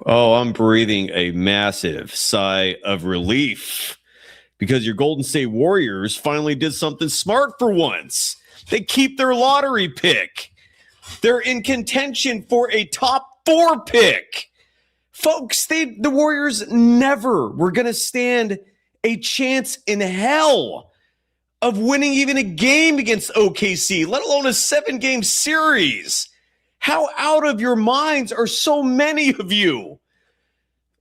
Oh, I'm breathing a massive sigh of relief because your Golden State Warriors finally did something smart for once. They keep their lottery pick. They're in contention for a top 4 pick. Folks, the Warriors never were going to stand a chance in hell of winning even a game against OKC, let alone a 7-game series. How out of your minds are so many of you?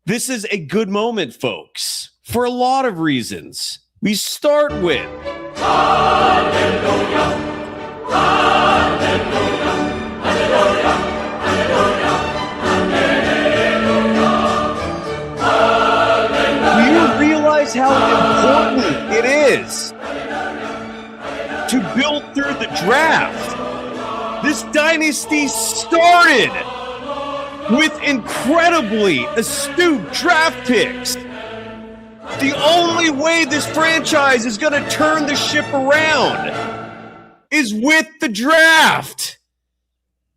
This is a good moment, folks, for a lot of reasons. We start with Hallelujah, Hallelujah, Hallelujah, Hallelujah. Do you realize how important it is to build through the draft? This dynasty started with incredibly astute draft picks. The only way this franchise is going to turn the ship around is with the draft.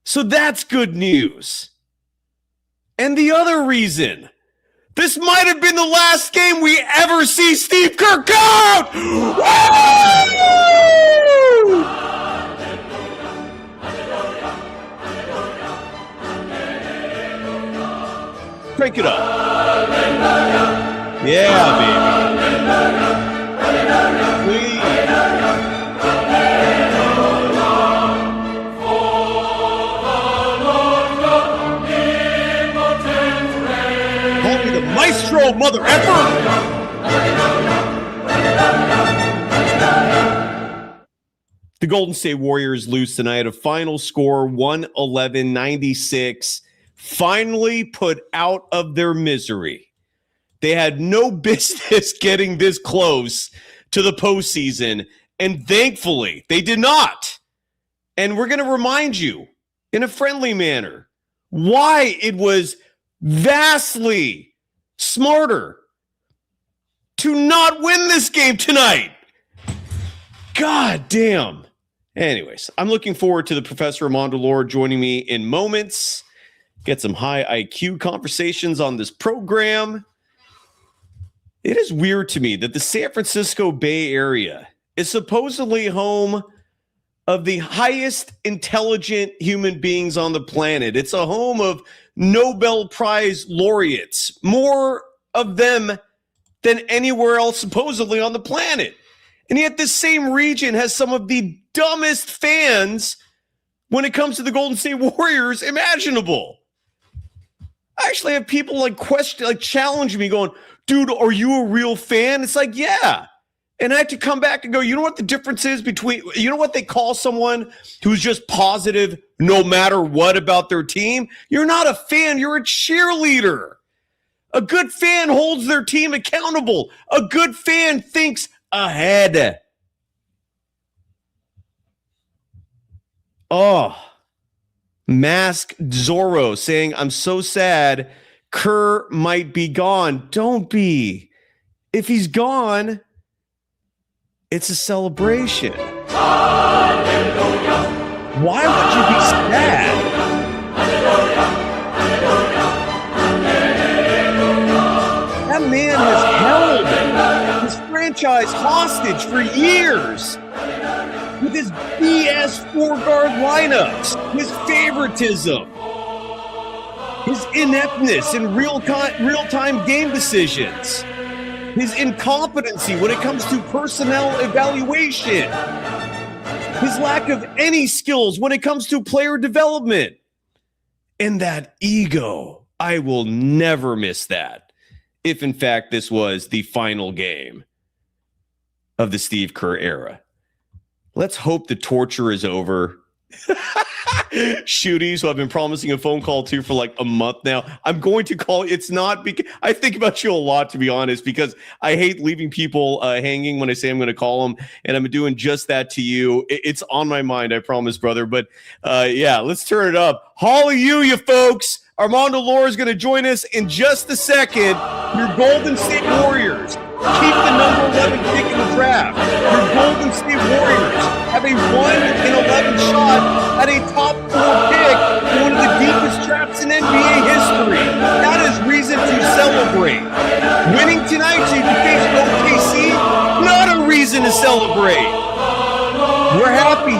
So that's good news. And the other reason, this might have been the last game we ever see Steve Kerr go out. Woo! Crank it up. Yeah, baby. Please. Call me the maestro, mother effer. The Golden State Warriors lose tonight. A final score, 111-96. Finally put out of their misery. They had no business getting this close to the postseason, and thankfully they did not. And we're going to remind you in a friendly manner why it was vastly smarter to not win this game tonight. God damn. Anyways, I'm looking forward to the Professor Armando Lara joining me in moments. Get some high IQ conversations on this program. It is weird to me that the San Francisco Bay Area is supposedly home of the highest intelligent human beings on the planet. It's a home of Nobel Prize laureates, more of them than anywhere else supposedly on the planet. And yet this same region has some of the dumbest fans when it comes to the Golden State Warriors imaginable. I actually have people challenge me going, dude, are you a real fan? It's like, yeah. And I have to come back and go, you know what the difference is between, you know what they call someone who's just positive no matter what about their team? You're not a fan, you're a cheerleader. A good fan holds their team accountable. A good fan thinks ahead. Oh. Mask Zorro saying, I'm so sad Kerr might be gone. Don't be. If he's gone, it's a celebration. Hallelujah. Why would you be sad? Hallelujah. Hallelujah. That man has held his franchise hostage for years. With his BS 4-guard lineups, his favoritism, his ineptness in real-time game decisions, his incompetency when it comes to personnel evaluation, his lack of any skills when it comes to player development, and that ego. I will never miss that, if in fact this was the final game of the Steve Kerr era. Let's hope the torture is over. Shooties, who I've been promising a phone call to for like a month now. I'm going to call. It's not because I think about you a lot, to be honest, because I hate leaving people hanging when I say I'm going to call them, and I'm doing just that to you. It's on my mind, I promise, brother. But yeah, let's turn it up. Hallelujah, folks. Armando Lara is going to join us in just a second. Your Golden State Warriors keep the number 11 pick in the draft. Your Golden State Warriors have a 1-in-11 shot at a top 4 pick for one of the deepest drafts in NBA history. That is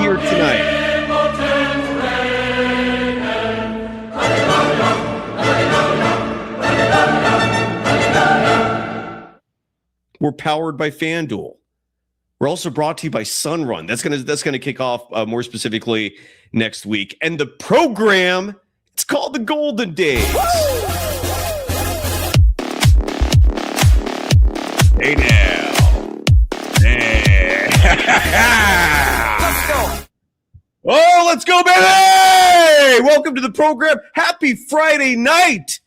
here tonight. We're powered by FanDuel. We're also brought to you by Sunrun. That's gonna kick off more specifically next week. And the program, it's called the Golden Days. Hey now. Hey. Let's go. Oh, let's go, baby! Welcome to the program. Happy Friday night.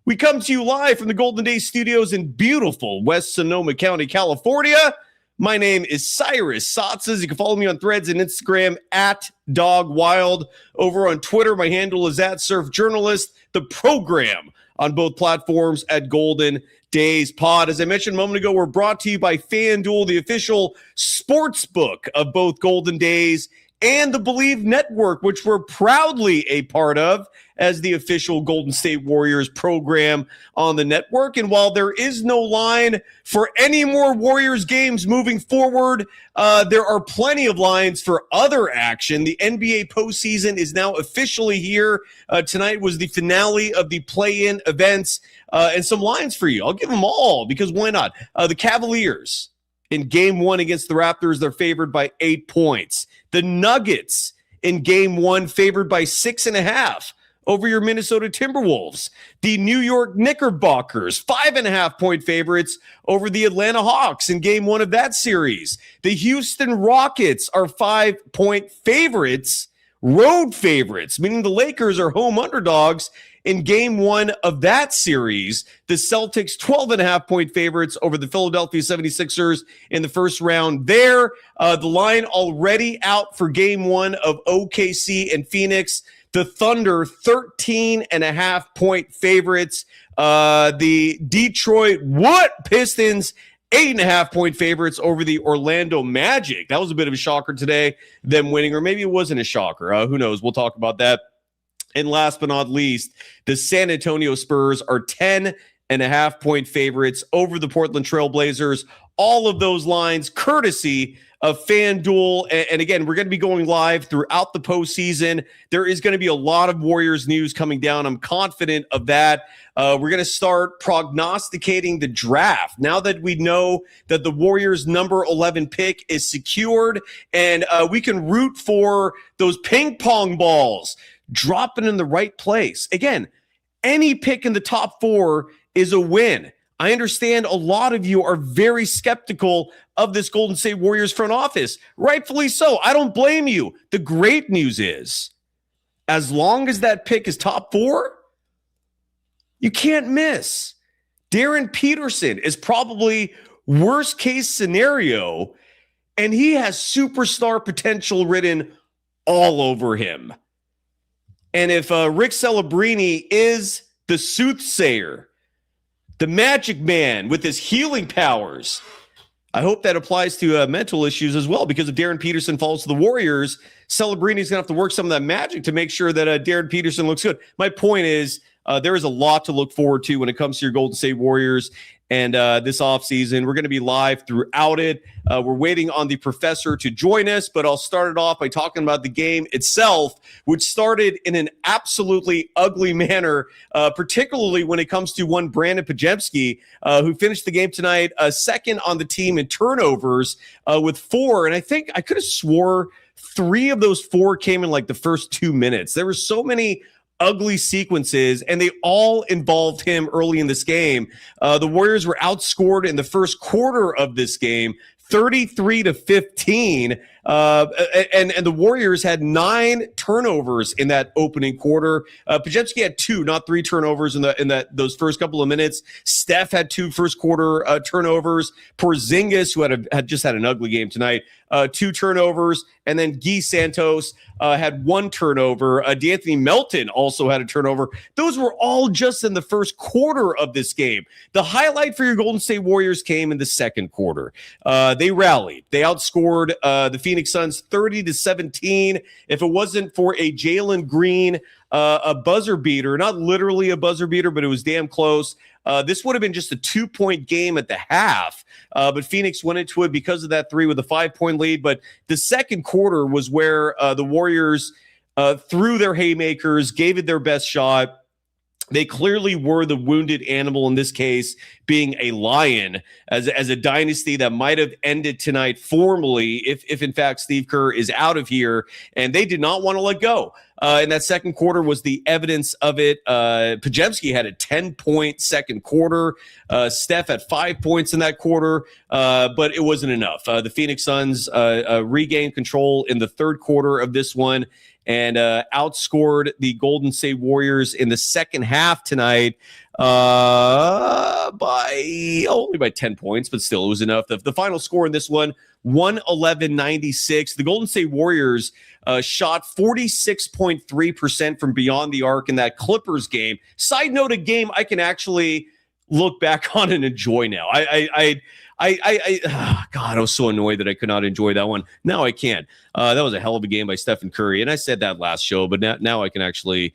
We come to you live from the Golden Days studios in beautiful West Sonoma County, California. My name is Cyrus Saatsaz. You can follow me on Threads and Instagram at DogWild. Over on Twitter, my handle is at SurfJournalist. The program on both platforms at Golden Days Pod. As I mentioned a moment ago, we're brought to you by FanDuel, the official sportsbook of both Golden Days and the Believe Network, which we're proudly a part of as the official Golden State Warriors program on the network. And while there is no line for any more Warriors games moving forward, there are plenty of lines for other action. The NBA postseason is now officially here. Tonight was the finale of the play-in events, and some lines for you. I'll give them all because why not? The Cavaliers in game one against the Raptors, they're favored by 8 points. The Nuggets in game one favored by 6.5 over your Minnesota Timberwolves. The New York Knickerbockers, 5.5 point favorites over the Atlanta Hawks in game one of that series. The Houston Rockets are 5 point favorites, road favorites, meaning the Lakers are home underdogs in game one of that series. The Celtics, 12.5 point favorites over the Philadelphia 76ers in the first round there. The line already out for game one of OKC and Phoenix. The Thunder, 13.5 point favorites. The Detroit Pistons, 8.5 point favorites over the Orlando Magic. That was a bit of a shocker today, them winning, or maybe it wasn't a shocker. Who knows? We'll talk about that. And last but not least, the San Antonio Spurs are 10.5 point favorites over the Portland Trail Blazers. All of those lines courtesy of FanDuel. And again, we're going to be going live throughout the postseason. There is going to be a lot of Warriors news coming down. I'm confident of that. We're going to start prognosticating the draft now that we know that the Warriors' number 11 pick is secured, and we can root for those ping pong balls dropping in the right place. Again, any pick in the top 4 is a win. I understand a lot of you are very skeptical of this Golden State Warriors front office. Rightfully so. I don't blame you. The great news is, as long as that pick is top 4, you can't miss. Darren Peterson is probably worst case scenario, and he has superstar potential written all over him. And if Rick Celebrini is the soothsayer, the magic man with his healing powers, I hope that applies to mental issues as well, because if Darren Peterson falls to the Warriors, Celebrini's going to have to work some of that magic to make sure that Darren Peterson looks good. My point is, there is a lot to look forward to when it comes to your Golden State Warriors. And this offseason, we're going to be live throughout it. We're waiting on the professor to join us, but I'll start it off by talking about the game itself, which started in an absolutely ugly manner, particularly when it comes to one Brandon Podziemski, who finished the game tonight second on the team in turnovers with 4. And I think I could have swore 3 of those 4 came in like the first 2 minutes. There were so many ugly sequences, and they all involved him early in this game. The Warriors were outscored in the first quarter of this game, 33-15. And the Warriors had 9 turnovers in that opening quarter. Podziemski had 2, not 3 turnovers in those first couple of minutes. Steph had 2 first quarter turnovers. Porzingis, who had just had an ugly game tonight, 2 turnovers. And then Guy Santos had 1 turnover. D'Anthony Melton also had a turnover. Those were all just in the first quarter of this game. The highlight for your Golden State Warriors came in the second quarter. They rallied. They outscored the Phoenix Phoenix Suns 30-17. If it wasn't for a Jalen Green a buzzer beater, not literally a buzzer beater, but it was damn close. This would have been just a 2-point game at the half, but Phoenix went into it because of that three with a 5-point lead. But the second quarter was where the Warriors threw their haymakers, gave it their best shot. They clearly were the wounded animal in this case, being a lion as a dynasty that might have ended tonight formally if in fact Steve Kerr is out of here, and they did not want to let go. And that second quarter was the evidence of it. Podziemski had a 10-point second quarter. Steph had 5 points in that quarter, but it wasn't enough. The Phoenix Suns regained control in the third quarter of this one and outscored the Golden State Warriors in the second half tonight only by 10 points, but still it was enough. The final score in this one, 111-96. The Golden State Warriors shot 46.3% from beyond the arc in that Clippers game. Side note, a game I can actually look back on and enjoy now. God, I was so annoyed that I could not enjoy that one. Now I can. That was a hell of a game by Steph Curry, and I said that last show, but now I can actually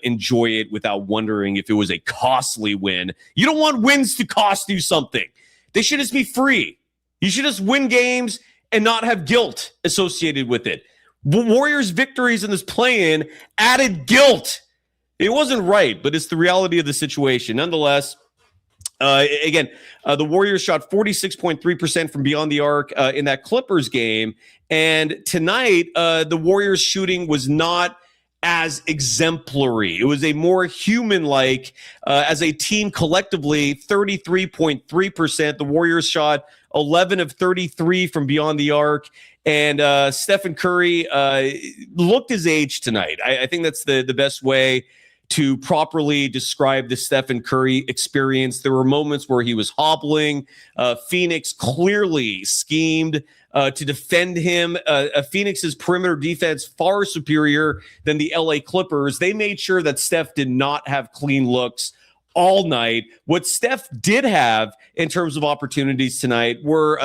enjoy it without wondering if it was a costly win. You don't want wins to cost you something. They should just be free. You should just win games and not have guilt associated with it. Warriors' victories in this play-in added guilt. It wasn't right, but it's the reality of the situation. Nonetheless, the Warriors shot 46.3% from beyond the arc in that Clippers game. And tonight, the Warriors shooting was not as exemplary. It was a more human-like, as a team collectively, 33.3%. The Warriors shot 11 of 33 from beyond the arc. And Steph Curry looked his age tonight. I think that's the best way to properly describe the Stephen Curry experience. There were moments where he was hobbling. Phoenix clearly schemed to defend him. Phoenix's perimeter defense far superior than the LA Clippers. They made sure that Steph did not have clean looks all night. What Steph did have in terms of opportunities tonight were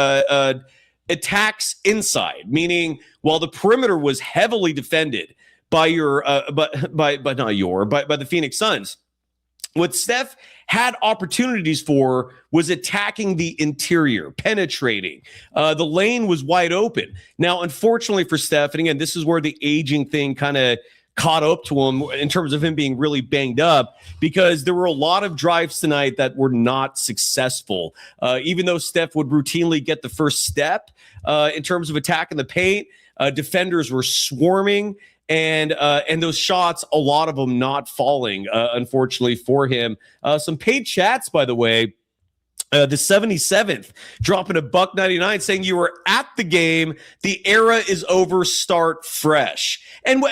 attacks inside, meaning while the perimeter was heavily defended by the Phoenix Suns, what Steph had opportunities for was attacking the interior, penetrating. The lane was wide open. Now, unfortunately for Steph, and again, this is where the aging thing kind of caught up to him in terms of him being really banged up, because there were a lot of drives tonight that were not successful. Even though Steph would routinely get the first step in terms of attacking the paint, defenders were swarming. And those shots, a lot of them not falling, unfortunately for him. Some paid chats, by the way. The 77th dropping a $1.99 saying you were at the game. The era is over. Start fresh. And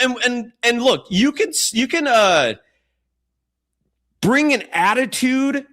look, you can bring an attitude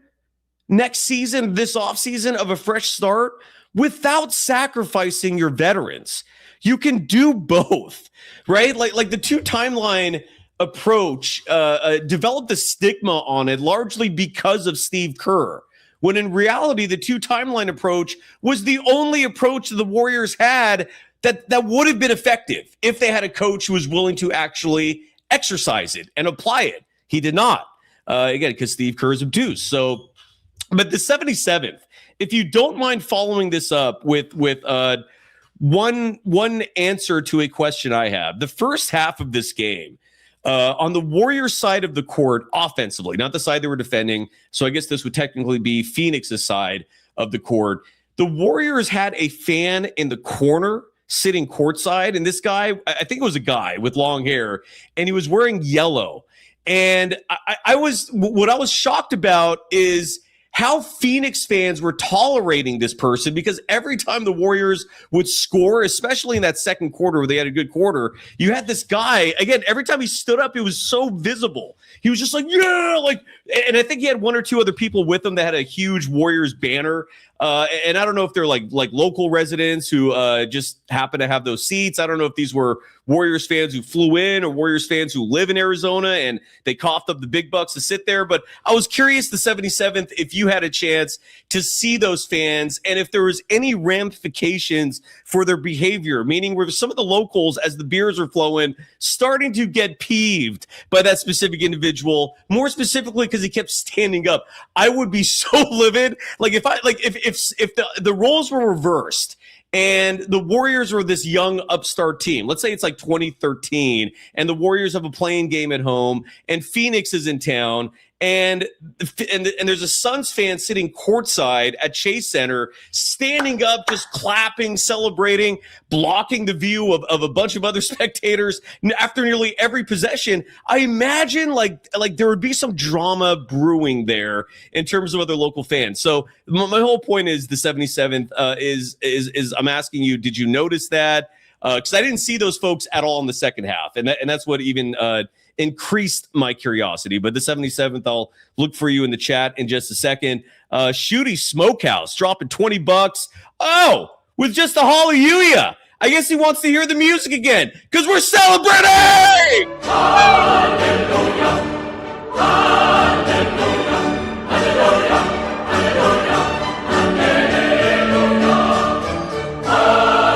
next season, this offseason, of a fresh start without sacrificing your veterans. You can do both, right? Like the two timeline approach developed a stigma on it largely because of Steve Kerr, when in reality, the two timeline approach was the only approach the Warriors had that would have been effective if they had a coach who was willing to actually exercise it and apply it. He did not, again, because Steve Kerr is obtuse. So, but the 77th, if you don't mind following this up with one answer to a question I have. The first half of this game, on the Warriors side of the court offensively, not the side they were defending, so I guess this would technically be Phoenix's side of the court, the Warriors had a fan in the corner sitting courtside, and this guy, I think it was a guy with long hair, and he was wearing yellow. And what I was shocked about is how Phoenix fans were tolerating this person, because every time the Warriors would score, especially in that second quarter where they had a good quarter, you had this guy, again, every time he stood up, it was so visible. He was just like, yeah, and I think he had one or two other people with him that had a huge Warriors banner. And I don't know if they're like local residents who just happen to have those seats. I don't know if these were Warriors fans who flew in or Warriors fans who live in Arizona and they coughed up the big bucks to sit there. But I was curious, the 77th, if you had a chance to see those fans and if there was any ramifications for their behavior, meaning were some of the locals, as the beers are flowing, starting to get peeved by that specific individual, more specifically because he kept standing up. I would be so livid. Like if the roles were reversed and the Warriors were this young upstart team. Let's say it's like 2013 and the Warriors have a playing game at home and Phoenix is in town and there's a Suns fan sitting courtside at Chase Center, standing up, just clapping, celebrating, blocking the view of a bunch of other spectators after nearly every possession. I imagine like there would be some drama brewing there in terms of other local fans. So my whole point is the 77th is I'm asking you, did you notice that? Because I didn't see those folks at all in the second half, and that's what even increased my curiosity. But the 77th, I'll look for you in the chat in just a second. Shooty Smokehouse dropping $20. Oh, with just a hallelujah. I guess he wants to hear the music again because we're celebrating. Hallelujah. Hallelujah. Hallelujah. Hallelujah.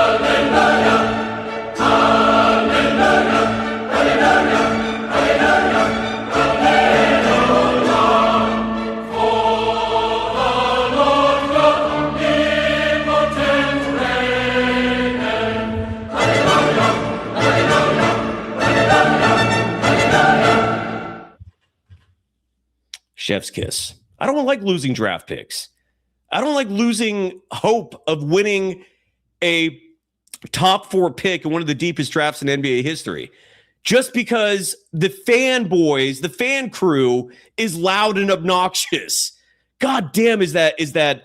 Chef's kiss. I don't like losing draft picks. I don't like losing hope of winning a top 4 pick in one of the deepest drafts in NBA history. Just because the fanboys, the fan crew is loud and obnoxious. God damn, is that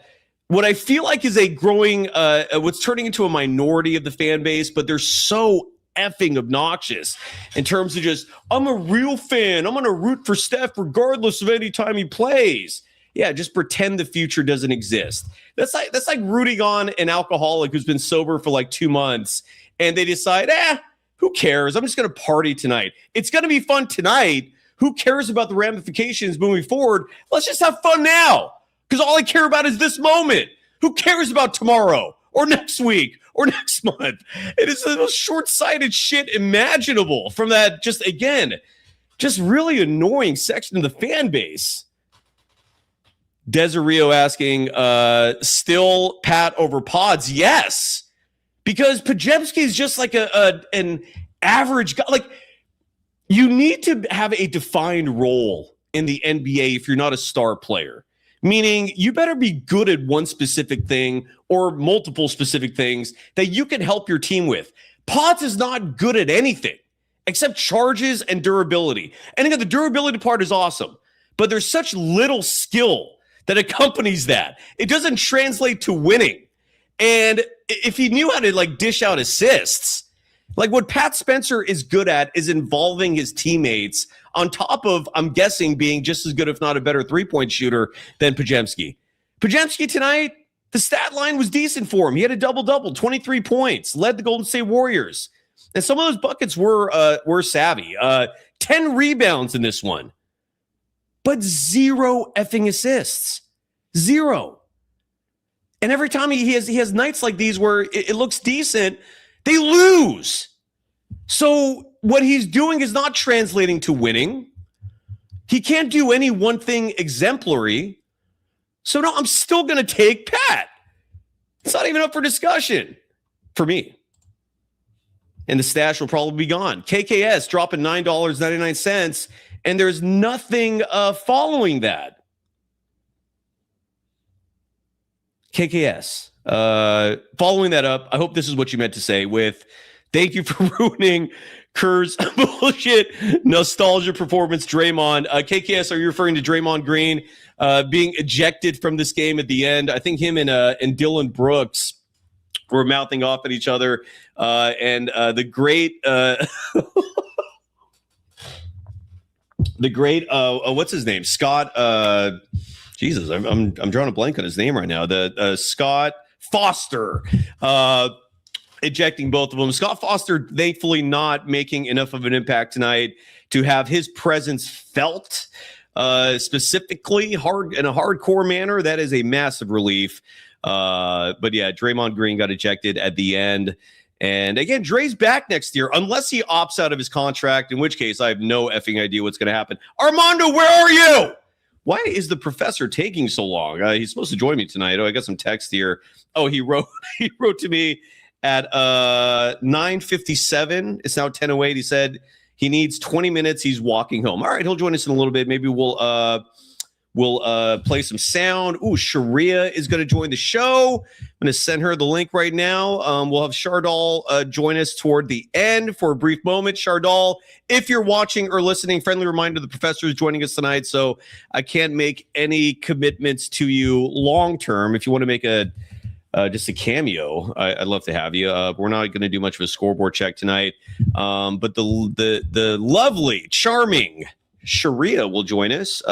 what I feel like is a growing, what's turning into a minority of the fan base, but they're so effing obnoxious in terms of just, I'm a real fan. I'm going to root for Steph regardless of any time he plays. Yeah, just pretend the future doesn't exist. That's like rooting on an alcoholic who's been sober for like 2 months and they decide, who cares? I'm just going to party tonight. It's going to be fun tonight. Who cares about the ramifications moving forward? Let's just have fun now because all I care about is this moment. Who cares about tomorrow or next week or next month? It is the most short-sighted shit imaginable from that, just really annoying section of the fan base. Desirio asking, still Pat over Pods? Yes, because Podziemski is just like an average guy. Like, you need to have a defined role in the NBA if you're not a star player. Meaning you better be good at one specific thing or multiple specific things that you can help your team with. Pods is not good at anything except charges and durability. And again, the durability part is awesome, but there's such little skill that accompanies that. It doesn't translate to winning. And if he knew how to like dish out assists, like what Pat Spencer is good at is involving his teammates on top of, I'm guessing, being just as good, if not a better three-point shooter than Podziemski. Podziemski tonight, the stat line was decent for him. He had a double-double, 23 points, led the Golden State Warriors. And some of those buckets were savvy. 10 rebounds in this one, but 0 effing assists. 0. And every time he has nights like these where it looks decent, they lose. So what he's doing is not translating to winning. He can't do any one thing exemplary. So no, I'm still going to take Pat. It's not even up for discussion for me. And the stash will probably be gone. KKS dropping $9.99, and there's nothing following that. KKS. Following that up, I hope this is what you meant to say with, thank you for ruining Kerr's bullshit nostalgia performance, Draymond. KKS, are you referring to Draymond Green being ejected from this game at the end? I think him and Dylan Brooks were mouthing off at each other. And the great, what's his name? Scott, Jesus, I'm drawing a blank on his name right now. The Scott Foster. Ejecting both of them. Scott Foster, thankfully, not making enough of an impact tonight to have his presence felt specifically hard in a hardcore manner. That is a massive relief. But yeah, Draymond Green got ejected at the end. And again, Dre's back next year, unless he opts out of his contract, in which case I have no effing idea what's going to happen. Armando, where are you? Why is the professor taking so long? He's supposed to join me tonight. Oh, I got some text here. Oh, he wrote to me at 9:57. It's now 10:08. He said he needs 20 minutes. He's walking home. All right, he'll join us in a little bit. Maybe we'll play some sound. Ooh, Sharia is going to join the show. I'm going to send her the link right now. We'll have Shardal join us toward the end for a brief moment. Shardal, if you're watching or listening, friendly reminder, the professor is joining us tonight, so I can't make any commitments to you long term. If you want to make just a cameo, I'd love to have you. We're not going to do much of a scoreboard check tonight, but the lovely, charming Sharia will join us.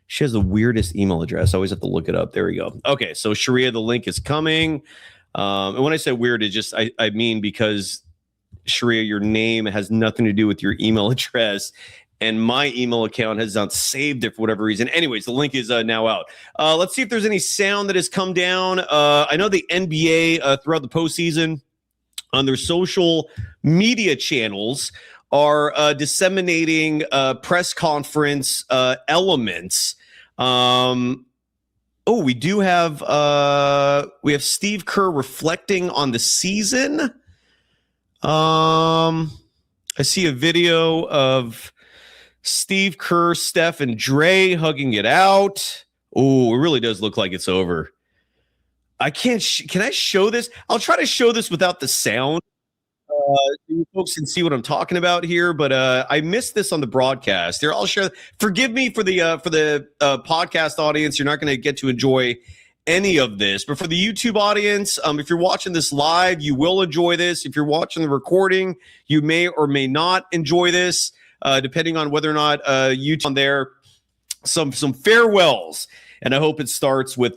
She has the weirdest email address. I always have to look it up. There we go. Okay, so Sharia, the link is coming. And when I say weird, it's just I mean because Sharia, your name has nothing to do with your email address. And my email account has not saved it for whatever reason. Anyways, the link is now out. Let's see if there's any sound that has come down. I know the NBA throughout the postseason on their social media channels are disseminating press conference elements. We do have Steve Kerr reflecting on the season. I see a video of Steve Kerr, Steph, and Dre hugging it out. Oh, it really does look like it's over. I can't. Can I show this? I'll try to show this without the sound. So you folks can see what I'm talking about here, but I missed this on the broadcast. Here, I'll share. Forgive me for the podcast audience. You're not going to get to enjoy any of this, but for the YouTube audience, if you're watching this live, you will enjoy this. If you're watching the recording, you may or may not enjoy this. Depending on whether or not YouTube on there, some farewells, and I hope it starts with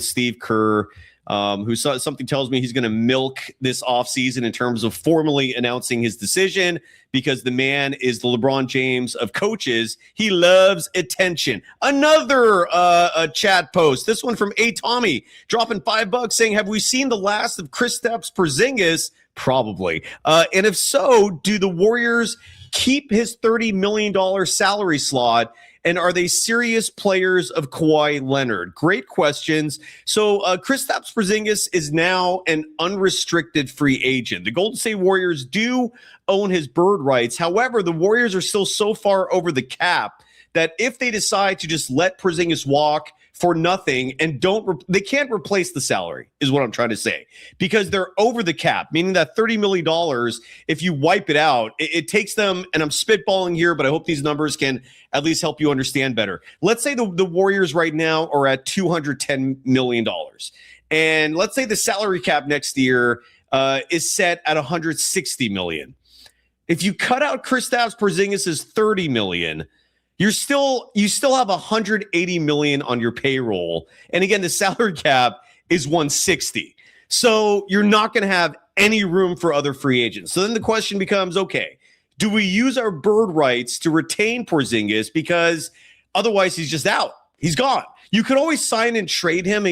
Steve Kerr, who something tells me he's going to milk this offseason in terms of formally announcing his decision, because the man is the LeBron James of coaches. He loves attention. Another chat post, this one from A. Tommy, dropping $5 saying, have we seen the last of Kristaps Porzingis? Probably. And if so, do the Warriors keep his $30 million salary slot? And are they serious players of Kawhi Leonard? Great questions. So Kristaps Porzingis is now an unrestricted free agent. The Golden State Warriors do own his bird rights. However, the Warriors are still so far over the cap that if they decide to just let Porzingis walk for nothing and they can't replace the salary, is what I'm trying to say, because they're over the cap, meaning that $30 million, if you wipe it out, it takes them, and I'm spitballing here, but I hope these numbers can at least help you understand better. Let's say the Warriors right now are at $210 million. And let's say the salary cap next year is set at $160 million. If you cut out Kristaps Porzingis' $30 million, you still have $180 million on your payroll. And again, the salary cap is $160. So you're not going to have any room for other free agents. So then the question becomes, okay, do we use our bird rights to retain Porzingis? Because otherwise he's just out. He's gone. You could always sign and trade him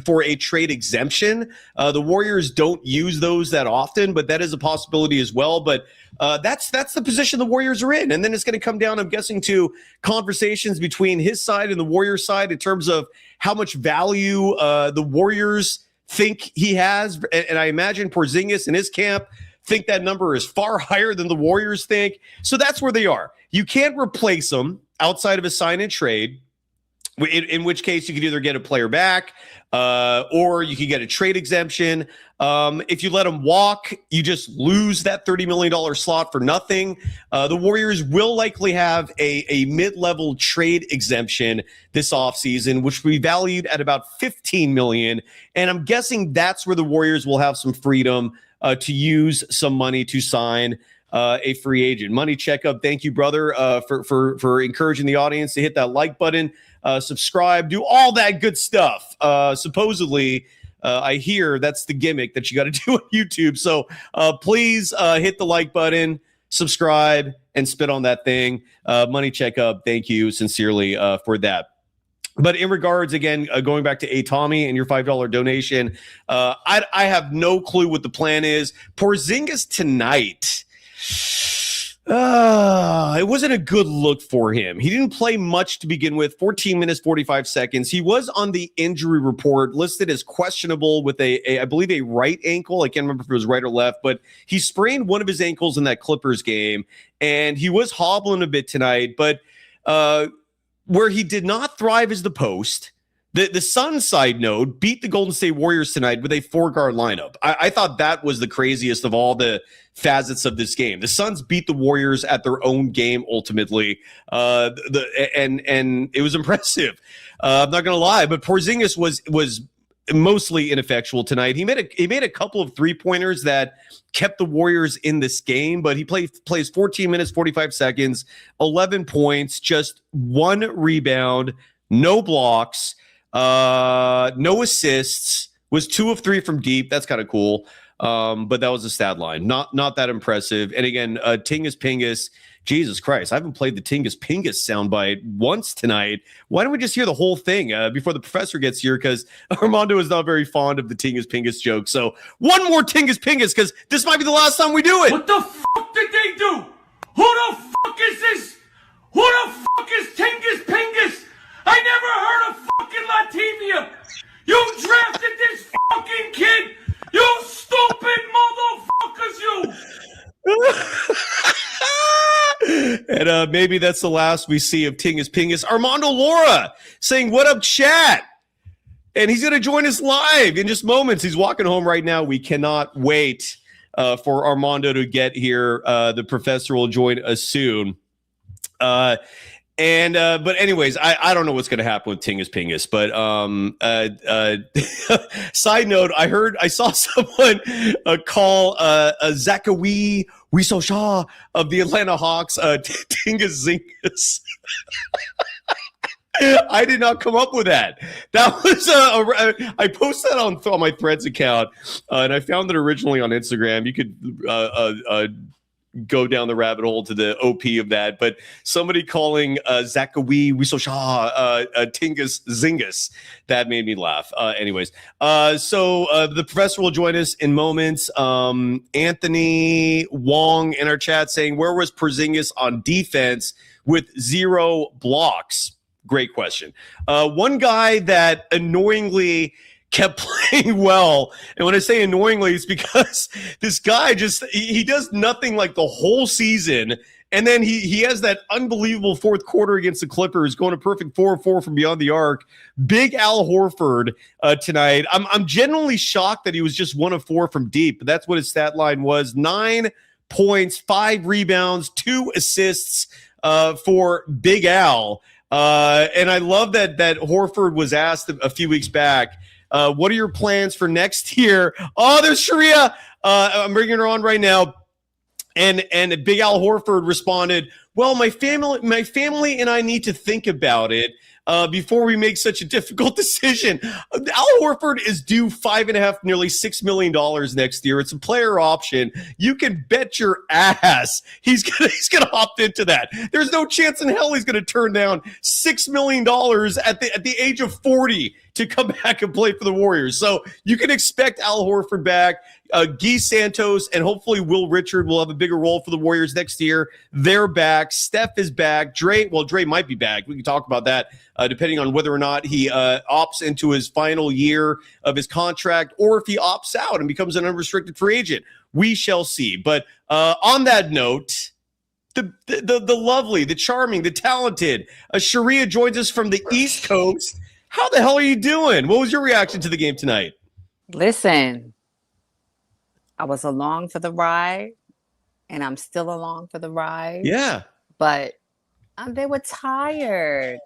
for a trade exemption. The Warriors don't use those that often, but that is a possibility as well. But that's the position the Warriors are in. And then it's going to come down, I'm guessing, to conversations between his side and the Warriors side in terms of how much value the Warriors think he has. And I imagine Porzingis and his camp think that number is far higher than the Warriors think. So that's where they are. You can't replace him outside of a sign and trade. In which case you could either get a player back or you could get a trade exemption. If you let him walk, you just lose that $30 million slot for nothing. The Warriors will likely have a mid-level trade exemption this offseason, which will be valued at about $15 million. And I'm guessing that's where the Warriors will have some freedom to use some money to sign a free agent. Money Checkup, thank you, brother, for encouraging the audience to hit that like button, subscribe, do all that good stuff. Supposedly, I hear that's the gimmick that you got to do on YouTube. So please hit the like button, subscribe, and spit on that thing. Money Checkup, thank you sincerely for that. But in regards, again, going back to Tommy and your $5 donation, I have no clue what the plan is. Porzingis tonight, it wasn't a good look for him. He didn't play much to begin with, 14 minutes, 45 seconds. He was on the injury report listed as questionable with I believe, a right ankle. I can't remember if it was right or left, but he sprained one of his ankles in that Clippers game, and he was hobbling a bit tonight. But where he did not thrive is the post. The Suns, side note, beat the Golden State Warriors tonight with a 4-guard lineup. I thought that was the craziest of all the facets of this game. The Suns beat the Warriors at their own game ultimately, and it was impressive. I'm not going to lie, but Porzingis was mostly ineffectual tonight. He made a couple of 3-pointers that kept the Warriors in this game, but he plays 14 minutes, 45 seconds, 11 points, just 1 rebound, no blocks, no assists, was 2 of 3 from deep. That's kind of cool. But that was a stat line. Not that impressive. And again, Tingus Pingus, Jesus Christ, I haven't played the Tingus Pingus soundbite once tonight. Why don't we just hear the whole thing before the professor gets here? Because Armando is not very fond of the Tingus Pingus joke. So one more Tingus Pingus, because this might be the last time we do it. What the fuck did they do? Who the fuck is this? Who the fuck is Tingus Pingus? I never heard of fucking Latvia. You drafted this fucking kid. You stupid motherfuckers, you. And maybe that's the last we see of Tingus Pingus. Armando Lara saying, "What up, chat?" And he's going to join us live in just moments. He's walking home right now. We cannot wait for Armando to get here. The professor will join us soon. But anyways, I don't know what's going to happen with Tingus Pingus. But side note, I saw someone call Zachary Wisosha of the Atlanta Hawks Tingus Zingus. I did not come up with that. That was I posted that on my Threads account, and I found it originally on Instagram. You could go down the rabbit hole to the OP of that, but somebody calling Zachary Wisosha Tingus Zingus, that made me laugh. Anyways, so the professor will join us in moments. Anthony Wong in our chat saying, where was Porzingis on defense with 0 blocks? Great question. One guy that annoyingly kept playing well, and when I say annoyingly, it's because this guy he does nothing like the whole season, and then he has that unbelievable fourth quarter against the Clippers, going a perfect 4-4 from beyond the arc. Big Al Horford tonight. I'm genuinely shocked that he was just 1 of 4 from deep, but that's what his stat line was. 9 points, 5 rebounds, 2 assists for Big Al. And I love that Horford was asked a few weeks back, what are your plans for next year? Oh, there's Sharia. I'm bringing her on right now. And Big Al Horford responded, well, my family and I need to think about it before we make such a difficult decision. Al Horford is due $5.5, nearly $6 million next year. It's a player option. You can bet your ass he's gonna opt into that. There's no chance in hell he's gonna turn down $6 million at the age of 40 to come back and play for the Warriors. So you can expect Al Horford back. Guy Santos and hopefully Will Richard will have a bigger role for the Warriors next year. They're back. Steph is back. Dre might be back. We can talk about that depending on whether or not he opts into his final year of his contract or if he opts out and becomes an unrestricted free agent. We shall see. But on that note, the lovely, the charming, the talented Sharia joins us from the East Coast. How the hell are you doing? What was your reaction to the game tonight? Listen, I was along for the ride, and I'm still along for the ride. Yeah. But they were tired.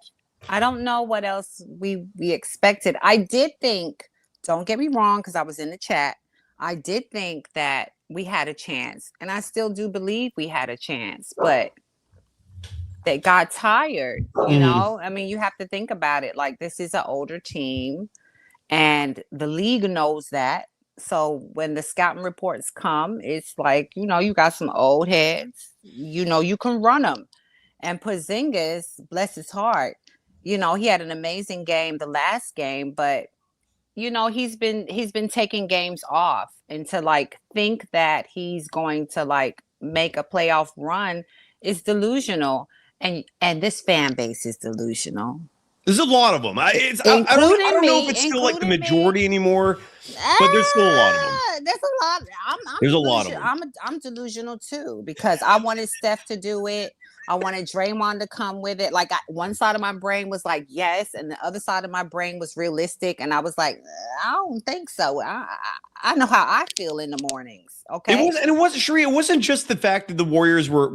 I don't know what else we expected. I did think, don't get me wrong, because I was in the chat, I did think that we had a chance. And I still do believe we had a chance, but they got tired, you know? I mean, you have to think about it. Like, this is an older team, and the league knows that. So when the scouting reports come, it's like, you know, you got some old heads, you know, you can run them. And Porzingis, bless his heart, you know, he had an amazing game the last game, but you know, he's been taking games off, and to like think that he's going to like make a playoff run is delusional. And this fan base is delusional. There's a lot of them. I don't know if it's still like the majority anymore, but there's still a lot of them. There's a lot. There's a lot of them. I'm delusional too, because I wanted Steph to do it. I wanted Draymond to come with it. Like, one side of my brain was like, yes, and the other side of my brain was realistic. And I was like, I don't think so. I know how I feel in the mornings. Okay. It wasn't Sheree. It wasn't just the fact that the Warriors were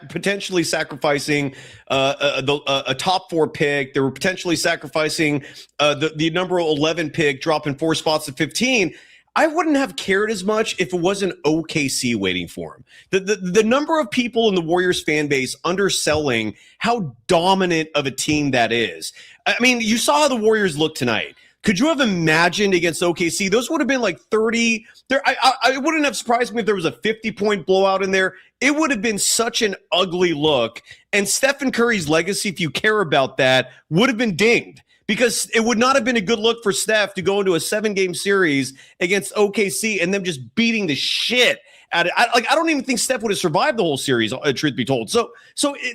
potentially sacrificing a top 4 pick. They were potentially sacrificing the number 11 pick, dropping 4 spots to 15. I wouldn't have cared as much if it wasn't OKC waiting for him. The number of people in the Warriors fan base underselling how dominant of a team that is. I mean, you saw how the Warriors looked tonight. Could you have imagined against OKC? Those would have been like 30. I wouldn't have surprised me if there was a 50-point blowout in there. It would have been such an ugly look. And Stephen Curry's legacy, if you care about that, would have been dinged. Because it would not have been a good look for Steph to go into a 7-game series against OKC and them just beating the shit out of it. I don't even think Steph would have survived the whole series, truth be told. So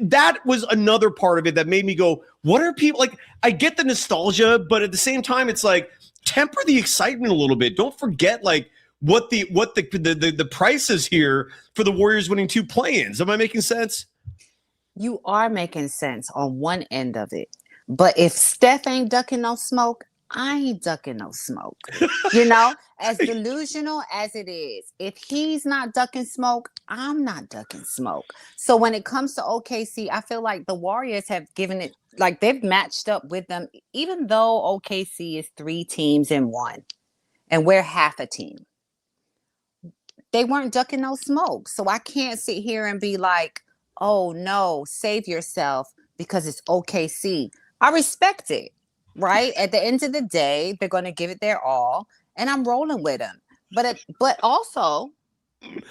that was another part of it that made me go, what are people like? I get the nostalgia, but at the same time, it's like, temper the excitement a little bit. Don't forget like what the price is here for the Warriors winning 2 play-ins. Am I making sense? You are making sense on one end of it. But if Steph ain't ducking no smoke, I ain't ducking no smoke. You know, as delusional as it is, if he's not ducking smoke, I'm not ducking smoke. So when it comes to OKC, I feel like the Warriors have given it, like they've matched up with them, even though OKC is 3 teams in 1 and we're half a team. They weren't ducking no smoke. So I can't sit here and be like, oh no, save yourself because it's OKC. I respect it, right? At the end of the day, they're going to give it their all, and I'm rolling with them. But also,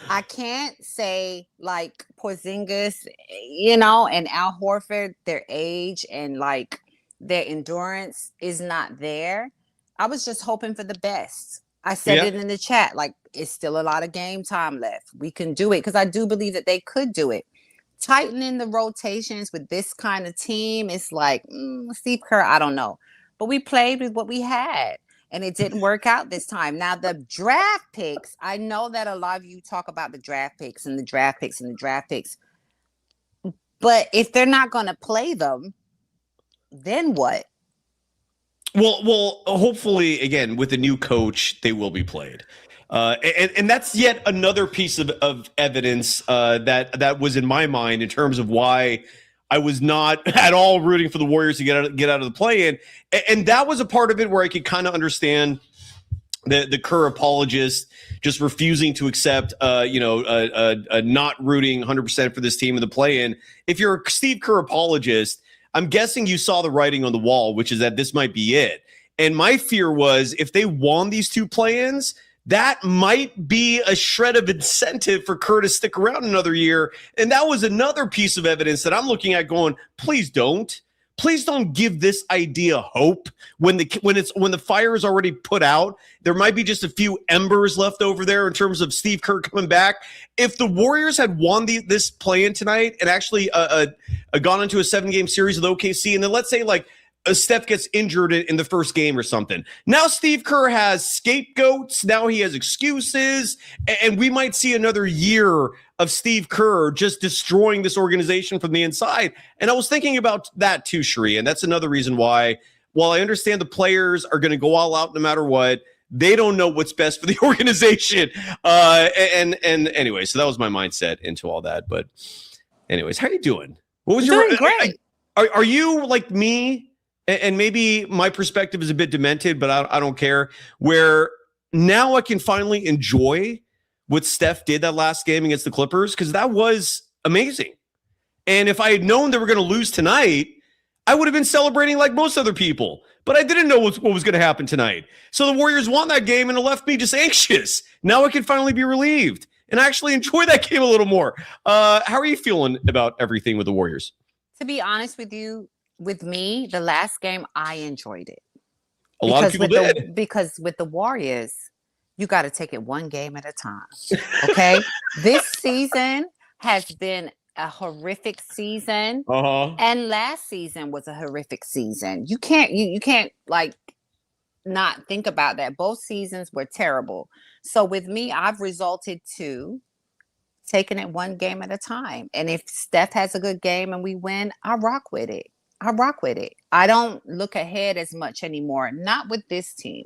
I can't say like Porzingis, you know, and Al Horford, their age and like their endurance is not there. I was just hoping for the best. I said it in the chat, like it's still a lot of game time left. We can do it because I do believe that they could do it. Tightening the rotations with this kind of team, it's like Steve Kerr, I don't know. But we played with what we had, and it didn't work out this time. Now, the draft picks, I know that a lot of you talk about the draft picks and the draft picks and the draft picks. But if they're not going to play them, then what? Well, hopefully, again, with a new coach, they will be played. And that's yet another piece of evidence that was in my mind in terms of why I was not at all rooting for the Warriors to get out of the play-in. And that was a part of it where I could kind of understand the Kerr apologist just refusing to accept, not rooting 100% for this team in the play-in. If you're a Steve Kerr apologist, I'm guessing you saw the writing on the wall, which is that this might be it. And my fear was if they won these 2 play-ins, that might be a shred of incentive for Kerr to stick around another year. And that was another piece of evidence that I'm looking at going, please don't give this idea hope when the fire is already put out. There might be just a few embers left over there in terms of Steve Kerr coming back. If the Warriors had won this play-in tonight and actually gone into a 7-game series with OKC, and then let's say like Steph gets injured in the first game or something. Now Steve Kerr has scapegoats. Now he has excuses. And we might see another year of Steve Kerr just destroying this organization from the inside. And I was thinking about that too, Sheree. And that's another reason why, while I understand the players are going to go all out no matter what, they don't know what's best for the organization. And anyway, so that was my mindset into all that. But anyways, how are you doing? What was doing great. Are you like me? And maybe my perspective is a bit demented, but I don't care. Where now I can finally enjoy what Steph did that last game against the Clippers, because that was amazing. And if I had known they were going to lose tonight, I would have been celebrating like most other people. But I didn't know what was going to happen tonight. So the Warriors won that game, and it left me just anxious. Now I can finally be relieved and actually enjoy that game a little more. How are you feeling about everything with the Warriors? To be honest with you, with me, the last game, I enjoyed it. A lot of people did. Because with the Warriors, you got to take it one game at a time. Okay? This season has been a horrific season. And last season was a horrific season. You can't like not think about that. Both seasons were terrible. So with me, I've resulted to taking it one game at a time. And if Steph has a good game and we win, I rock with it. I don't look ahead as much anymore. Not with this team,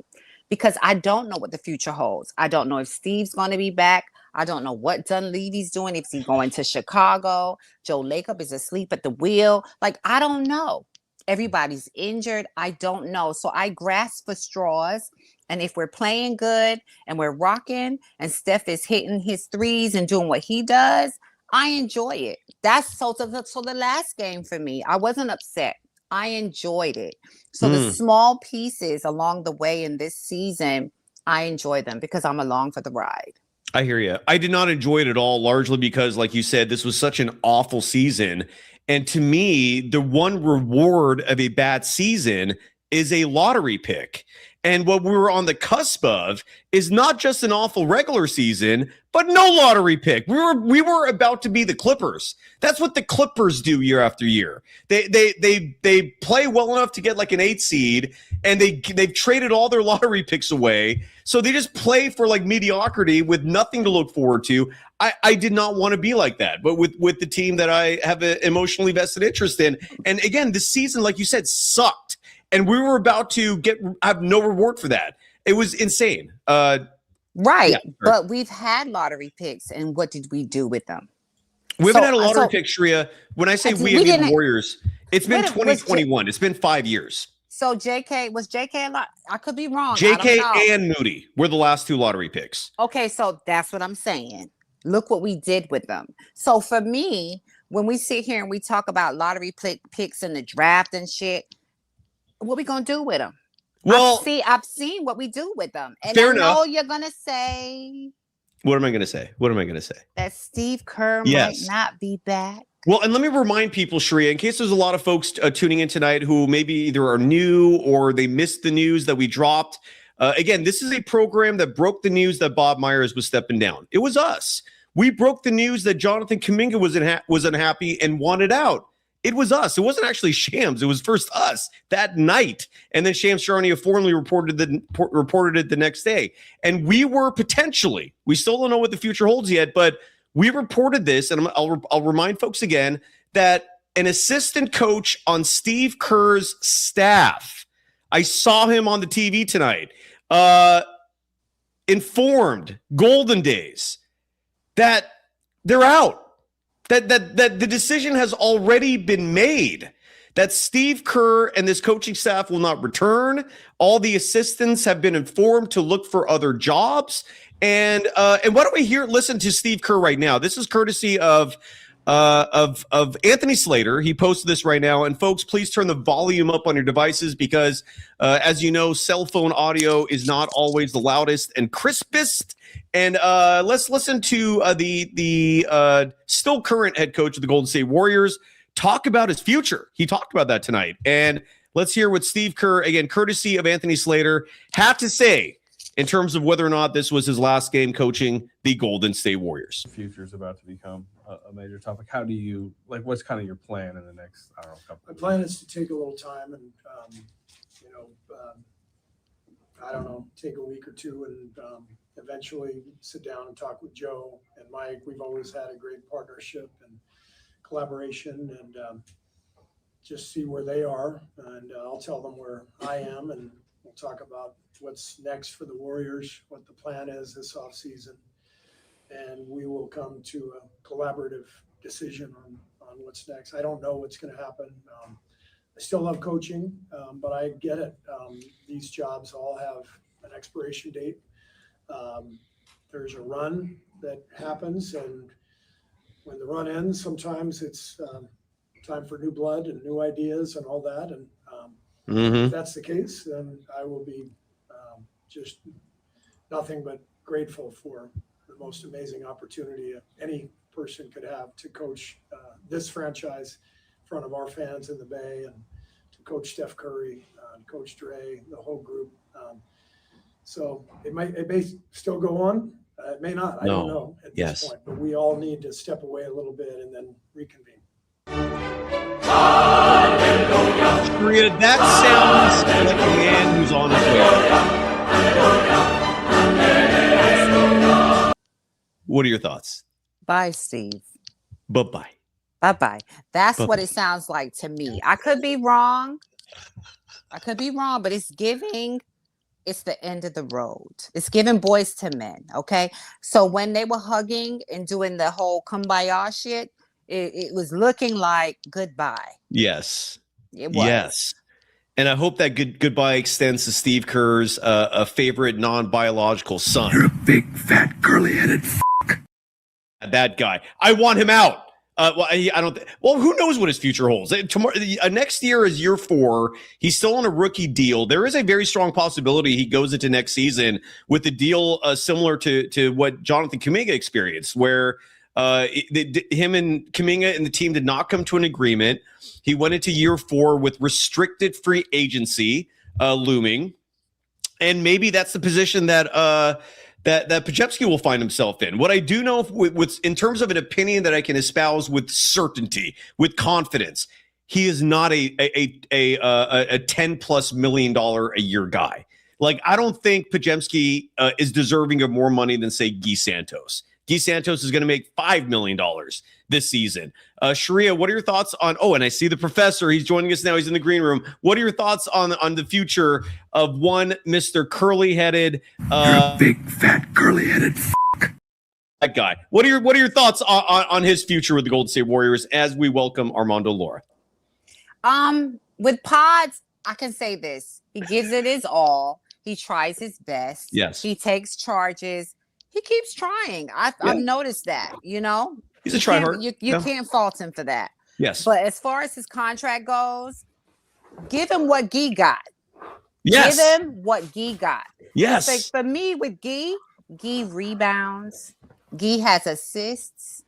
because I don't know what the future holds. I don't know if Steve's going to be back. I don't know what Dunleavy's doing. If he's going to Chicago, Joe Lacob is asleep at the wheel. Like, I don't know. Everybody's injured. I don't know. So I grasp for straws. And if we're playing good and we're rocking and Steph is hitting his threes and doing what he does, I enjoy it. That's so the last game for me. I wasn't upset. I enjoyed it. So the small pieces along the way in this season, I enjoy them because I'm along for the ride. I hear you. I did not enjoy it at all, largely because, like you said, this was such an awful season. And to me, the one reward of a bad season is a lottery pick. And what we were on the cusp of is not just an awful regular season, but no lottery pick. We were about to be the Clippers. That's what the Clippers do year after year. They play well enough to get like an 8 seed, and they've traded all their lottery picks away. So they just play for like mediocrity with nothing to look forward to. I did not want to be like that, but with the team that I have an emotionally vested interest in. And again, this season, like you said, sucked. And we were about to have no reward for that. It was insane. Right. Yeah. But we've had lottery picks, and what did we do with them? We haven't had a lottery pick, Shreya. When I say we mean the Warriors, it's been 2021. It's been 5 years. So was JK a lot? I could be wrong. JK and Moody were the last 2 lottery picks. Okay, so that's what I'm saying. Look what we did with them. So for me, when we sit here and we talk about lottery picks in the draft and shit, what we gonna do with them? Well, I've seen what we do with them, and fair I know enough. You're gonna say. What am I gonna say? That Steve Kerr might not be back. Well, and let me remind people, Shreya, in case there's a lot of folks tuning in tonight who maybe either are new or they missed the news that we dropped. Again, this is a program that broke the news that Bob Myers was stepping down. It was us. We broke the news that Jonathan Kuminga was unhappy and wanted out. It was us. It wasn't actually Shams. It was first us that night. And then Shams Charania formally reported it the next day. And we were potentially, we still don't know what the future holds yet, but we reported this, and I'll remind folks again, that an assistant coach on Steve Kerr's staff, I saw him on the TV tonight, informed Golden Days that they're out. That the decision has already been made, that Steve Kerr and this coaching staff will not return. All the assistants have been informed to look for other jobs. And why don't we listen to Steve Kerr right now? This is courtesy of Anthony Slater. He posted this right now. And folks, please turn the volume up on your devices because, as you know, cell phone audio is not always the loudest and crispest. And let's listen to the still current head coach of the Golden State Warriors talk about his future. He talked about that tonight. And let's hear what Steve Kerr, again, courtesy of Anthony Slater, had to say in terms of whether or not this was his last game coaching the Golden State Warriors. The future is about to become a major topic. How do you, what's kind of your plan in the next, I don't know, couple of My plan is to take a little time and, I don't know, take a week or two and eventually sit down and talk with Joe and Mike. We've always had a great partnership and collaboration, and just see where they are. And I'll tell them where I am, and we'll talk about what's next for the Warriors, what the plan is this offseason. And we will come to a collaborative decision on what's next. I don't know what's going to happen. I still love coaching, but I get it. These jobs all have an expiration date. There's a run, that happens, and when the run ends, sometimes it's time for new blood and new ideas and all that. And if that's the case, then I will be just nothing but grateful for the most amazing opportunity any person could have to coach this franchise in front of our fans in the Bay, and to coach Steph Curry, Coach Dre, the whole group. So it may still go on. It may not. I don't know at this point. But we all need to step away a little bit and then reconvene. Maria, that sounds like a man who's on his way. What are your thoughts? Bye, Steve. Bye-bye. Bye-bye. That's what it sounds like to me. I could be wrong, but it's the end of the road. It's giving boys to men, okay? So when they were hugging and doing the whole kumbaya shit, it was looking like goodbye. Yes. It was. Yes. And I hope that goodbye extends to Steve Kerr's favorite non-biological son. You're a big, fat, curly-headed fuck. That guy. I want him out. I don't. Well, who knows what his future holds? Tomorrow, next year is year 4. He's still on a rookie deal. There is a very strong possibility he goes into next season with a deal similar to what Jonathan Kuminga experienced, where him and Kuminga and the team did not come to an agreement. He went into year 4 with restricted free agency looming, and maybe that's the position that Podziemski will find himself in. What I do know, with in terms of an opinion that I can espouse with certainty, with confidence, he is not a $10+ million a year guy. Like, I don't think Podziemski is deserving of more money than, say, Guy Santos. Guy Santos is going to make $5 million this season. Sharia, what are your thoughts on? Oh, and I see the professor. He's joining us now. He's in the green room. What are your thoughts on the future of one Mr. Curly-headed? You're a big, fat, curly-headed fuck. That guy. What are your thoughts on his future with the Golden State Warriors as we welcome Armando Lara? With Pods, I can say this: he gives it his all. He tries his best. Yes. He takes charges. He keeps trying. I've noticed that, you know. He's a tryhard. You can't fault him for that. Yes. But as far as his contract goes, give him what Guy got. Yes. Give him what Guy got. Yes. Like for me, with Guy rebounds, Guy has assists,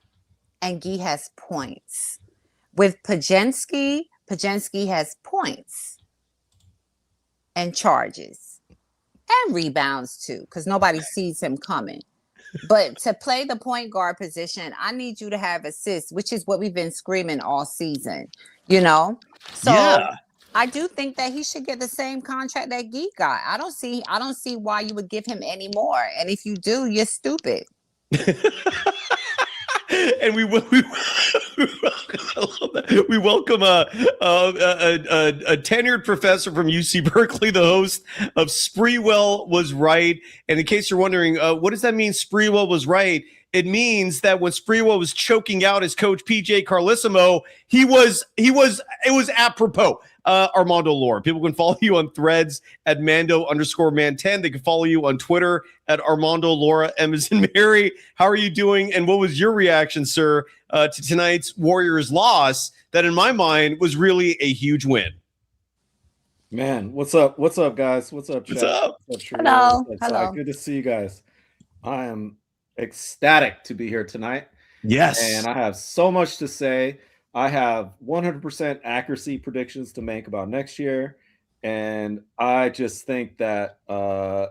and Guy has points. With Podziemski has points and charges and rebounds too, because nobody sees him coming. But to play the point guard position, I need you to have assists, which is what we've been screaming all season, you know? So yeah. I do think that he should get the same contract that Guy got. I don't see why you would give him any more. And if you do, you're stupid. And we welcome a tenured professor from UC Berkeley, the host of Spreewell Was Right. And in case you're wondering, what does that mean? Spreewell was right. It means that when Spreewell was choking out his coach PJ Carlissimo, it was apropos. Armando Lara. People can follow you on Threads at Mando_man10. They can follow you on Twitter at Armando Lara. Emerson Mary, how are you doing? And what was your reaction, sir, to tonight's Warriors loss that in my mind was really a huge win? Man, what's up? What's up, guys? What's up, chat? What's up? Hello. Hello. Good to see you guys. I am ecstatic to be here tonight. Yes. And I have so much to say. I have 100% accuracy predictions to make about next year. And I just think that I'll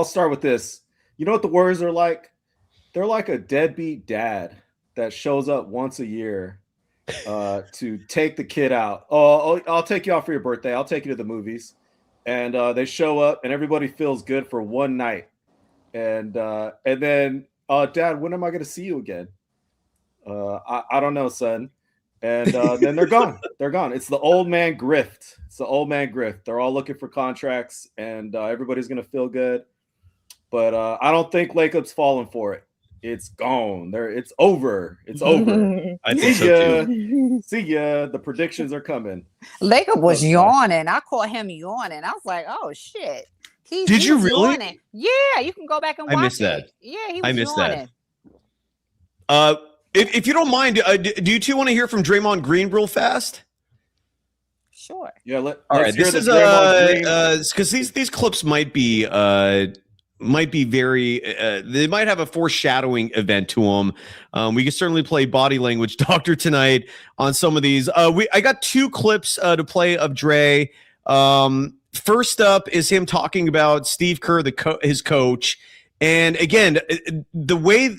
start with this. You know what the Warriors are like? They're like a deadbeat dad that shows up once a year to take the kid out. Oh, I'll take you out for your birthday. I'll take you to the movies. And they show up and everybody feels good for one night. And then, Dad, when am I going to see you again? I don't know, son. And then they're gone. They're gone. It's the old man grift. They're all looking for contracts, and everybody's going to feel good. But I don't think Lacob's falling for it. It's gone. It's over. It's over. I think so too. See ya. The predictions are coming. Lacob was yawning. I caught him yawning. I was like, oh, shit. Did you really? Yawning. Yeah, you can go back and watch I missed that. it. Yeah, he I was missed yawning. that. If you don't mind, do you two want to hear from Draymond Green real fast? Sure. Yeah, All right. hear This the is Draymond Green. because these clips might be very they might have a foreshadowing event to them. We can certainly play body language doctor tonight on some of these. I got two clips to play of Dre. First up is him talking about Steve Kerr, his coach, and again, the way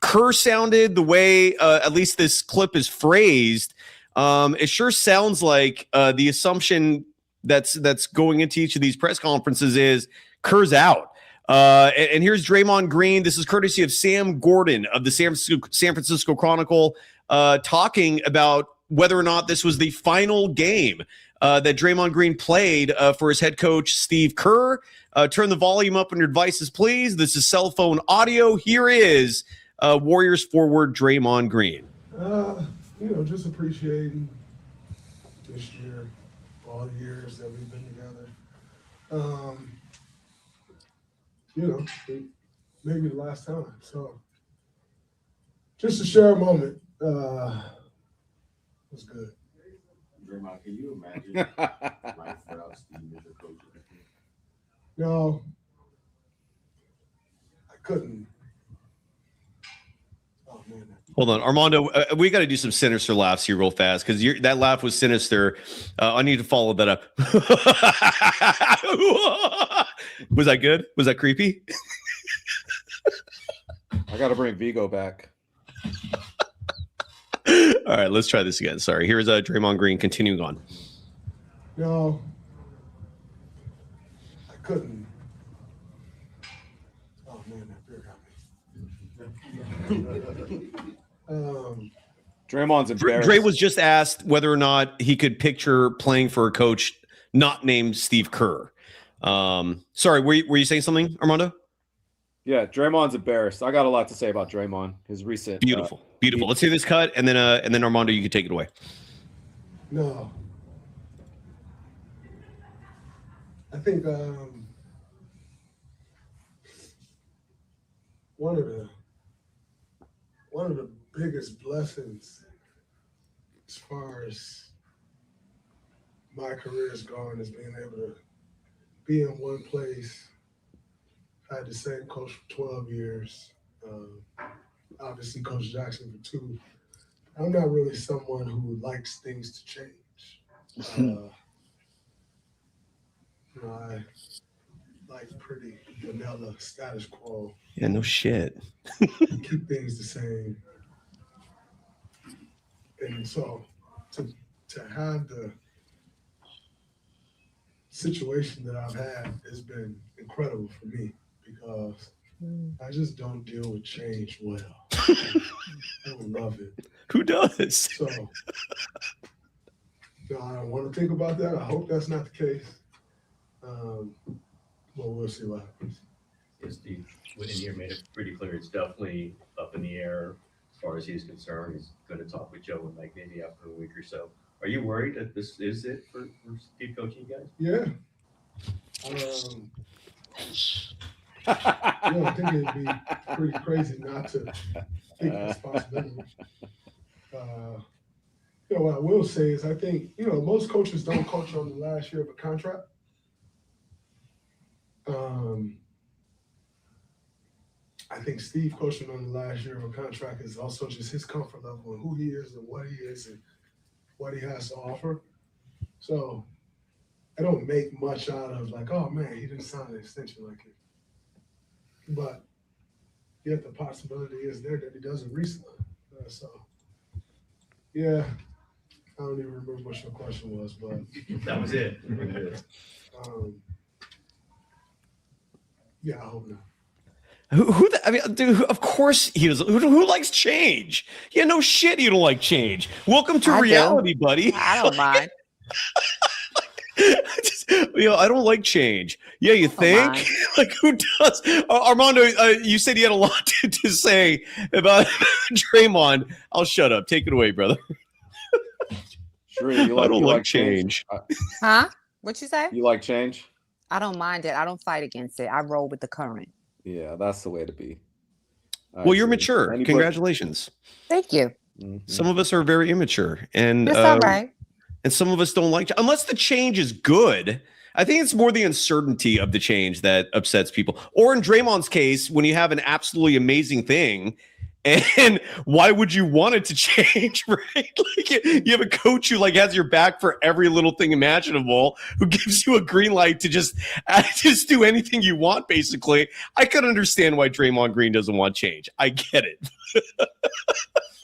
Kerr sounded, the way at least this clip is phrased, it sure sounds like the assumption that's going into each of these press conferences is Kerr's out. And here's Draymond Green. This is courtesy of Sam Gordon of the San Francisco Chronicle, talking about whether or not this was the final game that Draymond Green played for his head coach, Steve Kerr. Turn the volume up on your devices, please. This is cell phone audio. Here is Warriors forward Draymond Green. Just appreciating this year, all the years that we've been together. Maybe the last time. So just to share a moment was good. Draymond, can you imagine life without Steve as your coach? No, I couldn't. Oh man. Hold on, Armando. We got to do some sinister laughs here real fast because that laugh was sinister. I need to follow that up. Was that good? Was that creepy? I got to bring Vigo back. All right, let's try this again. Sorry. Here's Draymond Green continuing on. No, I couldn't. Oh man, that beer got me. Draymond's embarrassed. Dre was just asked whether or not he could picture playing for a coach not named Steve Kerr. Sorry, were you saying something, Armando? Yeah, Draymond's embarrassed. I got a lot to say about Draymond. His recent Beautiful. Let's hear this cut, and then Armando, you can take it away. No, I think one of the biggest blessings as far as my career is gone is being able to be in one place. I had the same coach for 12 years. Obviously, Coach Jackson for 2. I'm not really someone who likes things to change. I like pretty vanilla status quo. Yeah, no shit. Keep things the same. And so to have the situation that I've had has been incredible for me because I just don't deal with change well. I don't love it. Who does? So I don't want to think about that. I hope that's not the case. Well, we'll see what happens. Yeah, Steve, in here made it pretty clear it's definitely up in the air as far as he's concerned. He's going to talk with Joe in maybe after a week or so. Are you worried that this is it for Steve coaching you guys? Yeah. I think it'd be pretty crazy not to take responsibility. What I will say is I think, most coaches don't coach on the last year of a contract. I think Steve coaching on the last year of a contract is also just his comfort level and who he is and what he is and what he has to offer. So I don't make much out of like, oh man, he didn't sign an extension like it. But yet the possibility is there that he doesn't re-sign. So yeah, I don't even remember what your question was, but That was it. Yeah, I hope not. Dude, of course he does. Who likes change? Yeah, no shit, you don't like change. Welcome to reality, buddy. I don't mind. I don't like change. Yeah, you think? Like, who does? Armando, you said you had a lot to say about Draymond. I'll shut up. Take it away, brother. Sure, I don't like change. Huh? What you say? You like change? I don't mind it. I don't fight against it. I roll with the current. Yeah, that's the way to be. Well, you're mature. Congratulations. Thank you. Some of us are very immature, and That's all right. and some of us don't like, unless the change is good. I think it's more the uncertainty of the change that upsets people. Or in Draymond's case, when you have an absolutely amazing thing, and why would you want it to change, right? Like, you have a coach who like has your back for every little thing imaginable, who gives you a green light to just do anything you want, basically. I could understand why Draymond Green doesn't want change. I get it.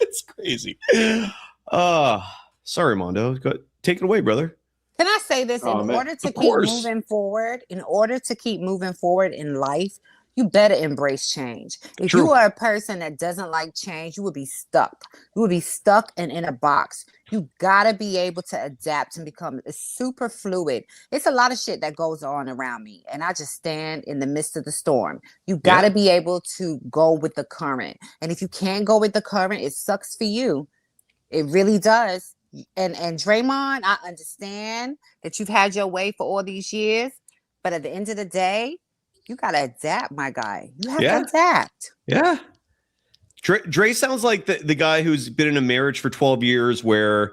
It's crazy. Sorry, Mondo. Take it away, brother. Can I say this? In order to keep moving forward, in life, you better embrace change. If you are a person that doesn't like change, you would be stuck. You would be stuck and in a box. You gotta be able to adapt and become super fluid. It's a lot of shit that goes on around me, and I just stand in the midst of the storm. You gotta be able to go with the current. And if you can't go with the current, it sucks for you. It really does. And Draymond, I understand that you've had your way for all these years, but at the end of the day, you gotta adapt, my guy. You have to adapt. Yeah. Dre sounds like the guy who's been in a marriage for 12 years where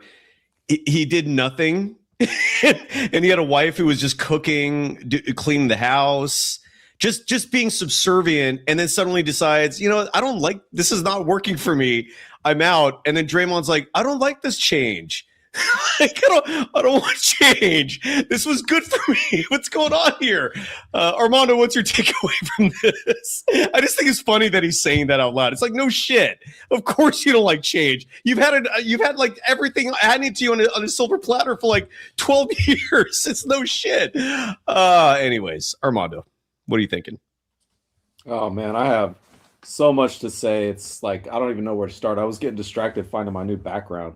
he did nothing, and he had a wife who was just cooking, cleaning the house, just being subservient, and then suddenly decides, I don't like, this is not working for me. I'm out. And then Draymond's like, I don't like this change. Like, I don't want change. This was good for me. What's going on here? Armando, what's your takeaway from this? I just think it's funny that he's saying that out loud. It's like, no shit. Of course you don't like change. You've had like everything handed to you on a silver platter for like 12 years. It's no shit. Anyways, Armando, what are you thinking? Oh man, I have so much to say. It's like I don't even know where to start. I was getting distracted finding my new background.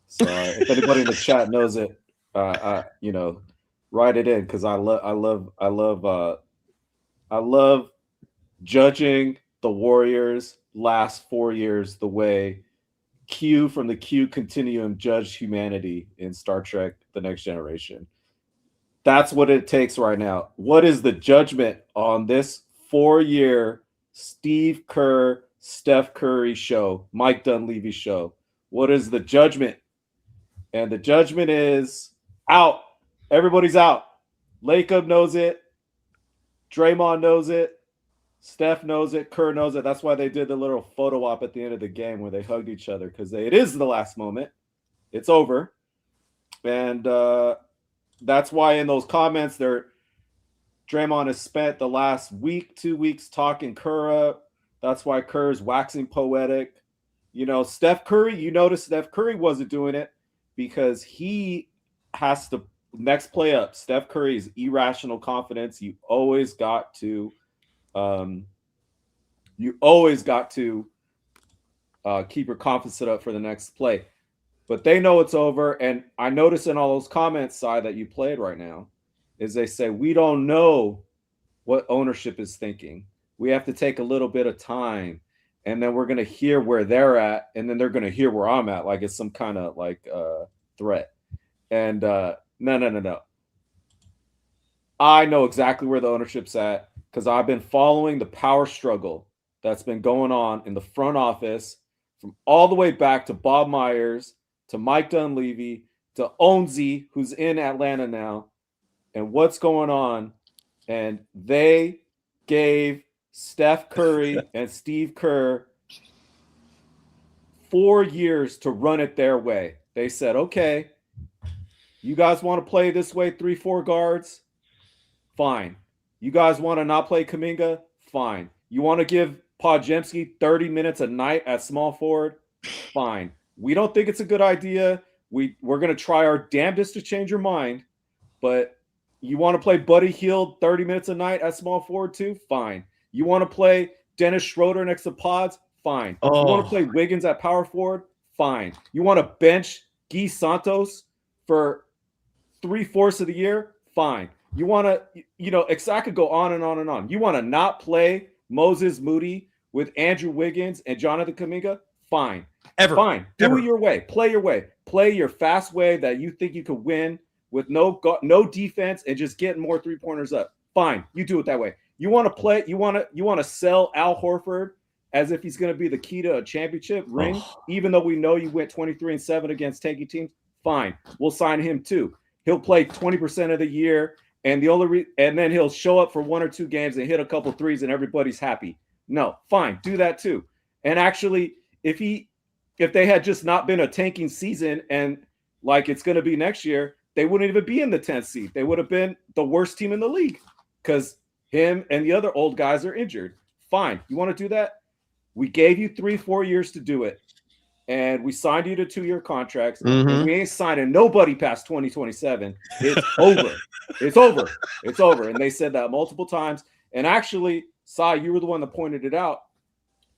So if anybody in the chat knows it, write it in, because I love judging the Warriors last 4 years the way Q from the Q Continuum judged humanity in Star Trek: The Next Generation. That's what it takes right now. What is the judgment on this 4-year Steve Kerr, Steph Curry show, Mike Dunleavy show? What is the judgment? And the judgment is out. Everybody's out. Lacob knows it. Draymond knows it. Steph knows it. Kerr knows it. That's why they did the little photo op at the end of the game where they hugged each other, because it is the last moment. It's over. And that's why in those comments, Draymond has spent the last week, 2 weeks talking Kerr up. That's why Kerr's waxing poetic. Steph Curry, you notice Steph Curry wasn't doing it because he has to next play up. Steph Curry's irrational confidence. You always got to keep your confidence up for the next play. But they know it's over. And I notice in all those comments, Si, that you played right now, is they say, we don't know what ownership is thinking. We have to take a little bit of time, and then we're going to hear where they're at, and then they're going to hear where I'm at, like it's some kind of like threat. And no. I know exactly where the ownership's at, because I've been following the power struggle that's been going on in the front office from all the way back to Bob Myers, to Mike Dunleavy, to Onzi, who's in Atlanta now, and what's going on. And they gave Steph Curry and Steve Kerr 4 years to run it their way. They said, okay, you guys want to play this way, 3-4 guards? Fine. You guys want to not play Kuminga? Fine. You want to give Podziemski 30 minutes a night at small forward? Fine. We don't think it's a good idea. We're going to try our damnedest to change your mind, but you want to play Buddy Hield 30 minutes a night at small forward too? Fine. You want to play Dennis Schroeder next to Pods? Fine. You want to play Wiggins at power forward? Fine. You want to bench Guy Santos for 3/4 of the year? Fine. You want to, I could go on and on and on. You want to not play Moses Moody with Andrew Wiggins and Jonathan Kuminga? Fine. Fine. Do it your way. Play your way. Play your fast way that you think you could win with no defense and just getting more 3-pointers up. Fine, you do it that way. You want to play? You want to sell Al Horford as if he's going to be the key to a championship ring, even though we know you went 23-7 against tanking teams? Fine, we'll sign him too. He'll play 20% of the year, and and then he'll show up for 1 or 2 games and hit a couple threes, and everybody's happy. No, fine, do that too. And actually, if they had just not been a tanking season and like it's going to be next year, they wouldn't even be in the 10th seed. They would have been the worst team in the league because him and the other old guys are injured. Fine. You want to do that? We gave you 3-4 years to do it. And we signed you to 2-year contracts. And we ain't signing nobody past 2027. It's over. It's over. It's over. And they said that multiple times. And actually, Sai, you were the one that pointed it out.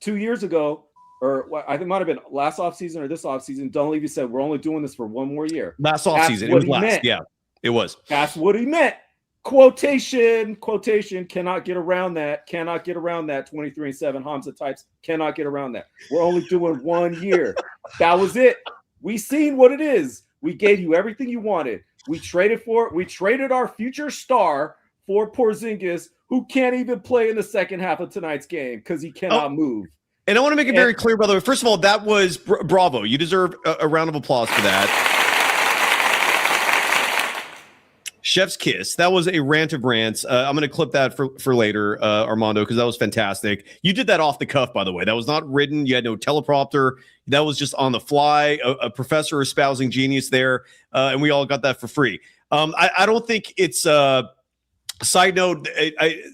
2 years ago, or I think it might have been last offseason or this offseason, Dunleavy said, we're only doing this for 1 more year. Last offseason. It was last. Meant. Yeah, it was. That's what he meant. Quotation, cannot get around that. 23-7 Hamza types cannot get around that. We're only doing 1 year. That was it. We seen what it is. We gave you everything you wanted. We traded our future star for Porzingis, who can't even play in the second half of tonight's game because he cannot move. And I want to make it very clear, by the way. First of all, that was bravo. You deserve a round of applause for that. Chef's kiss. That was a rant of rants. I'm going to clip that for later, Armando, because that was fantastic. You did that off the cuff, by the way. That was not written. You had no teleprompter. That was just on the fly. A professor espousing genius there, and we all got that for free. I don't think it's side note.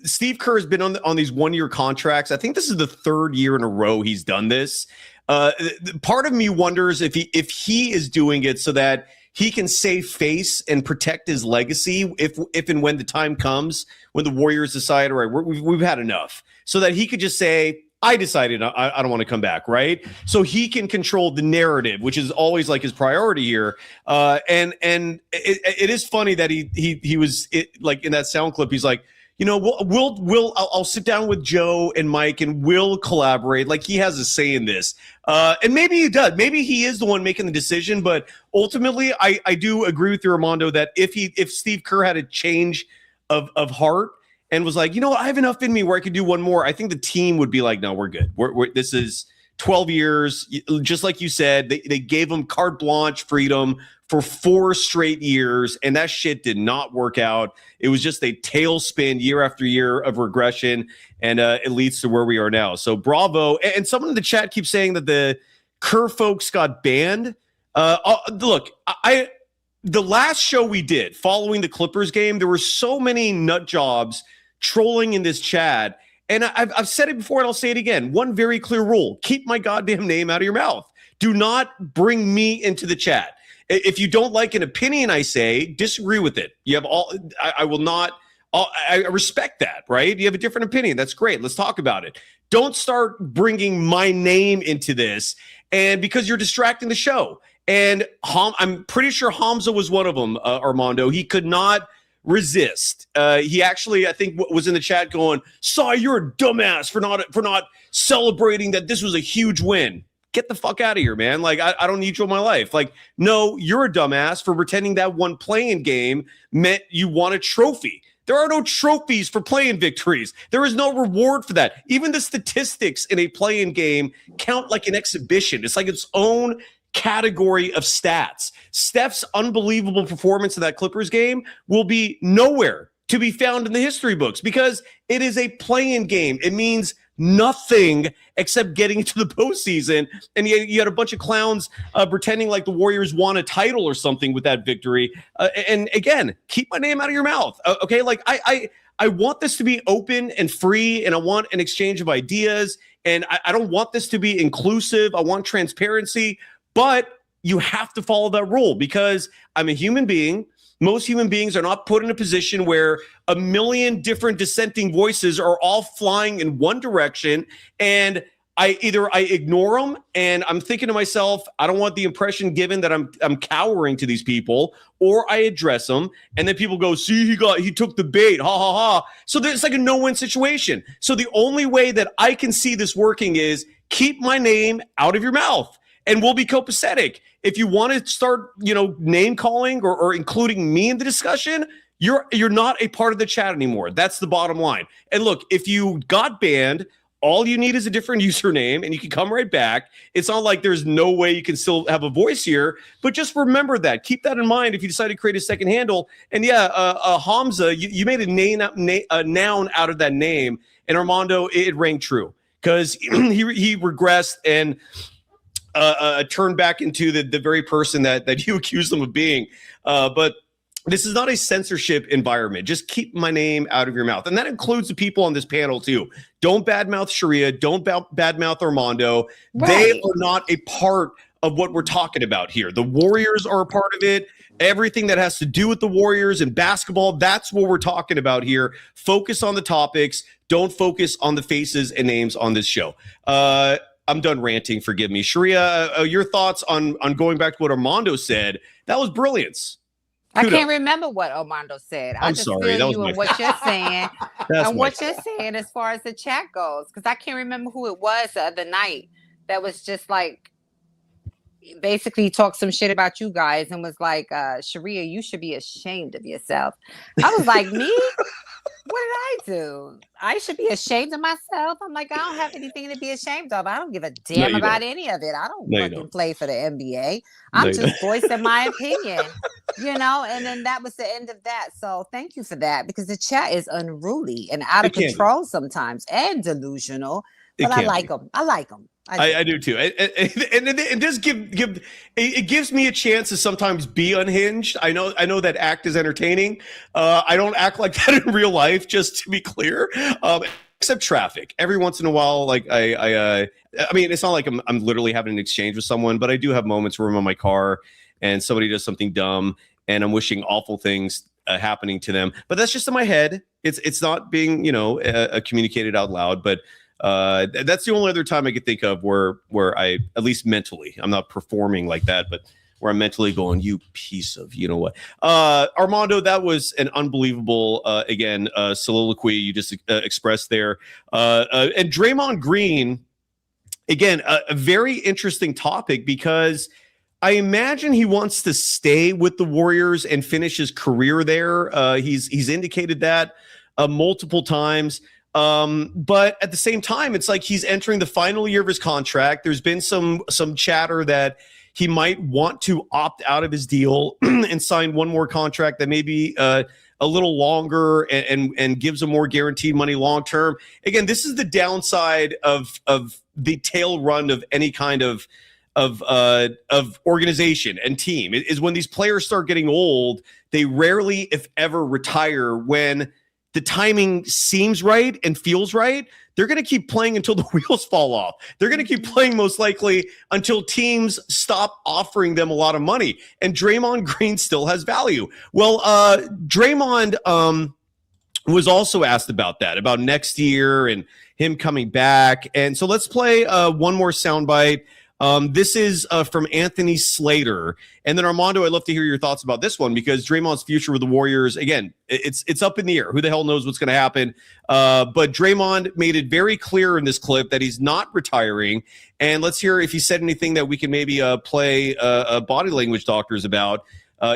Steve Kerr has been on these 1-year contracts. I think this is the 3rd year in a row he's done this. Part of me wonders if he is doing it so that he can save face and protect his legacy if and when the time comes when the Warriors decide, all right, we've had enough, so that he could just say, I decided I don't want to come back, right? So he can control the narrative, which is always like his priority here. And it is funny that he was like in that sound clip. He's like, you know, I'll sit down with Joe and Mike and we'll collaborate. Like he has a say in this. And maybe he does. Maybe he is the one making the decision. But ultimately, I do agree with you, Armando, that if Steve Kerr had a change of heart and was like, you know what, I have enough in me where I could do one more, I think the team would be like, no, we're good. This is 12 years. Just like you said, they gave him carte blanche freedom for 4 straight years, and that shit did not work out. It was just a tailspin year after year of regression, and it leads to where we are now. So bravo. And someone in the chat keeps saying that the Kerr folks got banned. Look, the last show we did following the Clippers game, there were so many nut jobs trolling in this chat, and I've said it before and I'll say it again. One very clear rule: keep my goddamn name out of your mouth. Do not bring me into the chat. If you don't like an opinion I say, disagree with it. You have all. I will not. I respect that, right? You have a different opinion. That's great. Let's talk about it. Don't start bringing my name into this, and because you're distracting the show. And I'm pretty sure Hamza was one of them, Armando. He could not resist. He actually, I think, was in the chat going, "Saw, you're a dumbass for not celebrating that this was a huge win." Get the fuck out of here, man. Like, I don't need you in my life. Like, no, you're a dumbass for pretending that one playing game meant you won a trophy. There are no trophies for playing victories. There is no reward for that. Even the statistics in a playing game count like an exhibition. It's like its own category of stats. Steph's unbelievable performance in that Clippers game will be nowhere to be found in the history books because it is a playing game. It means nothing except getting to the postseason. And you had a bunch of clowns pretending like the Warriors won a title or something with that victory. And again, keep my name out of your mouth. Okay. Like I want this to be open and free, and I want an exchange of ideas. And I don't want this to be inclusive. I want transparency, but you have to follow that rule because I'm a human being. Most human beings are not put in a position where a million different dissenting voices are all flying in one direction, and I ignore them, and I'm thinking to myself, I don't want the impression given that I'm cowering to these people, or I address them, and then people go, see, he took the bait, ha ha ha. So it's like a no-win situation. So the only way that I can see this working is keep my name out of your mouth, and we'll be copacetic. If you want to start, name calling or including me in the discussion, You're not a part of the chat anymore. That's the bottom line. And look, if you got banned, all you need is a different username and you can come right back. It's not like there's no way you can still have a voice here, but just remember that. Keep that in mind if you decide to create a second handle. And Hamza, you made a noun out of that name. And Armando, it rang true because he regressed and turned back into the very person that you accused him of being. But this is not a censorship environment. Just keep my name out of your mouth. And that includes the people on this panel, too. Don't badmouth Sharia. Don't badmouth Armando. Right. They are not a part of what we're talking about here. The Warriors are a part of it. Everything that has to do with the Warriors and basketball, that's what we're talking about here. Focus on the topics. Don't focus on the faces and names on this show. I'm done ranting. Forgive me. Sharia, your thoughts on going back to what Armando said. That was brilliance. I can't remember what Armando said. I'm sorry. That was you and what you're saying and what you're saying as far as the chat goes. Because I can't remember who it was the other night that was just like basically talked some shit about you guys and was like, Sharia, you should be ashamed of yourself. I was like, me? What did I do? I should be ashamed of myself. I'm like, I don't have anything to be ashamed of. I don't give a damn about any of it. I don't fucking play for the NBA. I'm just voicing my opinion, and then that was the end of that. So thank you for that, because the chat is unruly and out of control sometimes and delusional. But I like them. I do too. And it does it gives me a chance to sometimes be unhinged. I know that act is entertaining. I don't act like that in real life, just to be clear. Except traffic. Every once in a while, like I mean, it's not like I'm literally having an exchange with someone, but I do have moments where I'm on my car and somebody does something dumb and I'm wishing awful things happening to them. But that's just in my head. It's not being communicated out loud, but. That's the only other time I could think of where I, at least mentally, I'm not performing like that, but where I'm mentally going, you piece of, you know what? Armando, that was an unbelievable, soliloquy you just expressed there. And Draymond Green, again, a very interesting topic, because I imagine he wants to stay with the Warriors and finish his career there. He's indicated that multiple times. But at the same time, it's like he's entering the final year of his contract. There's been some chatter that he might want to opt out of his deal and sign one more contract that may be a little longer and gives him more guaranteed money long term. Again, this is the downside of the tail run of any kind of organization and team. It is when these players start getting old, they rarely, if ever, retire when the timing seems right and feels right. They're going to keep playing until the wheels fall off. They're going to keep playing most likely until teams stop offering them a lot of money. And Draymond Green still has value. Well, Draymond was also asked about that, about next year and him coming back. And so let's play one more soundbite. This is from Anthony Slater. And then Armando, I'd love to hear your thoughts about this one, because Draymond's future with the Warriors, again, it's up in the air. Who the hell knows what's going to happen? But Draymond made it very clear in this clip that he's not retiring. And let's hear if he said anything that we can maybe play body language doctors about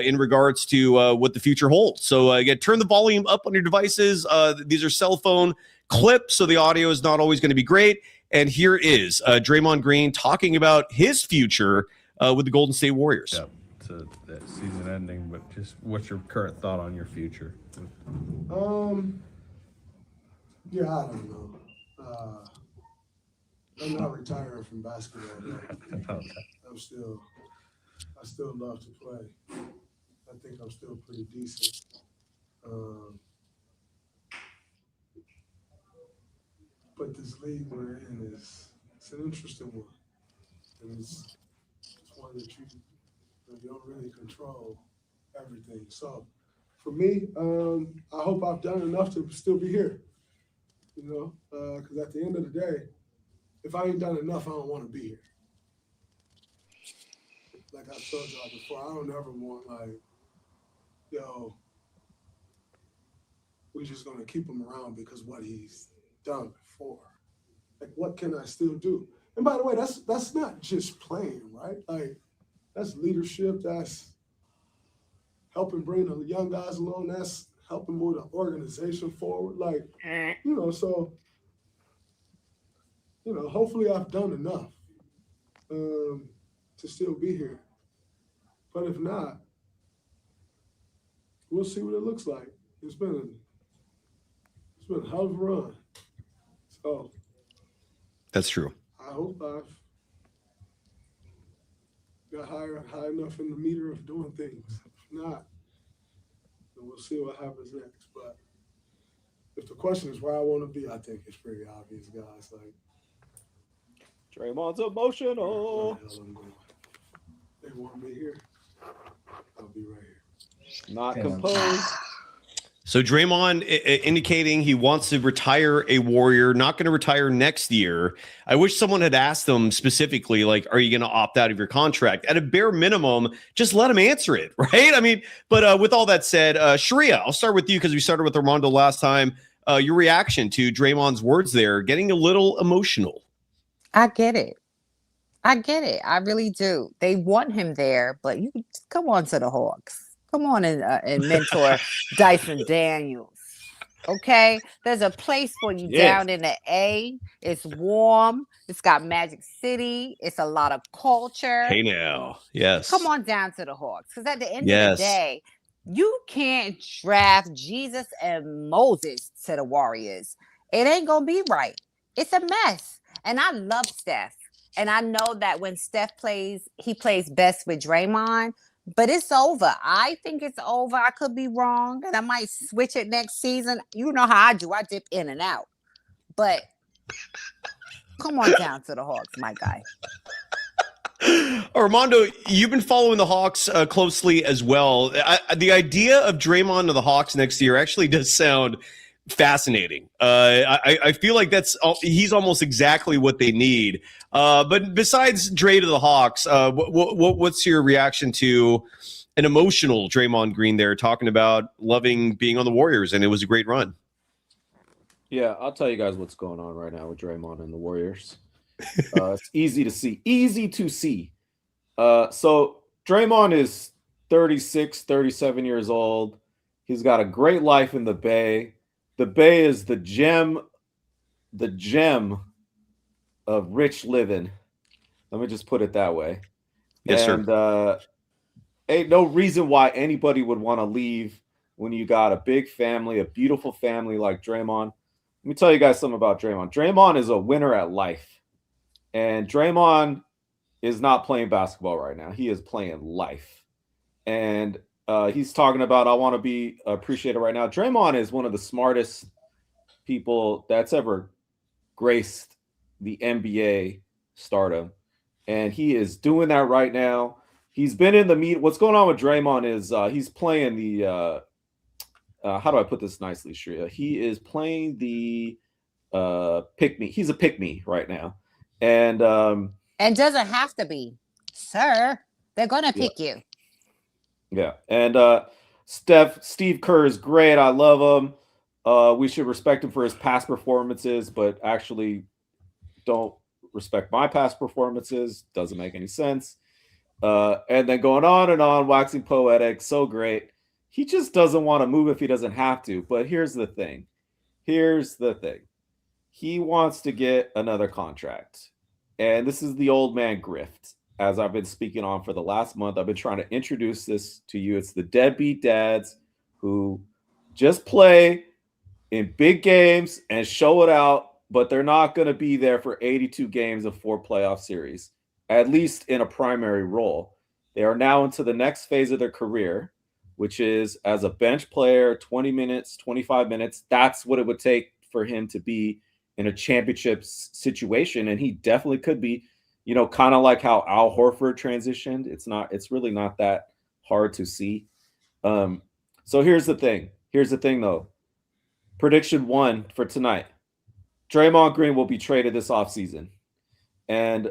in regards to what the future holds. So again, turn the volume up on your devices. These are cell phone clips, so the audio is not always going to be great. And here is Draymond Green talking about his future with the Golden State Warriors. Yeah, to that season ending, but just what's your current thought on your future? Yeah, I don't know. I'm not retiring from basketball. I still love to play. I think I'm still pretty decent. But this league we're in it's an interesting one. And it's one that you don't really control everything. So for me, I hope I've done enough to still be here. Because at the end of the day, if I ain't done enough, I don't want to be here. Like I told y'all before, I don't ever want we're just gonna keep him around because what he's done before. Like, what can I still do? And by the way, that's not just playing, right? Like, that's leadership. That's helping bring the young guys along. That's helping move the organization forward. Like, so, hopefully I've done enough to still be here. But if not, we'll see what it looks like. It's been a hell of a run. So That's true. I hope I've got high enough in the meter of doing things. If not, then we'll see what happens next. But if the question is where I want to be, I think it's pretty obvious, guys. Like, Draymond's emotional. where the hell I'm going. They want me here. I'll be right here. Not composed. So Draymond indicating he wants to retire a Warrior, not going to retire next year. I wish someone had asked him specifically, like, are you going to opt out of your contract? At a bare minimum, just let him answer it, right? I mean, but with all that said, Sharia, I'll start with you because we started with Armando last time. Your reaction to Draymond's words there, getting a little emotional. I get it. I really do. They want him there, but you come on to the Hawks. Come on and mentor Dyson Daniels. Okay, there's a place for you down in the A. It's warm. It's got Magic City. It's a lot of culture. Hey now, yes. Come on down to the Hawks, because at the end of the day, you can't draft Jesus and Moses to the Warriors. It ain't gonna be right. It's a mess. And I love Steph. And I know that when Steph plays, he plays best with Draymond. But it's over. I think it's over. I could be wrong, and I might switch it next season. You know how I do. I dip in and out. But come on down to the Hawks, my guy. Armando, you've been following the Hawks closely as well. The idea of Draymond to the Hawks next year actually does sound fascinating. I feel like he's almost exactly what they need. But besides Dre to the Hawks, what's your reaction to an emotional Draymond Green there talking about loving being on the Warriors, and it was a great run? Yeah, I'll tell you guys what's going on right now with Draymond and the Warriors. It's easy to see. So Draymond is 36, 37 years old. He's got a great life in the Bay. The Bay is the gem of rich living. Let me just put it that way. Yes, and, sir. Ain't no reason why anybody would want to leave when you got a big family, a beautiful family like Draymond. Let me tell you guys something about Draymond. Draymond is a winner at life. And Draymond is not playing basketball right now. He is playing life. And he's talking about, I want to be appreciated right now. Draymond is one of the smartest people that's ever graced the NBA stardom. And he is doing that right now. He's been in the meet. What's going on with Draymond is he's playing the how do I put this nicely, Shreya? He is playing the pick me. He's a pick me right now. And doesn't have to be, sir. They're gonna pick you. Yeah. And Steve Kerr is great. I love him. We should respect him for his past performances, but actually don't respect my past performances. Doesn't make any sense. And then going on and on, waxing poetic, so great. He just doesn't want to move if he doesn't have to. But here's the thing. He wants to get another contract. And this is the old man grift. As I've been speaking on for the last month, I've been trying to introduce this to you. It's the deadbeat dads who just play in big games and show it out, but they're not going to be there for 82 games of 4 playoff series, at least in a primary role. They are now into the next phase of their career, which is as a bench player, 20 minutes, 25 minutes. That's what it would take for him to be in a championship situation. And he definitely could be, kind of like how Al Horford transitioned. It's really not that hard to see. So here's the thing. Though. Prediction 1 for tonight. Draymond Green will be traded this offseason. And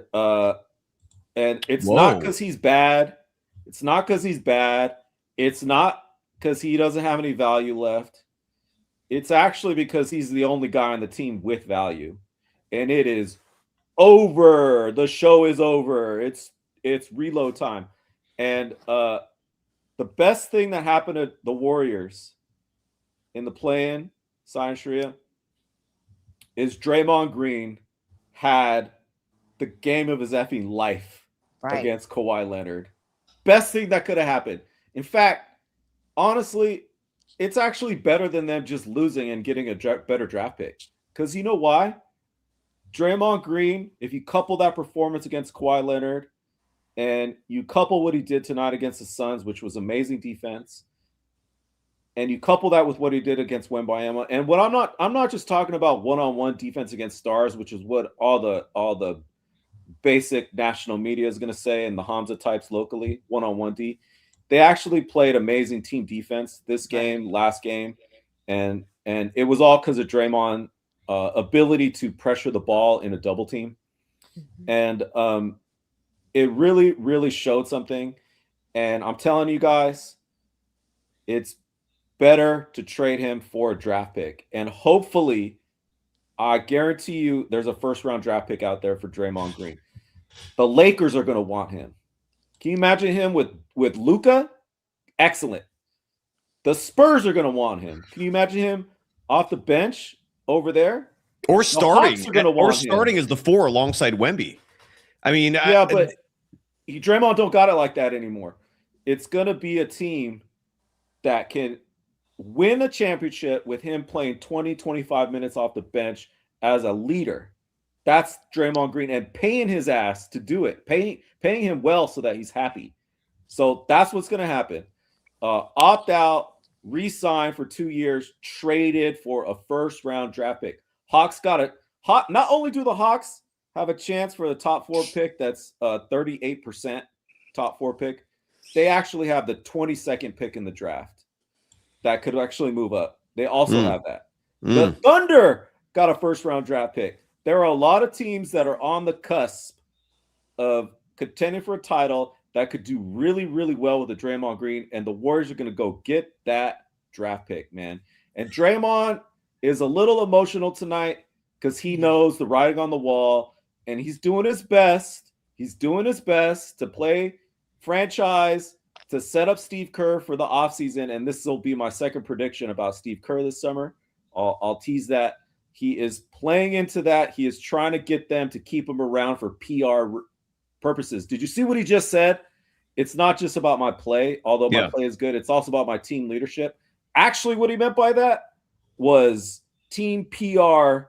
it's not because he's bad. It's not because he doesn't have any value left. It's actually because he's the only guy on the team with value. And it is over. The show is over. It's reload time. And the best thing that happened to the Warriors in the play-in, Science Shria, is Draymond Green had the game of his effing life against Kawhi Leonard. Best thing that could have happened. In fact, honestly, it's actually better than them just losing and getting a better draft pick. Because you know why? Draymond Green, if you couple that performance against Kawhi Leonard and you couple what he did tonight against the Suns, which was amazing defense, and you couple that with what he did against Wembanyama, and what I'm not just talking about one-on-one defense against stars, which is what all the basic national media is going to say, and the Hamza types locally, one-on-one D. They actually played amazing team defense this game, last game, and it was all because of Draymond ability to pressure the ball in a double team. And it really, really showed something. And I'm telling you guys, it's better to trade him for a draft pick. And hopefully, I guarantee you there's a first-round draft pick out there for Draymond Green. The Lakers are going to want him. Can you imagine him with Luka? Excellent. The Spurs are going to want him. Can you imagine him off the bench over there? Or starting as the 4 alongside Wemby. I mean, but Draymond don't got it like that anymore. It's going to be a team that can win a championship with him playing 20, 25 minutes off the bench as a leader. That's Draymond Green, and paying his ass to do it, paying him well so that he's happy. So that's what's going to happen. Opt out, re-sign for 2 years, traded for a first-round draft pick. Hawks got it. Not only do the Hawks have a chance for the top 4 pick, that's 38% top 4 pick, they actually have the 22nd pick in the draft that could actually move up. They also have that. The Thunder got a first-round draft pick. There are a lot of teams that are on the cusp of contending for a title that could do really, really well with the Draymond Green, and the Warriors are going to go get that draft pick, man. And Draymond is a little emotional tonight because he knows the writing on the wall, and he's doing his best. He's doing his best to play franchise, to set up Steve Kerr for the offseason, and this will be my second prediction about Steve Kerr this summer. I'll tease that. He is playing into that. He is trying to get them to keep him around for PR purposes. Did you see what he just said? It's not just about my play, although my play is good. It's also about my team leadership. Actually, what he meant by that was team PR,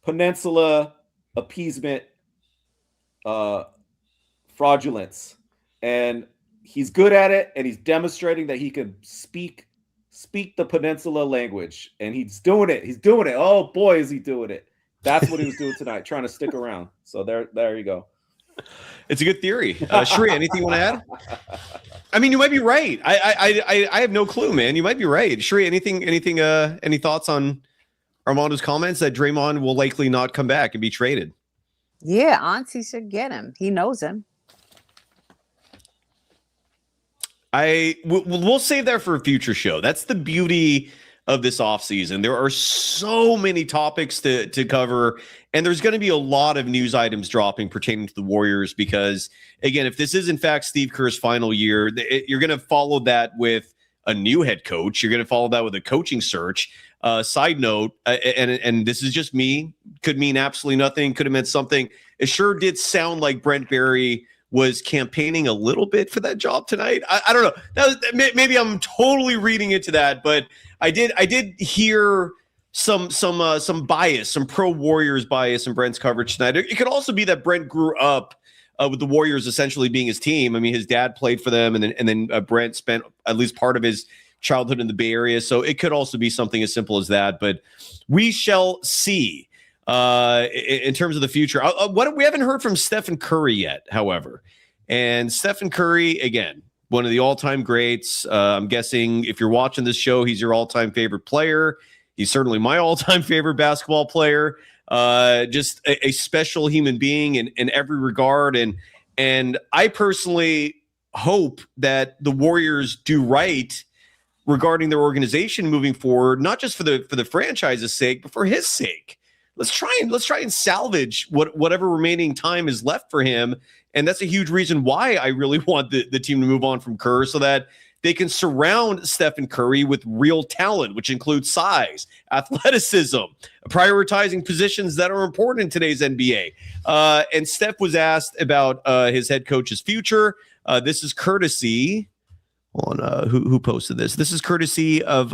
peninsula appeasement, fraudulence. And he's good at it, and he's demonstrating that he can speak the peninsula language, and he's doing it. He's doing it. Oh boy, is he doing it. That's what he was doing tonight, trying to stick around. So there you go. It's a good theory. Sheree, anything you want to add? I mean, you might be right. I have no clue, man. You might be right. Sheree, any thoughts on Armando's comments that Draymond will likely not come back and be traded? Yeah, Auntie should get him. He knows him. We'll save that for a future show. That's the beauty of this offseason. There are so many topics to cover, and there's going to be a lot of news items dropping pertaining to the Warriors because, again, if this is in fact Steve Kerr's final year, you're going to follow that with a new head coach. You're going to follow that with a coaching search. Side note, and this is just me, could mean absolutely nothing, could have meant something. It sure did sound like Brent Barry was campaigning a little bit for that job tonight. I don't know. Maybe I'm totally reading into that, but I did hear some bias, some pro Warriors bias in Brent's coverage tonight. It could also be that Brent grew up with the Warriors essentially being his team. I mean, his dad played for them, and then Brent spent at least part of his childhood in the Bay Area. So it could also be something as simple as that. But we shall see. In terms of the future, we haven't heard from Stephen Curry yet, however. And Stephen Curry, again, one of the all-time greats. I'm guessing if you're watching this show, he's your all-time favorite player. He's certainly my all-time favorite basketball player. Just a special human being in every regard. And I personally hope that the Warriors do right regarding their organization moving forward, not just for the franchise's sake, but for his sake. Let's try and salvage whatever remaining time is left for him. And that's a huge reason why I really want the team to move on from Kerr so that they can surround Stephen Curry with real talent, which includes size, athleticism, prioritizing positions that are important in today's NBA. And Steph was asked about his head coach's future. This is courtesy on who posted this. This is courtesy of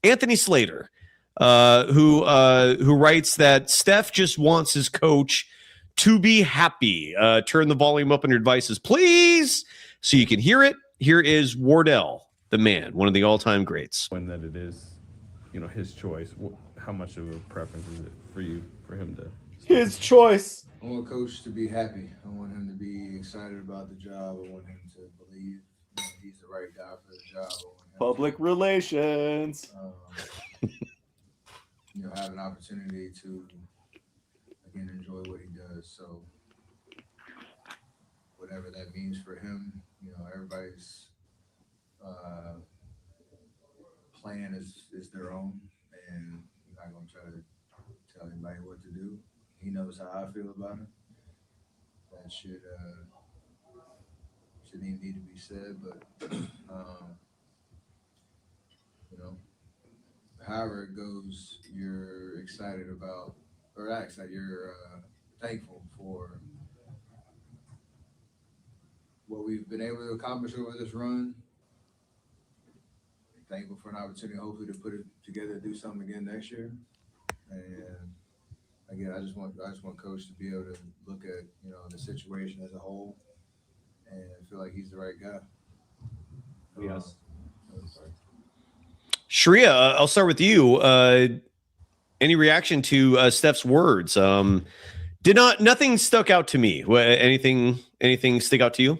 Anthony Slater, who writes that Steph just wants his coach to be happy. Turn the volume up on your devices, please, so you can hear it. Here is Wardell, the man, one of the all-time greats. When that it is, his choice. How much of a preference is it for you, for him to? His choice. I want Coach to be happy. I want him to be excited about the job. I want him to believe he's the right guy for the job. I want him Public relations. Have an opportunity to again enjoy what he does. So whatever that means for him, everybody's plan is their own, and I'm not gonna try to tell anybody what to do. He knows how I feel about it. That shouldn't even need to be said, but however it goes, you're excited about, or not excited, you're thankful for what we've been able to accomplish over this run. Thankful for an opportunity, hopefully, to put it together, do something again next year. And again, I just want Coach to be able to look at the situation as a whole and feel like he's the right guy. Yes. Sharia, I'll start with you. Any reaction to Steph's words? Nothing stuck out to me. Anything stick out to you?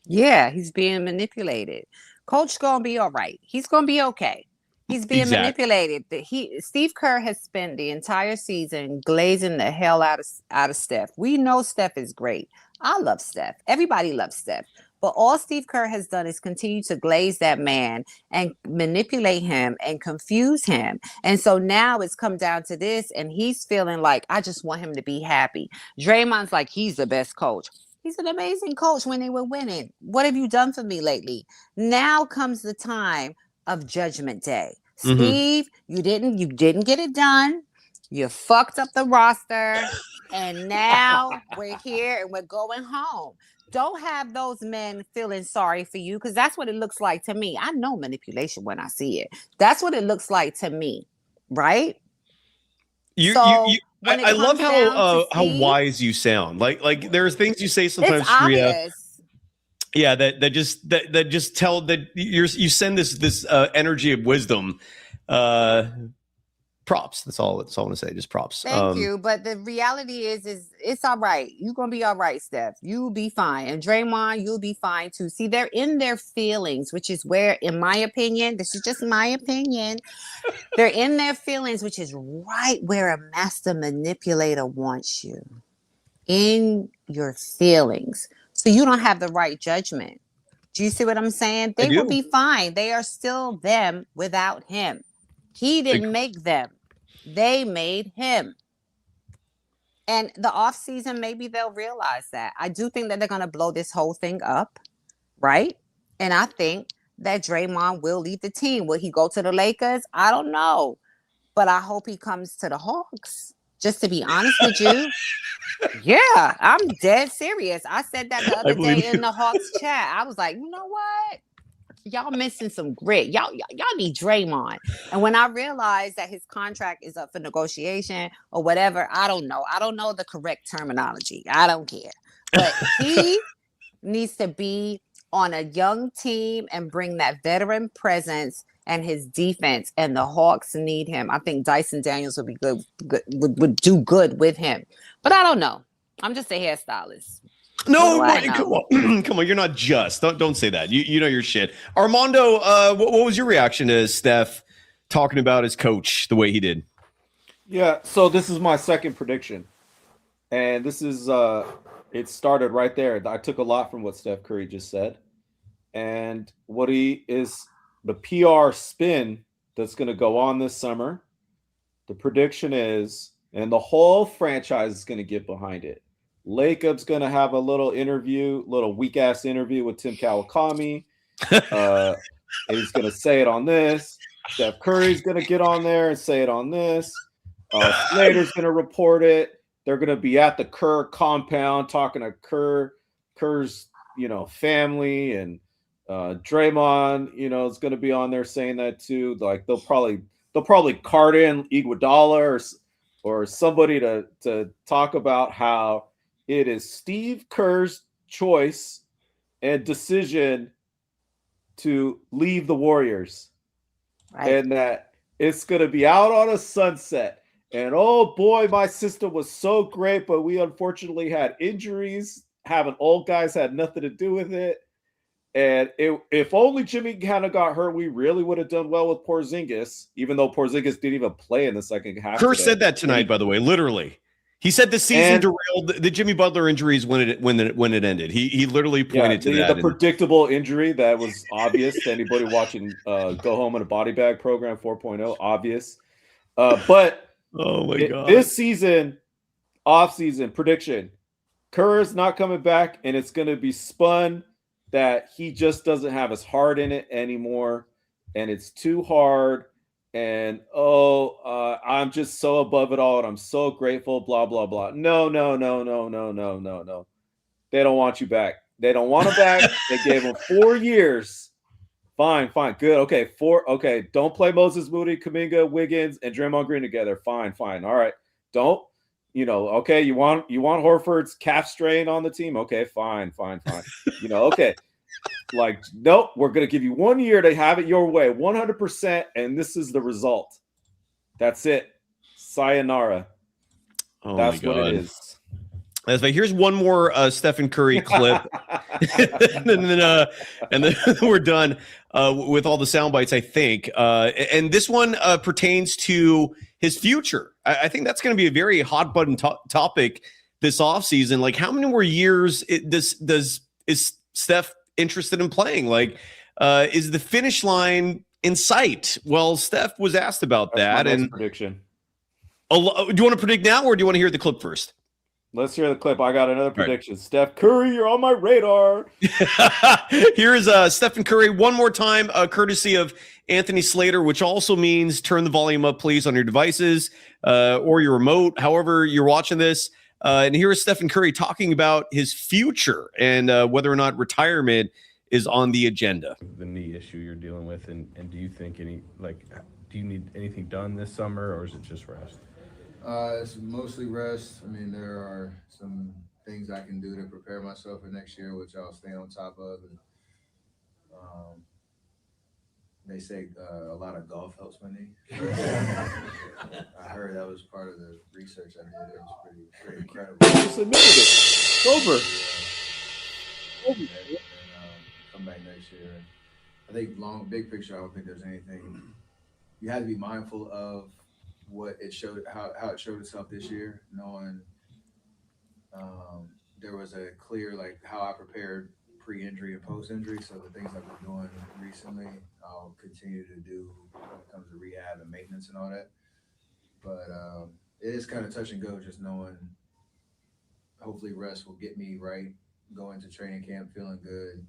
Yeah, he's being manipulated. Coach gonna be all right. He's gonna be okay. He's being manipulated. Steve Kerr has spent the entire season glazing the hell out of Steph. We know Steph is great. I love Steph. Everybody loves Steph. But all Steve Kerr has done is continue to glaze that man and manipulate him and confuse him. And so now it's come down to this, and he's feeling like, I just want him to be happy. Draymond's like, he's the best coach. He's an amazing coach when they were winning. What have you done for me lately? Now comes the time of Judgment Day. Steve, you didn't get it done. You fucked up the roster. And now we're here and we're going home. Don't have those men feeling sorry for you, because that's what it looks like to me. I know manipulation when I see it. That's what it looks like to me, right? I love how wise you sound. Like there's things you say sometimes, Sharia. Yeah, that just tell that you send this energy of wisdom. Props. That's all I want to say. Just props. Thank you. But the reality is it's all right. You're gonna be all right, Steph. You'll be fine. And Draymond, you'll be fine too. See, they're in their feelings, which is where, in my opinion, this is just my opinion, they're in their feelings, which is right where a master manipulator wants you. In your feelings. So you don't have the right judgment. Do you see what I'm saying? They will be fine. They are still them without him. He didn't make them. They made him. And the offseason, maybe they'll realize that. I do think that they're going to blow this whole thing up, right? And I think that Draymond will leave the team. Will he go to the Lakers? I don't know. But I hope he comes to the Hawks. Just to be honest with you. Yeah, I'm dead serious. I said that the other day in the Hawks chat. I was like, you know what? Y'all missing some grit. Y'all need Draymond. And when I realized that his contract is up for negotiation or whatever, I don't know. I don't know the correct terminology. I don't care. But he needs to be on a young team and bring that veteran presence and his defense. And the Hawks need him. I think Dyson Daniels would be good would do good with him. But I don't know. I'm just a hairstylist. No, come on. You're not just. Don't say that. You know your shit. Armando, what was your reaction to Steph talking about his coach the way he did? Yeah, so this is my second prediction. And this is it started right there. I took a lot from what Steph Curry just said. And what he is the PR spin that's going to go on this summer. The prediction is, and the whole franchise is going to get behind it. Lacob's going to have a little weak-ass interview with Tim Kawakami. And he's going to say it on this. Steph Curry's going to get on there and say it on this. Slater's going to report it. They're going to be at the Kerr compound talking to Kerr's, family, and Draymond, is going to be on there saying that too. Like they'll probably cart in Iguodala or somebody to talk about how it is Steve Kerr's choice and decision to leave the Warriors, Right. and that it's going to be out on a sunset. And oh boy, my system was so great, but we unfortunately had injuries. Having old guys had nothing to do with it. And if only Jimmy kind of got hurt, we really would have done well with Porzingis, even though Porzingis didn't even play in the second half. Kerr said that tonight, by the way, literally. He said the season derailed the Jimmy Butler injuries when it ended. He literally pointed to that. The predictable injury that was obvious to anybody watching Go Home in a Body Bag program 4.0, obvious. But oh my God. This season, off-season prediction, Kerr is not coming back, and it's going to be spun that he just doesn't have his heart in it anymore, and it's too hard. And I'm just so above it all, and I'm so grateful. Blah blah blah. No. They don't want you back. They don't want him back. They gave him 4 years. Fine, good. Okay, 4. Okay, don't play Moses Moody, Kuminga, Wiggins, and Draymond Green together. Fine. All right, don't. Okay, you want Horford's calf strain on the team? Okay, fine. Okay. Like, nope, we're going to give you 1 year to have it your way, 100%, and this is the result. That's it. Sayonara. Oh, that's my God. what it is. Here's one more Stephen Curry clip, and then we're done with all the sound bites, I think. And this one pertains to his future. I think that's going to be a very hot button topic this offseason. Like, how many more years is Steph interested in playing? Like, is the finish line in sight? Well, Steph was asked about that. And prediction. Do you want to predict now, or do you want to hear the clip first? Let's hear the clip. I got another prediction. Right. Steph Curry, you're on my radar. Here's Stephen Curry one more time, courtesy of Anthony Slater, which also means turn the volume up, please, on your devices or your remote, however you're watching this. And here is Stephen Curry talking about his future and whether or not retirement is on the agenda. The knee issue you're dealing with, and do you think do you need anything done this summer, or is it just rest? It's mostly rest. I mean, there are some things I can do to prepare myself for next year, which I'll stay on top of. And they say a lot of golf helps my knee. I heard that was part of the research I did. It was pretty incredible. Just admitted it. It's over. And come back next year. I think big picture, I don't think there's anything. You have to be mindful of what it showed, how it showed itself this year, knowing there was a clear, how I prepared pre-injury and post-injury. So the things I've been doing recently, I'll continue to do when it comes to rehab and maintenance and all that. But it is kind of touch and go, just knowing hopefully rest will get me right, go into training camp feeling good,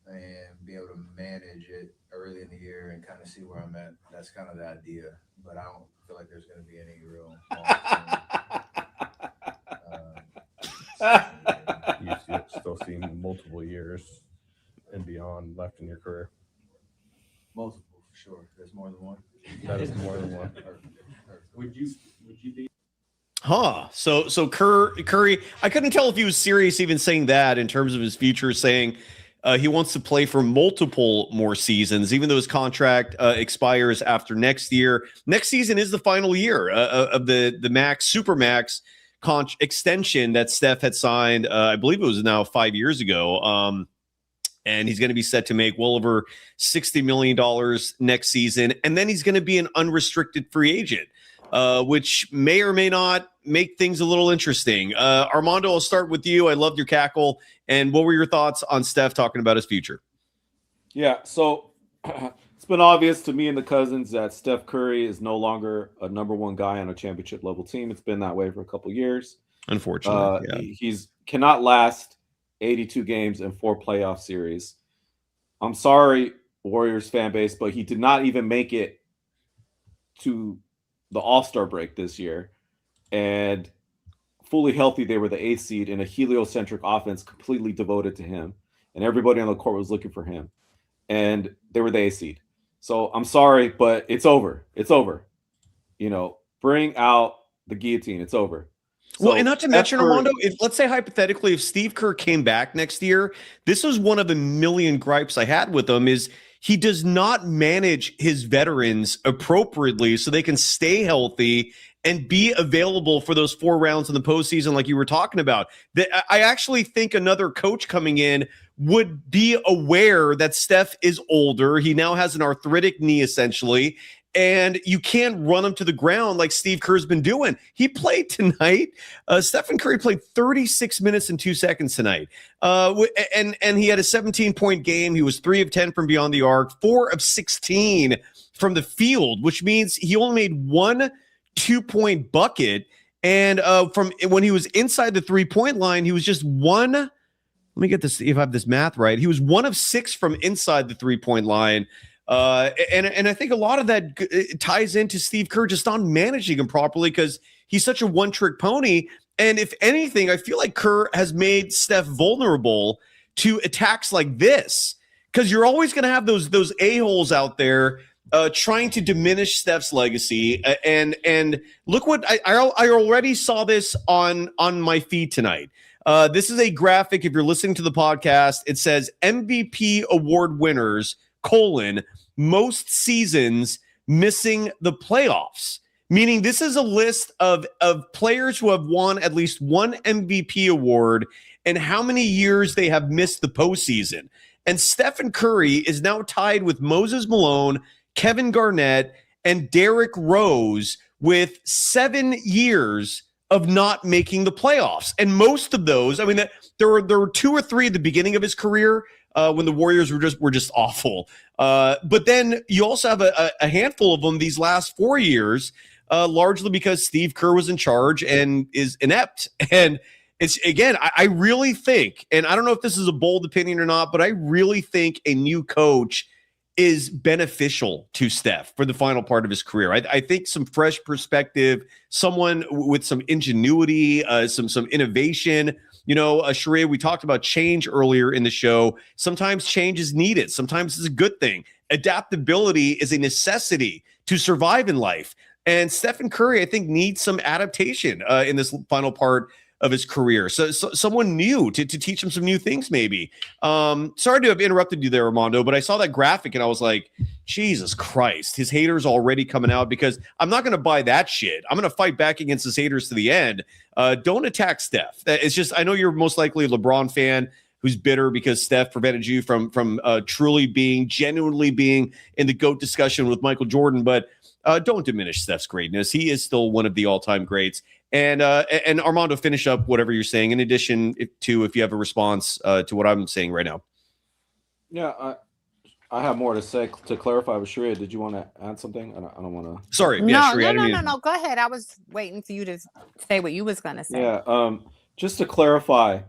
and be able to manage it early in the year and kind of see where I'm at. That's kind of the idea, but I don't feel like there's going to be any real You still see multiple years and beyond left in your career? Multiple, for sure. There's more than one. That is more than one. Would you be? So Curry, I couldn't tell if he was serious even saying that in terms of his future, saying he wants to play for multiple more seasons, even though his contract expires after next year. Next season is the final year of the Supermax extension that Steph had signed. I believe it was now 5 years ago. And he's going to be set to make well over $60 million next season. And then he's going to be an unrestricted free agent, which may or may not make things a little interesting. Armando, I'll start with you. I loved your cackle. And what were your thoughts on Steph talking about his future? Yeah, so it's been obvious to me and the cousins that Steph Curry is no longer a number one guy on a championship level team. It's been that way for a couple of years. Unfortunately, He's cannot last 82 games and 4 playoff series. I'm sorry, Warriors fan base, but he did not even make it to the All-Star break this year. And fully healthy, they were the 8th seed in a heliocentric offense completely devoted to him. And everybody on the court was looking for him. And they were the 8th seed. So I'm sorry, but it's over. It's over. Bring out the guillotine. It's over. Well, and not to mention, Armando, let's say hypothetically, if Steve Kerr came back next year, this was one of the million gripes I had with him is he does not manage his veterans appropriately so they can stay healthy and be available for those 4 rounds in the postseason like you were talking about. I actually think another coach coming in would be aware that Steph is older. He now has an arthritic knee, essentially, and you can't run him to the ground like Steve Kerr's been doing. He played tonight. Stephen Curry played 36 minutes and 2 seconds tonight. And he had a 17-point game. He was 3 of 10 from beyond the arc, 4 of 16 from the field, which means he only made 1 2-point bucket. And from when he was inside the 3-point line, he was just one. Let me get this, if I have this math right. He was 1 of 6 from inside the 3-point line. And I think a lot of that ties into Steve Kerr just not managing him properly because he's such a one-trick pony. And if anything, I feel like Kerr has made Steph vulnerable to attacks like this because you're always going to have those a-holes out there trying to diminish Steph's legacy. And look what I already saw this on my feed tonight. This is a graphic. If you're listening to the podcast, it says MVP award winners, most seasons missing the playoffs, meaning this is a list of players who have won at least one MVP award and how many years they have missed the postseason. And Stephen Curry is now tied with Moses Malone, Kevin Garnett, and Derrick Rose with 7 years of not making the playoffs. And most of those, I mean, there were 2 or 3 at the beginning of his career when the Warriors were just awful. But then you also have a handful of them these last 4 years, largely because Steve Kerr was in charge and is inept. And it's, again, I really think, and I don't know if this is a bold opinion or not, but I really think a new coach is beneficial to Steph for the final part of his career. I think some fresh perspective, someone with some ingenuity, some innovation. Sharia, we talked about change earlier in the show. Sometimes change is needed. Sometimes it's a good thing. Adaptability is a necessity to survive in life. And Stephen Curry, I think, needs some adaptation in this final part of his career. So someone new to teach him some new things, maybe. Sorry to have interrupted you there, Armando, but I saw that graphic and I was like, Jesus Christ, his haters already coming out because I'm not going to buy that shit. I'm going to fight back against his haters to the end. Don't attack Steph. It's just, I know you're most likely a LeBron fan who's bitter because Steph prevented you from genuinely being in the GOAT discussion with Michael Jordan, but don't diminish Steph's greatness. He is still one of the all-time greats. And Armando, finish up whatever you're saying. In addition to, if you have a response to what I'm saying right now. Yeah, I have more to say to clarify. But Sharia, did you want to add something? I don't want to. Sorry. No, yeah, Sharia, no. Go ahead. I was waiting for you to say what you was going to say. Yeah. Just to clarify,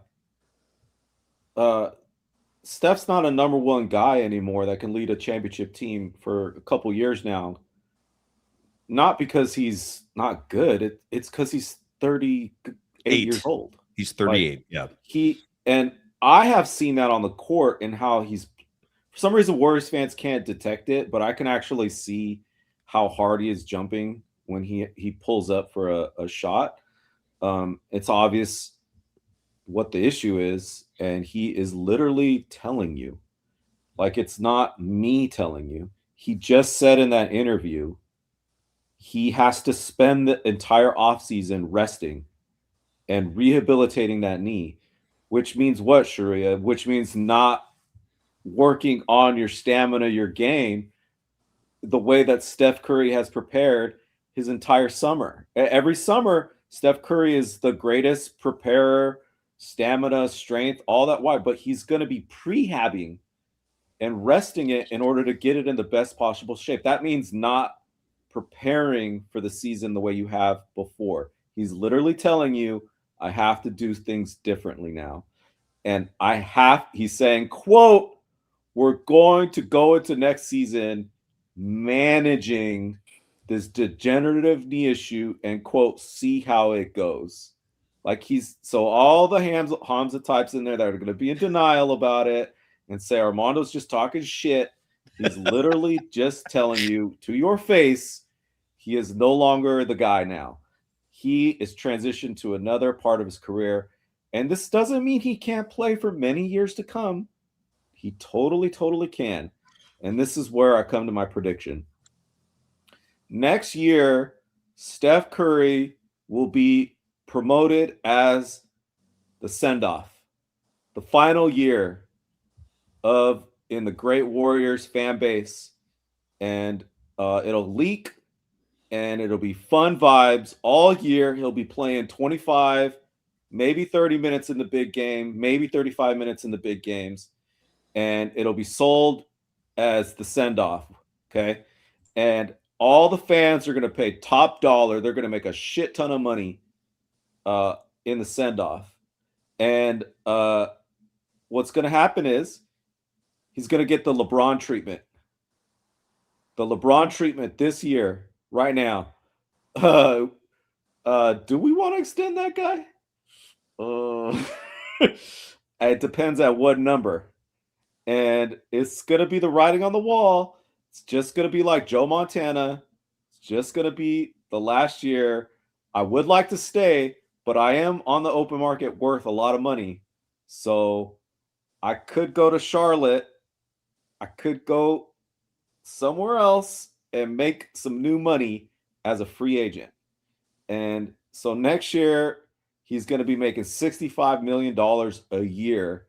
Steph's not a number 1 guy anymore that can lead a championship team for a couple years now. Not because he's not good. It's because he's 38 years old. He's 38. Yeah. And I have seen that on the court and how he's, for some reason, Warriors fans can't detect it, but I can actually see how hard he is jumping when he pulls up for a shot. It's obvious what the issue is, and he is literally telling you, like, it's not me telling you. He just said in that interview, he has to spend the entire offseason resting and rehabilitating that knee, which means what, Sharia? Which means not working on your stamina, your game, the way that Steph Curry has prepared his entire summer. Every summer, Steph Curry is the greatest preparer, stamina, strength, all that. Why? But he's going to be prehabbing and resting it in order to get it in the best possible shape. That means not preparing for the season the way you have before. He's literally telling you, I have to do things differently now. And he's saying, quote, we're going to go into next season managing this degenerative knee issue and, quote, see how it goes. Like so all the Hamza types in there that are going to be in denial about it and say Armando's just talking shit. He's literally just telling you to your face he is no longer the guy now. He is transitioned to another part of his career. And this doesn't mean he can't play for many years to come. He totally, totally can. And this is where I come to my prediction. Next year, Steph Curry will be promoted as the send-off. The final year in the Great Warriors fan base. And it'll leak. And it'll be fun vibes all year. He'll be playing 25, maybe 30 minutes in the big game, maybe 35 minutes in the big games. And it'll be sold as the send-off, okay? And all the fans are going to pay top dollar. They're going to make a shit ton of money in the send-off. And what's going to happen is he's going to get the LeBron treatment. The LeBron treatment this year. Right now, do we want to extend that guy? It depends at what number. And it's going to be the writing on the wall. It's just going to be like Joe Montana. It's just going to be the last year. I would like to stay, but I am on the open market worth a lot of money. So I could go to Charlotte. I could go somewhere else and make some new money as a free agent. And so next year, he's going to be making $65 million a year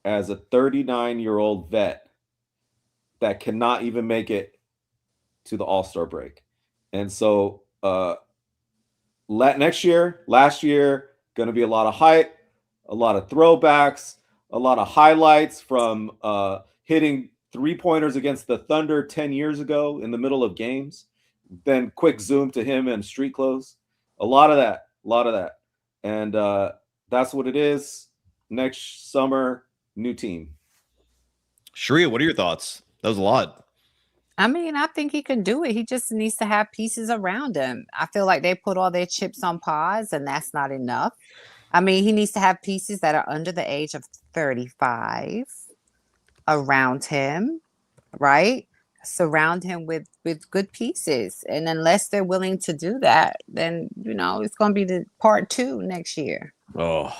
as a 39-year-old vet that cannot even make it to the All-Star break. And so last year, going to be a lot of hype, a lot of throwbacks, a lot of highlights from hitting three-pointers against the Thunder 10 years ago in the middle of games. Then quick zoom to him in street clothes. A lot of that. And that's what it is. Next summer, new team. Sharia, what are your thoughts? That was a lot. I mean, I think he can do it. He just needs to have pieces around him. I feel like they put all their chips on pause, and that's not enough. I mean, he needs to have pieces that are under the age of 35 around him, right? Surround him with good pieces. And unless they're willing to do that, then, it's going to be the part 2 next year. Oh,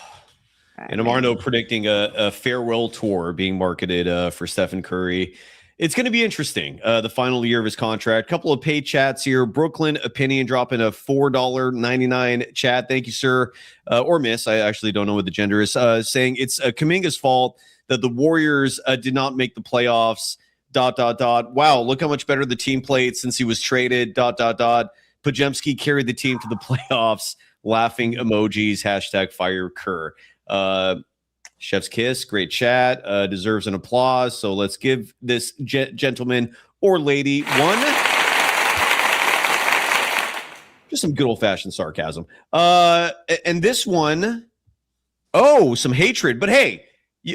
and Armando predicting a farewell tour being marketed for Stephen Curry. It's going to be interesting. The final year of his contract. Couple of paid chats here. Brooklyn Opinion dropping a $4.99 chat. Thank you, sir, or miss. I actually don't know what the gender is. Saying it's Kuminga's fault that the Warriors did not make the playoffs. ... Wow, look how much better the team played since he was traded. ... Pajemski carried the team to the playoffs. Laughing emojis. # fire Kerr. Chef's kiss. Great chat. Deserves an applause. So let's give this gentleman or lady one. Just some good old-fashioned sarcasm. And this one, some hatred. But hey,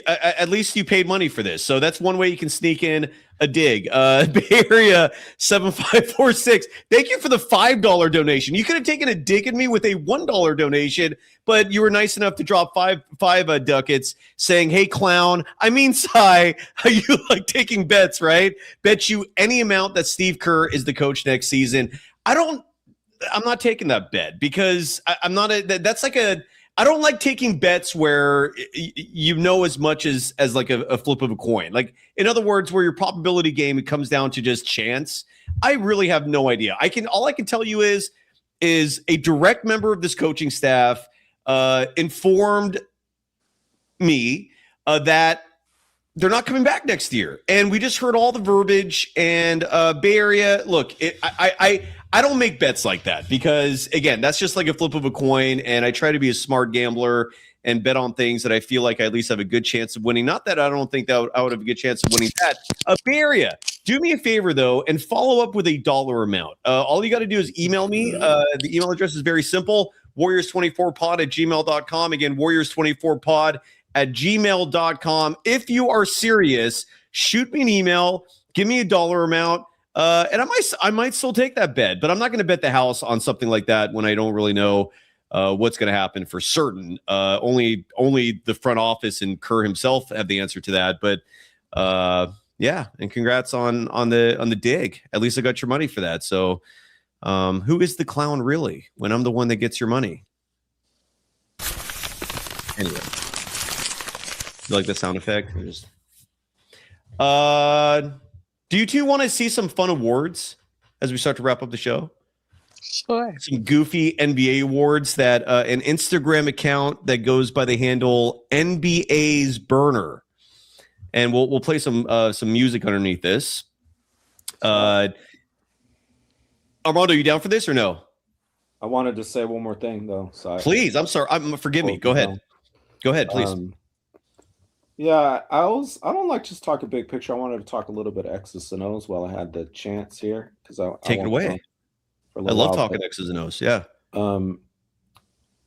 at least you paid money for this. So that's one way you can sneak in a dig. Bay Area 7546. Thank you for the $5 donation. You could have taken a dig at me with a $1 donation, but you were nice enough to drop five ducats saying, hey, clown, Cy, how you like taking bets, right? Bet you any amount that Steve Kerr is the coach next season. I'm not taking that bet because I don't like taking bets where as much as like a flip of a coin. Like, in other words, where your probability game, it comes down to just chance. I really have no idea. All I can tell you is a direct member of this coaching staff informed me that they're not coming back next year. And we just heard all the verbiage and Bay Area. Look, I don't make bets like that because, again, that's just like a flip of a coin. And I try to be a smart gambler and bet on things that I feel like I at least have a good chance of winning. Not that I don't think that I would have a good chance of winning that. Bay Area, do me a favor, though, and follow up with a dollar amount. All you got to do is email me. The email address is very simple, warriors24pod@gmail.com. Again, warriors24pod sportsbook@gmail.com. If you are serious, shoot me an email, give me a dollar amount, and I might still take that bet, but I'm not going to bet the house on something like that when I don't really know what's going to happen for certain. Only the front office and Kerr himself have the answer to that. But yeah, and congrats on the dig. At least I got your money for that. So who is the clown really when I'm the one that gets your money? Anyway, you like the sound effect? Do you two want to see some fun awards as we start to wrap up the show? Sure. Some goofy NBA awards that an Instagram account that goes by the handle NBA's Burner, and we'll play some music underneath this. Armando, you down for this or no? I wanted to say one more thing though. So Please, I'm sorry. Forgive me. Go ahead. Go ahead, please. Yeah, I don't like just talking big picture. I wanted to talk a little bit of X's and O's while I had the chance here because Take it away. I love talking X's and O's. Yeah. You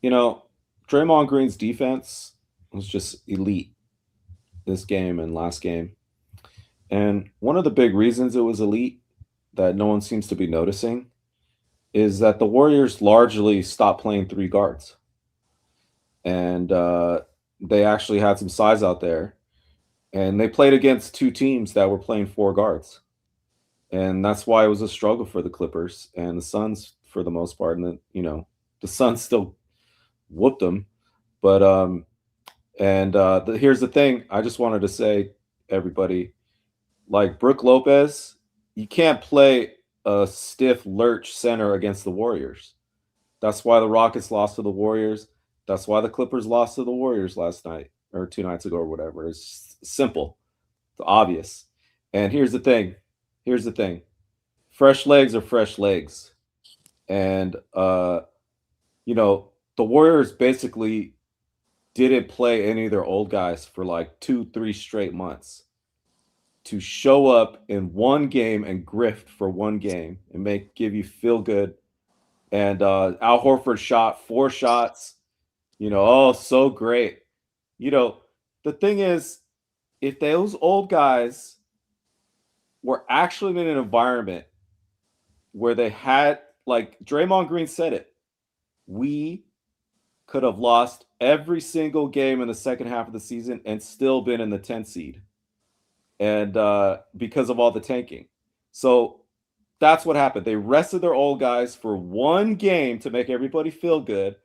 know, Draymond Green's defense was just elite this game and last game. And one of the big reasons it was elite that no one seems to be noticing is that the Warriors largely stopped playing three guards. And they actually had some size out there. And they played against two teams that were playing four guards. And that's why it was a struggle for the Clippers and the Suns for the most part. And the Suns still whooped them. But here's the thing. I just wanted to say, everybody, like Brook Lopez, you can't play a stiff lurch center against the Warriors. That's why the Rockets lost to the Warriors. That's why the Clippers lost to the Warriors last night or 2 nights ago or whatever. It's simple. It's obvious. And here's the thing. Fresh legs are fresh legs. And, the Warriors basically didn't play any of their old guys for like 2-3 straight months to show up in one game and grift for one game and give you feel good. And Al Horford shot 4 shots, so great. The thing is, if those old guys were actually in an environment where they had, like Draymond Green said it, we could have lost every single game in the second half of the season and still been in the 10th seed. And because of all the tanking. So that's what happened. They rested their old guys for one game to make everybody feel good.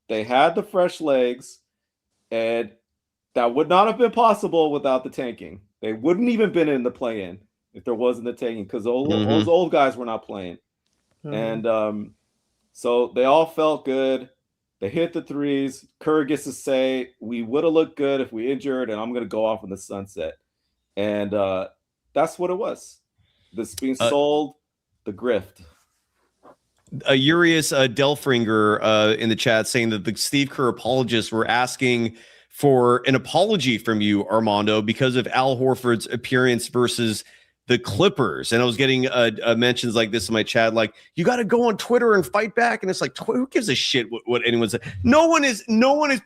They had the fresh legs, and that would not have been possible without the tanking. They wouldn't even been in the play-in if there wasn't the tanking because those old guys were not playing. And so they all felt good. They hit the threes. Kerr gets to say, we would have looked good if we injured, and I'm going to go off in the sunset. And that's what it was. This being sold, the grift. Urias Delfringer in the chat saying that the Steve Kerr apologists were asking for an apology from you, Armando, because of Al Horford's appearance versus the Clippers. And I was getting mentions like this in my chat, like, you got to go on Twitter and fight back. And it's like, who gives a shit what anyone said? No one is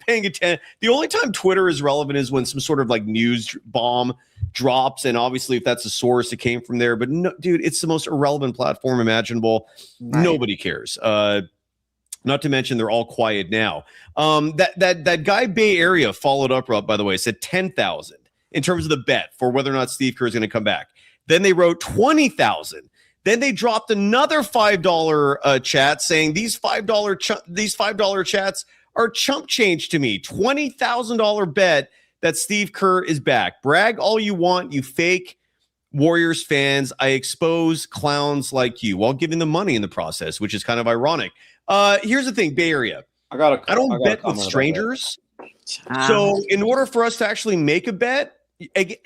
paying attention. The only time Twitter is relevant is when some sort of like news bomb drops. And obviously if that's a source, it came from there. But no, dude, it's the most irrelevant platform imaginable. Right. Nobody cares. Not to mention they're all quiet now. That guy Bay Area followed up, by the way, said 10,000 in terms of the bet for whether or not Steve Kerr is going to come back. Then they wrote 20,000. Then they dropped another $5 chat saying these $5 chats are chump change to me. $20,000 bet that Steve Kerr is back. Brag all you want, you fake Warriors fans. I expose clowns like you while giving them money in the process, which is kind of ironic. Here's the thing, Bay Area. I don't bet with strangers. So in order for us to actually make a bet,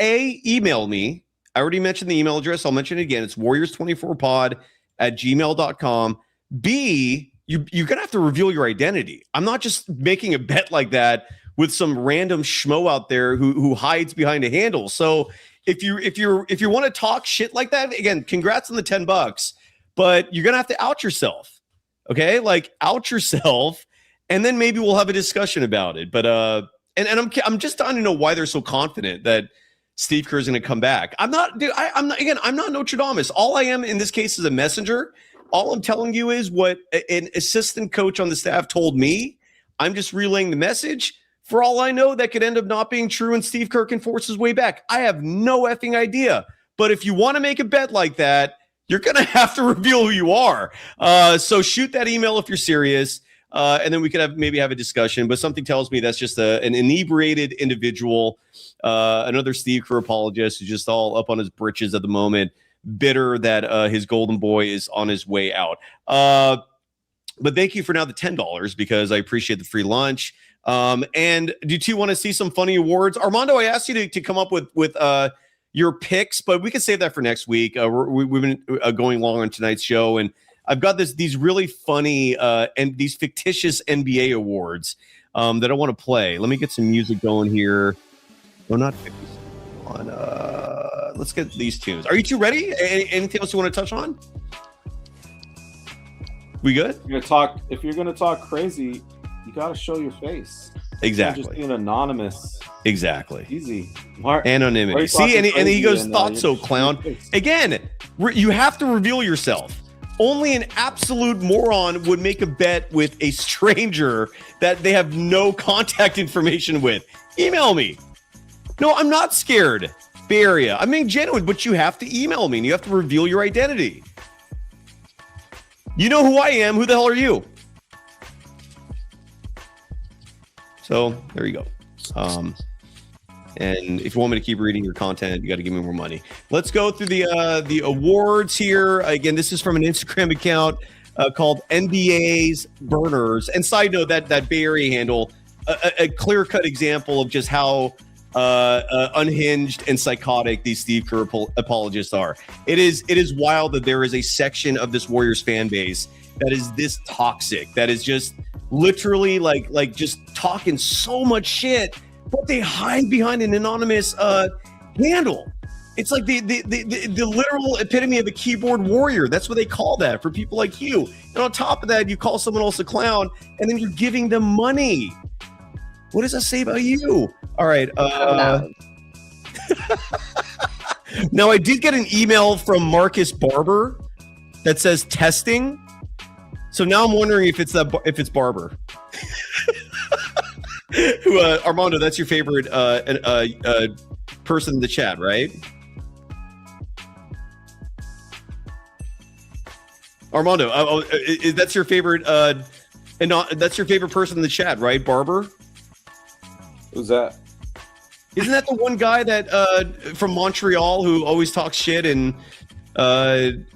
email me. I already mentioned the email address. I'll mention it again. It's warriors24pod@gmail.com. B, you're going to have to reveal your identity. I'm not just making a bet like that with some random schmo out there who hides behind a handle. So if you want to talk shit like that, again, congrats on the $10, but you're going to have to out yourself. Okay? Like, out yourself, and then maybe we'll have a discussion about it. But And I'm just dying to know why they're so confident that Steve Kerr is going to come back. I'm not Notre Dame. All I am in this case is a messenger. All I'm telling you is what an assistant coach on the staff told me. I'm just relaying the message. For all I know, that could end up not being true and Steve Kerr can force his way back. I have no effing idea. But if you want to make a bet like that, you're going to have to reveal who you are. So shoot that email if you're serious. And then we could maybe have a discussion, but something tells me that's just an inebriated individual, another Steve Kerr apologist who's just all up on his britches at the moment, bitter that his golden boy is on his way out. But thank you for now the $10 because I appreciate the free lunch. And do you two want to see some funny awards? Armando, I asked you to come up with your picks, but we can save that for next week. We've been going long on tonight's show, and I've got these really funny and these fictitious NBA awards that I want to play. Let me get some music going here. No, not 50. Let's get these tunes. Are you two ready? Anything else you want to touch on? We good? If you're gonna talk crazy, you got to show your face. Exactly. Just being anonymous. Exactly. Easy. Anonymity. See, and he goes, thought so, clown. Again, you have to reveal yourself. Only an absolute moron would make a bet with a stranger that they have no contact information with. Email me. No, I'm not scared, Bay Area. I'm being genuine, but you have to email me and you have to reveal your identity. You know who I am. Who the hell are you? So there you go. And if you want me to keep reading your content, you got to give me more money. Let's go through the awards here. Again, this is from an Instagram account called NBA's Burners. And side note, that Bay Area handle, a clear-cut example of just how unhinged and psychotic these Steve Kerr apologists are. It is wild that there is a section of this Warriors fan base that is this toxic, that is just literally like just talking so much shit, but they hide behind an anonymous handle. It's like the literal epitome of a keyboard warrior. That's what they call that for people like you. And on top of that, you call someone else a clown, and then you're giving them money. What does that say about you? All right. Now, I did get an email from Marcus Barber that says testing. So now I'm wondering if it's Barber. Who, Armando, that's your favorite person in the chat, right? Armando, that's your favorite, that's your favorite person in the chat, right? Barber. Who's that? Isn't that the one guy that from Montreal who always talks shit and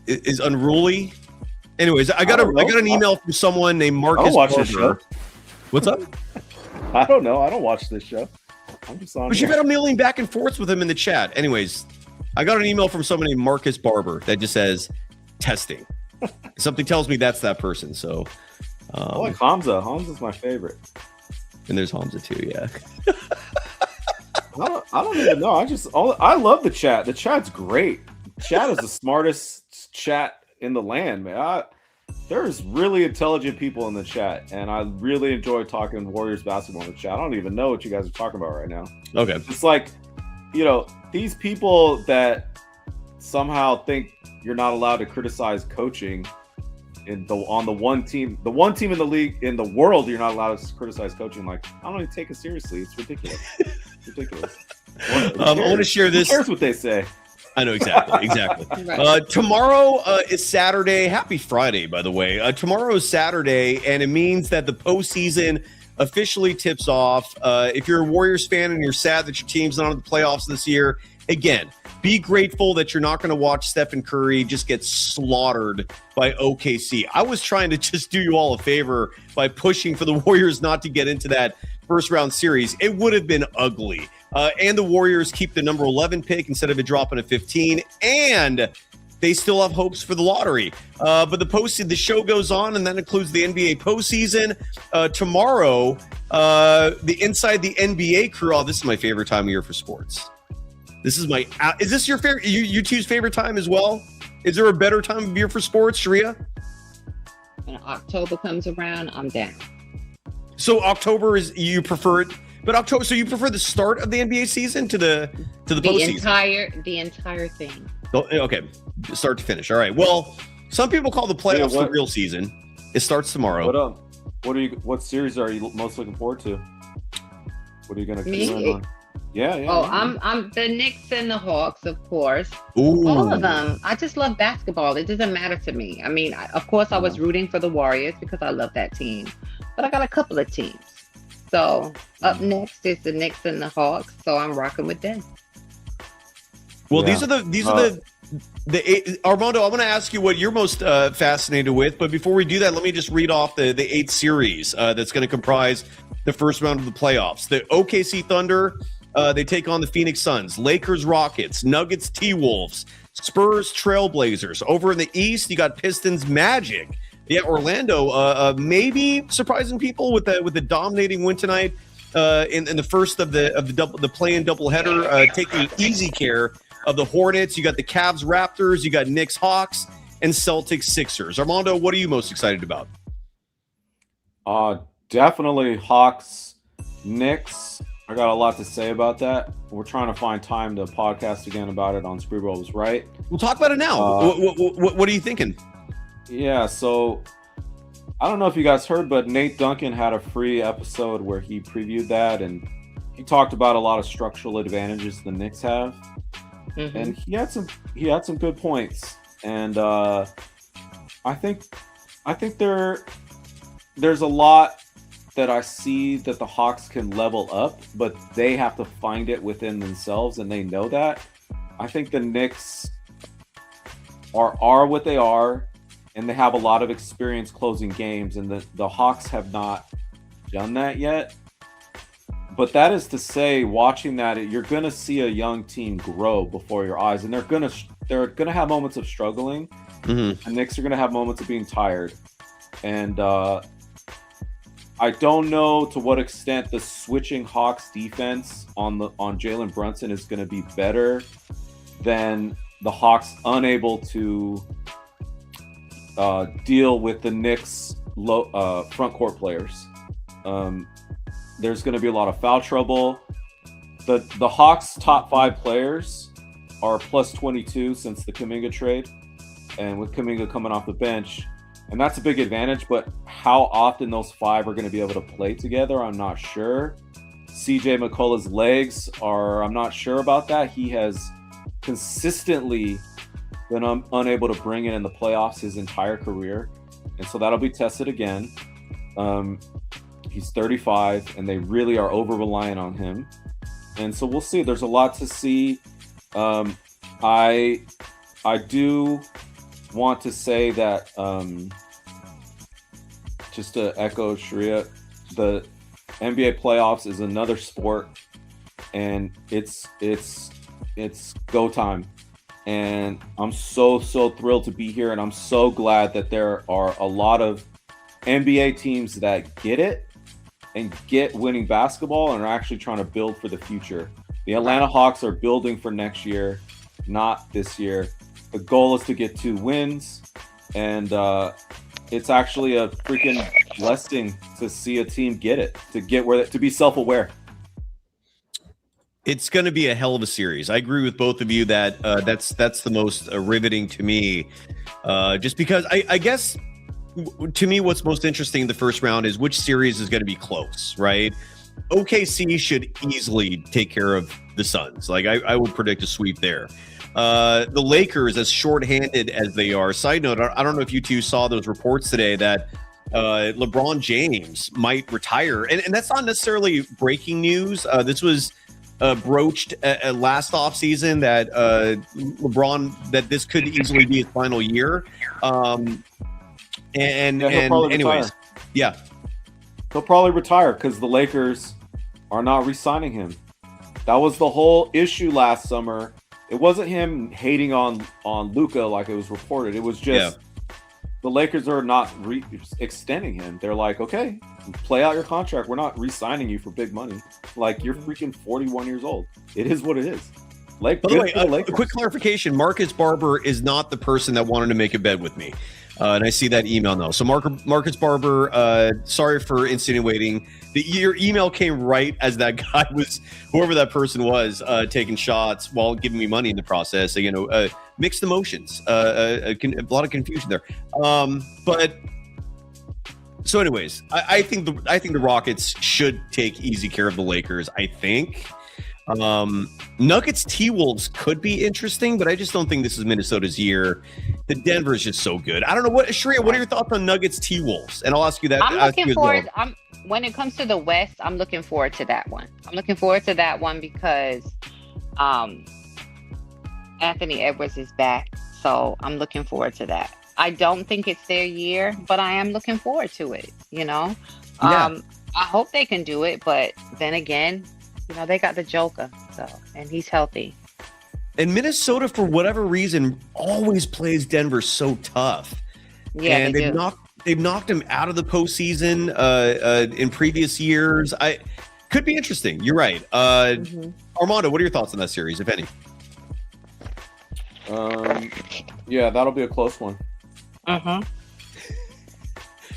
is unruly? Anyways, I got an email from someone named Marcus Barber. What's up? I don't know. I don't watch this show. I'm just on. But you've got a million back and forths with him in the chat. Anyways, I got an email from someone named Marcus Barber that just says testing. Something tells me that's that person. So I like Hamza. Hamza's my favorite. And there's Hamza too, yeah. I don't even know. I love the chat. The chat's great. Chat is the smartest chat in the land, man. There's really intelligent people in the chat, and I really enjoy talking Warriors basketball in the chat. I don't even know what you guys are talking about right now. Okay. It's like, these people that somehow think you're not allowed to criticize coaching on the one team in the league, in the world, you're not allowed to criticize coaching. Like, I don't even take it seriously. It's ridiculous. I want to share this. Who cares what they say? I know exactly. Right. Tomorrow is Saturday. Happy Friday, by the way. Tomorrow is Saturday, and it means that the postseason officially tips off. If you're a Warriors fan and you're sad that your team's not in the playoffs this year, again, be grateful that you're not going to watch Steph Curry just get slaughtered by OKC. I was trying to just do you all a favor by pushing for the Warriors not to get into that first round series. It would have been ugly. And the Warriors keep the number 11 pick instead of it dropping to 15. And they still have hopes for the lottery. But the show goes on, and that includes the NBA postseason. Tomorrow, the Inside the NBA crew. Oh, this is my favorite time of year for sports. Is this your favorite? You two's favorite time as well? Is there a better time of year for sports, Sharia? When October comes around, I'm down. So October you prefer it But October, so you prefer the start of the NBA season to the postseason? The entire thing. Okay, start to finish. All right. Well, some people call the playoffs the real season. It starts tomorrow. What series are you most looking forward to? What are you going to key in on? Yeah. Oh, I'm the Knicks and the Hawks, of course. Ooh. All of them. I just love basketball. It doesn't matter to me. I mean, of course, I was rooting for the Warriors because I love that team, but I got a couple of teams. So up next is the Knicks and the Hawks. So I'm rocking with them. Well, these are the Armando, I want to ask you what you're most fascinated with, but before we do that, let me just read off the 8 series that's going to comprise the first round of the playoffs. The OKC Thunder, they take on the Phoenix Suns. Lakers, Rockets. Nuggets, T-Wolves. Spurs, Trailblazers. Over in the East, you got Pistons, Magic. Yeah, Orlando, maybe surprising people with the dominating win tonight in the first of the play-in doubleheader, taking easy care of the Hornets. You got the Cavs, Raptors. You got Knicks, Hawks, and Celtics, Sixers. Armando, what are you most excited about? Definitely Hawks, Knicks. I got a lot to say about that. We're trying to find time to podcast again about it on Spree Rolls, right? We'll talk about it now. What are you thinking? Yeah, so I don't know if you guys heard, but Nate Duncan had a free episode where he previewed that, and he talked about a lot of structural advantages the Knicks have, and he had some good points. And I think there's a lot that I see that the Hawks can level up, but they have to find it within themselves, and they know that. I think the Knicks are what they are, and they have a lot of experience closing games, and the Hawks have not done that yet. But that is to say, watching that, you're going to see a young team grow before your eyes, and they're going to have moments of struggling. The Knicks are going to have moments of being tired, and I don't know to what extent the switching Hawks defense on Jalen Brunson is going to be better than the Hawks unable to deal with the Knicks front court players. There's going to be a lot of foul trouble. The Hawks' top 5 players are plus 22 since the Kuminga trade, and with Kuminga coming off the bench, and that's a big advantage. But how often those 5 are going to be able to play together, I'm not sure. CJ McCullough's legs I'm not sure about that. He has consistently been unable to bring it in the playoffs his entire career, and so that'll be tested again. He's 35, and they really are over-reliant on him, and so we'll see. There's a lot to see. I do want to say that, just to echo Sharia, the NBA playoffs is another sport, and it's go time. And I'm so thrilled to be here, and I'm so glad that there are a lot of NBA teams that get it and get winning basketball and are actually trying to build for the future. The Atlanta Hawks are building for next year, not this year. The goal is to get 2 wins, and it's actually a freaking blessing to see a team get it, to be self-aware. It's going to be a hell of a series. I agree with both of you that that's the most riveting to me, just because I guess to me what's most interesting in the first round is which series is going to be close, right? OKC should easily take care of the Suns. Like I would predict a sweep there. The Lakers, as shorthanded as they are. Side note, I don't know if you two saw those reports today that LeBron James might retire, and that's not necessarily breaking news. This was broached last offseason that LeBron, that this could easily be his final year. Anyways, yeah, he'll probably retire because the Lakers are not re-signing him. That was the whole issue last summer. It wasn't him hating on Luka like it was reported. It was just the Lakers are not extending him. They're like, okay, play out your contract. We're not re-signing you for big money. Like, you're freaking 41 years old. It is what it is. By the way, a quick clarification. Marcus Barber is not the person that wanted to make a bet with me. And I see that email now. So Marcus Barber, sorry for insinuating. Your email came right as that guy was, whoever that person was, taking shots while giving me money in the process. You know, mixed emotions, a lot of confusion there. But so, anyways, I think the Rockets should take easy care of the Lakers. I think. Nuggets T-Wolves could be interesting, but I just don't think this is Minnesota's year. The Denver is just so good. I don't know what Sharia, what are your thoughts on Nuggets T-Wolves? And I'll ask you that. I'm looking forward. When it comes to the West, I'm looking forward to that one. I'm looking forward to that one because Anthony Edwards is back, so I'm looking forward to that. I don't think it's their year, but I am looking forward to it. You know, I hope they can do it, but then again, you know, they got the Joker, so, and he's healthy. And Minnesota, for whatever reason, always plays Denver so tough. Yeah, and they've knocked him out of the postseason in previous years. Could be interesting. You're right. Armando, what are your thoughts on that series, if any? Yeah, that'll be a close one.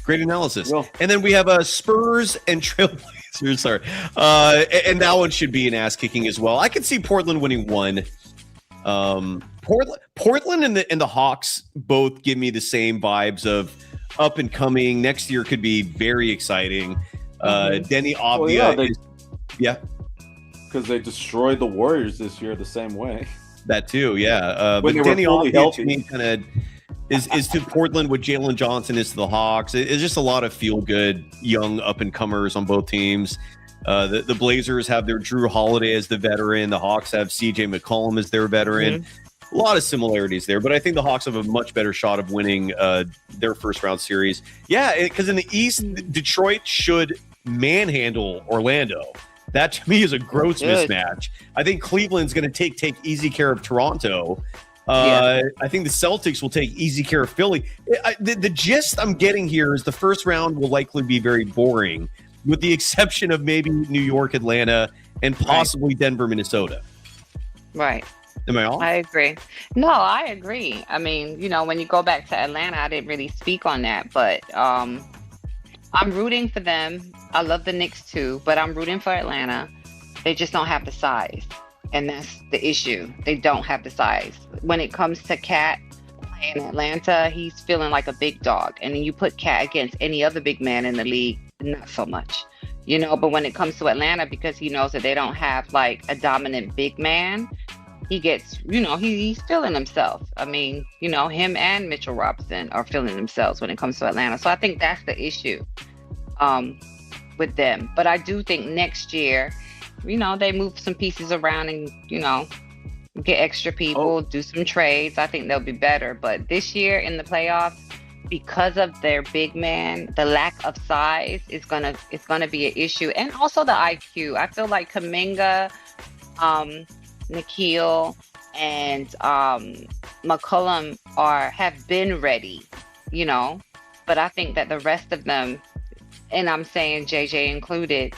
Great analysis. Well, and then we have Spurs and Trailblazers. Sorry. And that one should be an ass kicking as well. I could see Portland winning one. Portland and the Hawks both give me the same vibes of up and coming. Next year could be very exciting. Denny Avdia. Because they destroyed the Warriors this year the same way. That too, yeah. But Denny Avdia to me kind of is to Portland what Jalen Johnson is to the Hawks. It's just a lot of feel-good, young up-and-comers on both teams. The Blazers have their Drew Holiday as the veteran. The Hawks have C.J. McCollum as their veteran. A lot of similarities there, but I think the Hawks have a much better shot of winning their first-round series. Yeah, because in the East, Detroit should manhandle Orlando. That, to me, is a gross mismatch. I think Cleveland's going to take easy care of Toronto. I think the Celtics will take easy care of Philly. The gist I'm getting here is the first round will likely be very boring, with the exception of maybe New York, Atlanta, and possibly Denver, Minnesota. Right. Am I off? I agree. No, I agree. I mean, you know, when you go back to Atlanta, I didn't really speak on that, but I'm rooting for them. I love the Knicks too, but I'm rooting for Atlanta. They just don't have the size. And that's the issue. They don't have the size. When it comes to Cat playing Atlanta, he's feeling like a big dog. And then you put Cat against any other big man in the league, not so much. You know, but when it comes to Atlanta, because he knows that they don't have like a dominant big man, he gets, you know, he's feeling himself. I mean, you know, him and Mitchell Robinson are feeling themselves when it comes to Atlanta. So I think that's the issue with them. But I do think next year, you know, they move some pieces around and, you know, get extra people, do some trades. I think they'll be better. But this year in the playoffs, because of their big man, the lack of size is gonna be an issue. And also the IQ. I feel like Kuminga, Nikhil, and McCollum have been ready, you know. But I think that the rest of them, and I'm saying JJ included,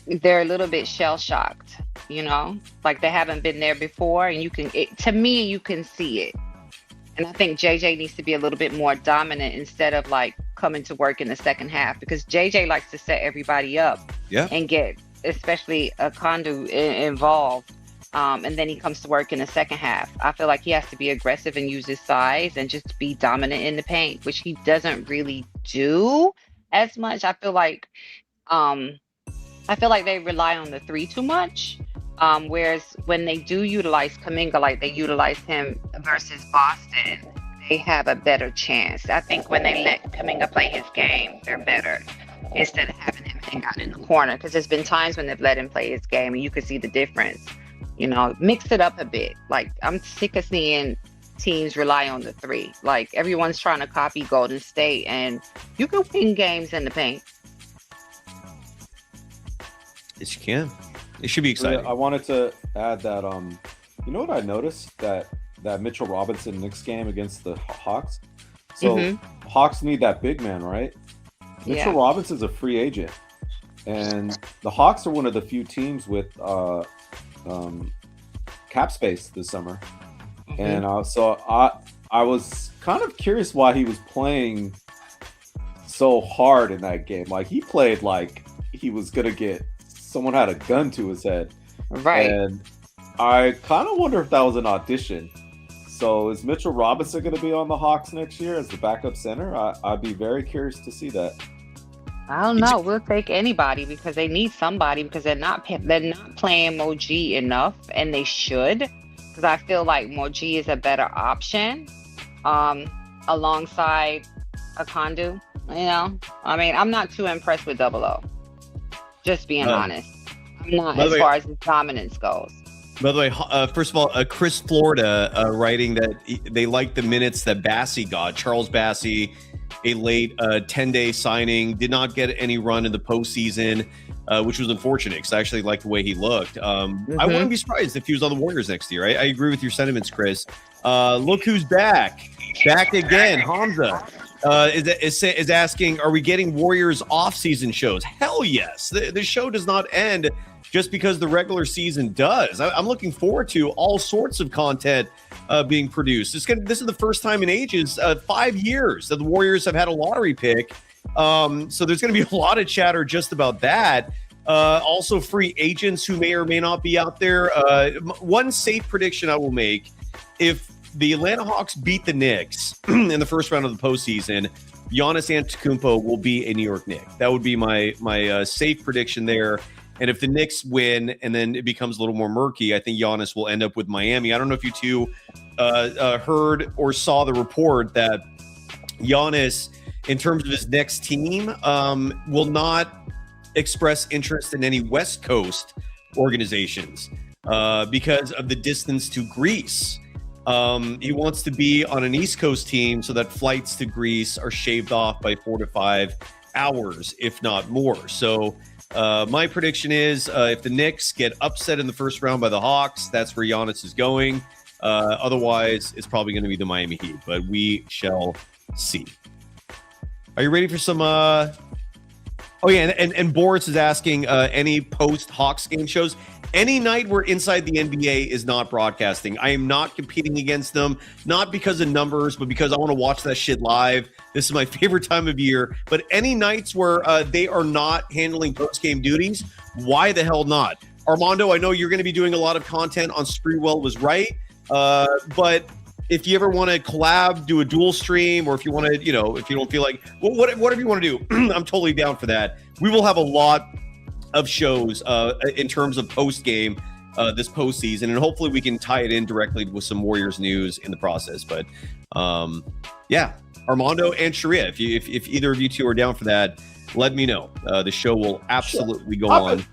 they're a little bit shell-shocked, you know, like they haven't been there before. And to me, you can see it. And I think JJ needs to be a little bit more dominant instead of like coming to work in the second half, because JJ likes to set everybody up and get especially a Kondu involved. And then he comes to work in the second half. I feel like he has to be aggressive and use his size and just be dominant in the paint, which he doesn't really do as much. I feel like they rely on the three too much. Whereas when they do utilize Kuminga, like they utilize him versus Boston, they have a better chance. I think when they let Kuminga play his game, they're better instead of having him hang out in the corner. Because there's been times when they've let him play his game and you can see the difference. You know, mix it up a bit. Like, I'm sick of seeing teams rely on the three. Like, everyone's trying to copy Golden State, and you can win games in the paint. Yes, you can. It should be exciting. I wanted to add that, you know what I noticed? That Mitchell Robinson Knicks game against the Hawks. So Hawks need that big man, right? Mitchell Robinson's a free agent. And the Hawks are one of the few teams with cap space this summer. And so I was kind of curious why he was playing so hard in that game. Like he played like he was gonna get someone had a gun to his head. Right. And I kind of wonder if that was an audition. So is Mitchell Robinson going to be on the Hawks next year as the backup center? I'd be very curious to see that. I don't know. We'll take anybody because they need somebody because they're not playing Moji enough, and they should, because I feel like Moji is a better option alongside Akandu. You know, I mean, I'm not too impressed with Double O. Just being honest, I'm not as far as his dominance goes. By the way, first of all, Chris Florida writing that they like the minutes that Bassey got. Charles Bassey, a late 10-day signing, did not get any run in the postseason, which was unfortunate because I actually liked the way he looked. I wouldn't be surprised if he was on the Warriors next year. I agree with your sentiments, Chris. Look who's back. Back again. Hamza is asking, are we getting Warriors off-season shows? Hell yes. The show does not end just because the regular season does. I'm looking forward to all sorts of content being produced. This is the first time in ages, 5 years, that the Warriors have had a lottery pick. So there's going to be a lot of chatter just about that. Also, free agents who may or may not be out there. One safe prediction I will make: if the Atlanta Hawks beat the Knicks in the first round of the postseason, Giannis Antetokounmpo will be a New York Knick. That would be my safe prediction there. And if the Knicks win and then it becomes a little more murky, I think Giannis will end up with Miami. I don't know if you two heard or saw the report that Giannis, in terms of his next team, will not express interest in any West Coast organizations because of the distance to Greece. He wants to be on an East Coast team so that flights to Greece are shaved off by 4 to 5 hours, if not more. So my prediction is if the Knicks get upset in the first round by the Hawks, that's where Giannis is going. Otherwise, it's probably going to be the Miami Heat, but we shall see. Are you ready for some? Oh yeah, and Boris is asking any post-Hawks game shows. Any night where Inside the NBA is not broadcasting, I am not competing against them, not because of numbers, but because I want to watch that shit live. This is my favorite time of year. But any nights where they are not handling post-game duties, why the hell not? Armando, I know you're going to be doing a lot of content on Spreewell Was Right, but if you ever want to collab, do a dual stream, or if you want to, if you don't feel like, whatever you want to do, I'm totally down for that. We will have a lot of shows in terms of post game this postseason, and hopefully we can tie it in directly with some Warriors news in the process. But yeah, Armando and Sharia, if either of you two are down for that, let me know. The show will absolutely go on.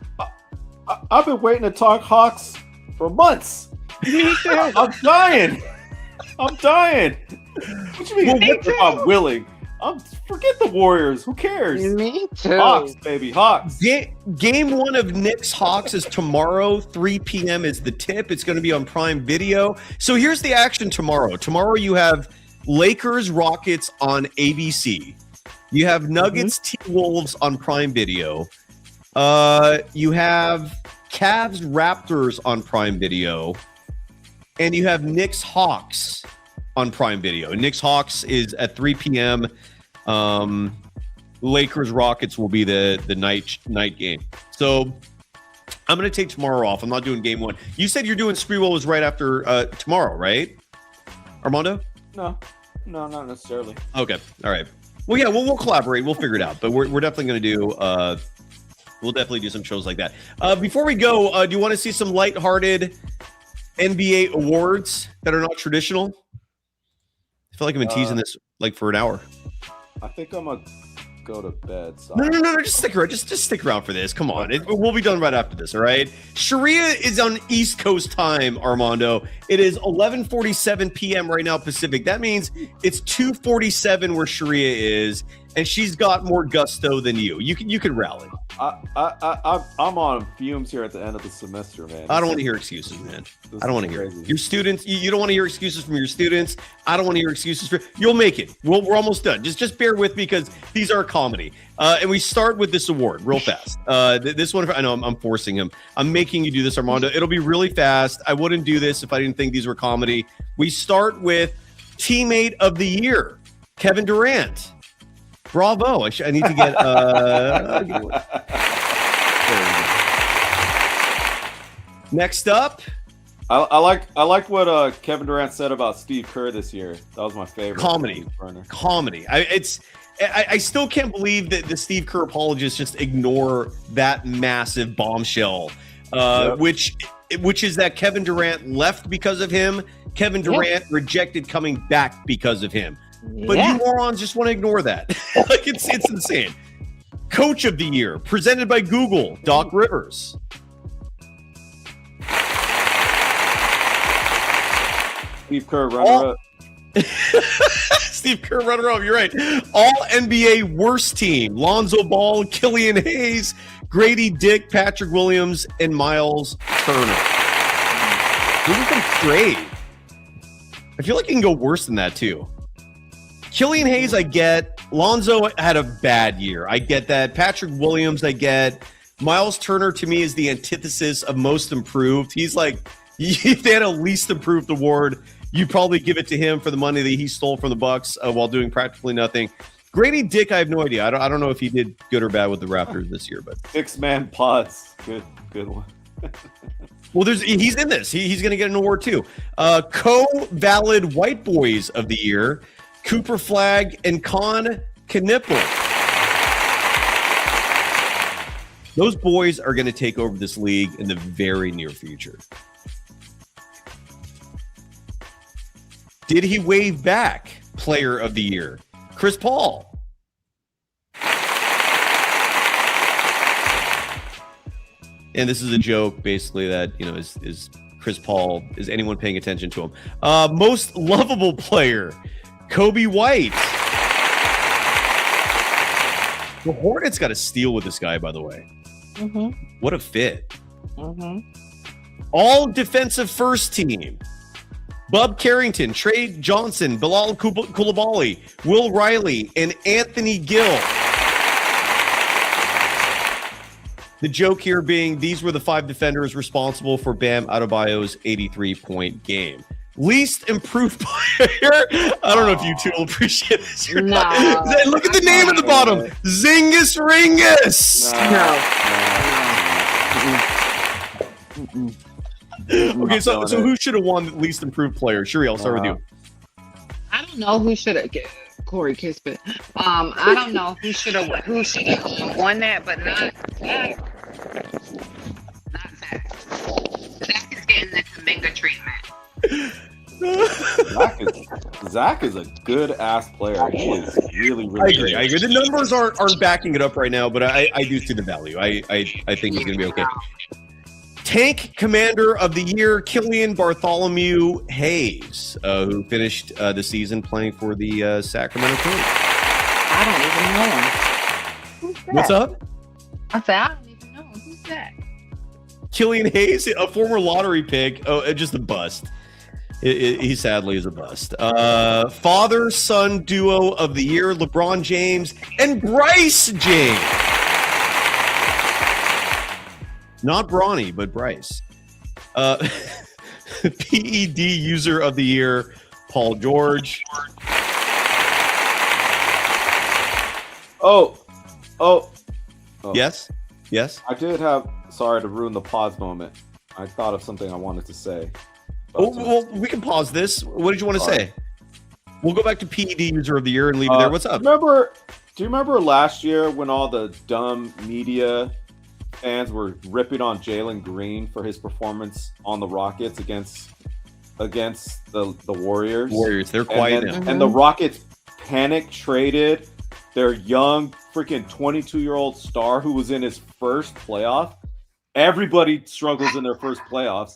I've been waiting to talk Hawks for months. I'm dying. What you mean? If I'm willing. Forget the Warriors. Who cares? Me too. Hawks, baby. Hawks. Game 1 of Knicks Hawks is tomorrow. 3 p.m. is the tip. It's going to be on Prime Video. So here's the action tomorrow. Tomorrow you have Lakers Rockets on ABC. You have Nuggets T-Wolves on Prime Video. You have Cavs Raptors on Prime Video. And you have Knicks Hawks on Prime Video. Knicks Hawks is at 3 p.m. Lakers Rockets will be the night game. So I'm going to take tomorrow off. I'm not doing game 1. You said you're doing Spreewell Was Right after tomorrow, right, Armando? No, not necessarily. Okay, all right. Well, yeah, we'll collaborate. We'll figure it out. But we're definitely going to do. We'll definitely do some shows like that. Before we go, do you want to see some lighthearted NBA awards that are not traditional? I feel like I've been teasing this like for an hour. I think I'm gonna go to bed. So. No. Just stick around. Just stick around for this. Come on. We'll be done right after this. All right. Sharia is on East Coast time, Armando. It is 11:47 p.m. right now Pacific. That means it's 2:47 where Sharia is, and she's got more gusto than you. You can rally. I'm on fumes here at the end of the semester, man. I don't want to hear excuses, man. I don't want to hear it. Your students. You don't want to hear excuses from your students. I don't want to hear excuses you'll make it. We're almost done. Just bear with me because these are a comedy. And we start with this award real fast. This one, I know I'm forcing him. I'm making you do this, Armando. It'll be really fast. I wouldn't do this if I didn't think these were comedy. We start with teammate of the year, Kevin Durant. Bravo. I need to get there we go. Next up, I like what Kevin Durant said about Steve Kerr this year. That was my favorite. Comedy. I still can't believe that the Steve Kerr apologists just ignore that massive bombshell, which is that Kevin Durant left because of him. Kevin Durant rejected coming back because of him. But you morons just want to ignore that. Like it's insane. Coach of the year, presented by Google, Doc Rivers. Steve Kerr, runner-up. Steve Kerr, runner-up. You're right. All NBA worst team: Lonzo Ball, Killian Hayes, Grady Dick, Patrick Williams, and Miles Turner. Who was them trade? I feel like you can go worse than that too. Killian Hayes, I get. Lonzo had a bad year. I get that. Patrick Williams, I get. Miles Turner, to me, is the antithesis of most improved. He's like, if they had a least improved award, you'd probably give it to him for the money that he stole from the Bucks while doing practically nothing. Grady Dick, I have no idea. I don't know if he did good or bad with the Raptors this year, but 6-man pods, good one. Well, he's in this. He's going to get an award too. Co-valid White Boys of the Year: Cooper Flagg and Con Knipple. Those boys are going to take over this league in the very near future. Did he wave back Player of the Year? Chris Paul. And this is a joke, basically, that, you know, is Chris Paul, is anyone paying attention to him? Most lovable player, Kobe White. The Hornets got a steal with this guy, by the way. Mm-hmm. What a fit. Mm-hmm. All defensive first team: Bub Carrington, Trey Johnson, Bilal Coulibaly, Will Riley, and Anthony Gill. The joke here being these were the 5 defenders responsible for Bam Adebayo's 83-point game. Least improved player. I don't know if you two will appreciate this. Or not. Look at the name at the bottom. Zingus Ringus. Okay, so who should have won the least improved player? Shuri, I'll start with you. I don't know who should have Corey Kispert. I don't know who should have won that, but not Zach. Zach is getting the Kaminga treatment. Zach is a good ass player. He is really good. I agree. The numbers aren't backing it up right now, but I do see the value. I think he's gonna be okay. Tank Commander of the Year, Killian Bartholomew Hayes, who finished the season playing for the Sacramento Kings. I don't even know him. Who's that? What's up? I said, I don't even know him. Who's that? Killian Hayes, a former lottery pick. Oh, just a bust. He sadly is a bust. Father-son duo of the year, LeBron James and Bryce James. Not Bronny, but Bryce. PED user of the year, Paul George. Oh. Yes. I did have, sorry to ruin the pause moment. I thought of something I wanted to say. Well, we can pause this. What did you want to say? We'll go back to PED user of the year and leave it there. What's up? Do you remember last year when all the dumb media fans were ripping on Jalen Green for his performance on the Rockets against the Warriors? They're quiet now. And the Rockets panic traded their young freaking 22-year-old star who was in his first playoff. Everybody struggles in their first playoffs.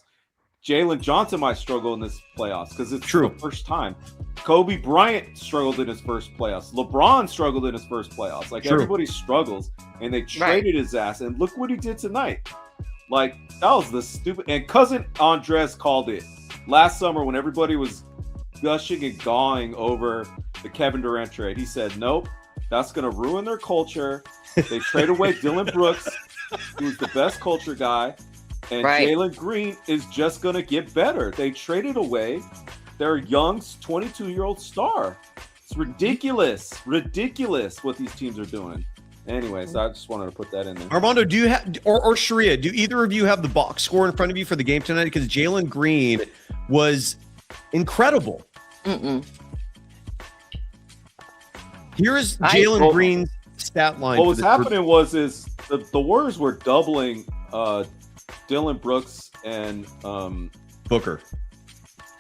Jalen Johnson might struggle in this playoffs because it's the first time. Kobe Bryant struggled in his first playoffs. LeBron struggled in his first playoffs. Like, everybody struggles, and they traded his ass. And look what he did tonight. Like, that was the stupid. And cousin Andres called it last summer when everybody was gushing and gawing over the Kevin Durant trade. He said, nope, that's going to ruin their culture. They trade away Dylan Brooks, who's the best culture guy. And Jalen Green is just going to get better. They traded away their young 22-year-old star. It's ridiculous what these teams are doing. Anyways, I just wanted to put that in there. Armando, do you have, or Sharia, do either of you have the box score in front of you for the game tonight? Because Jalen Green was incredible. Here's Jalen Green's stat line. What was happening was the Warriors were doubling Dylan Brooks and Booker.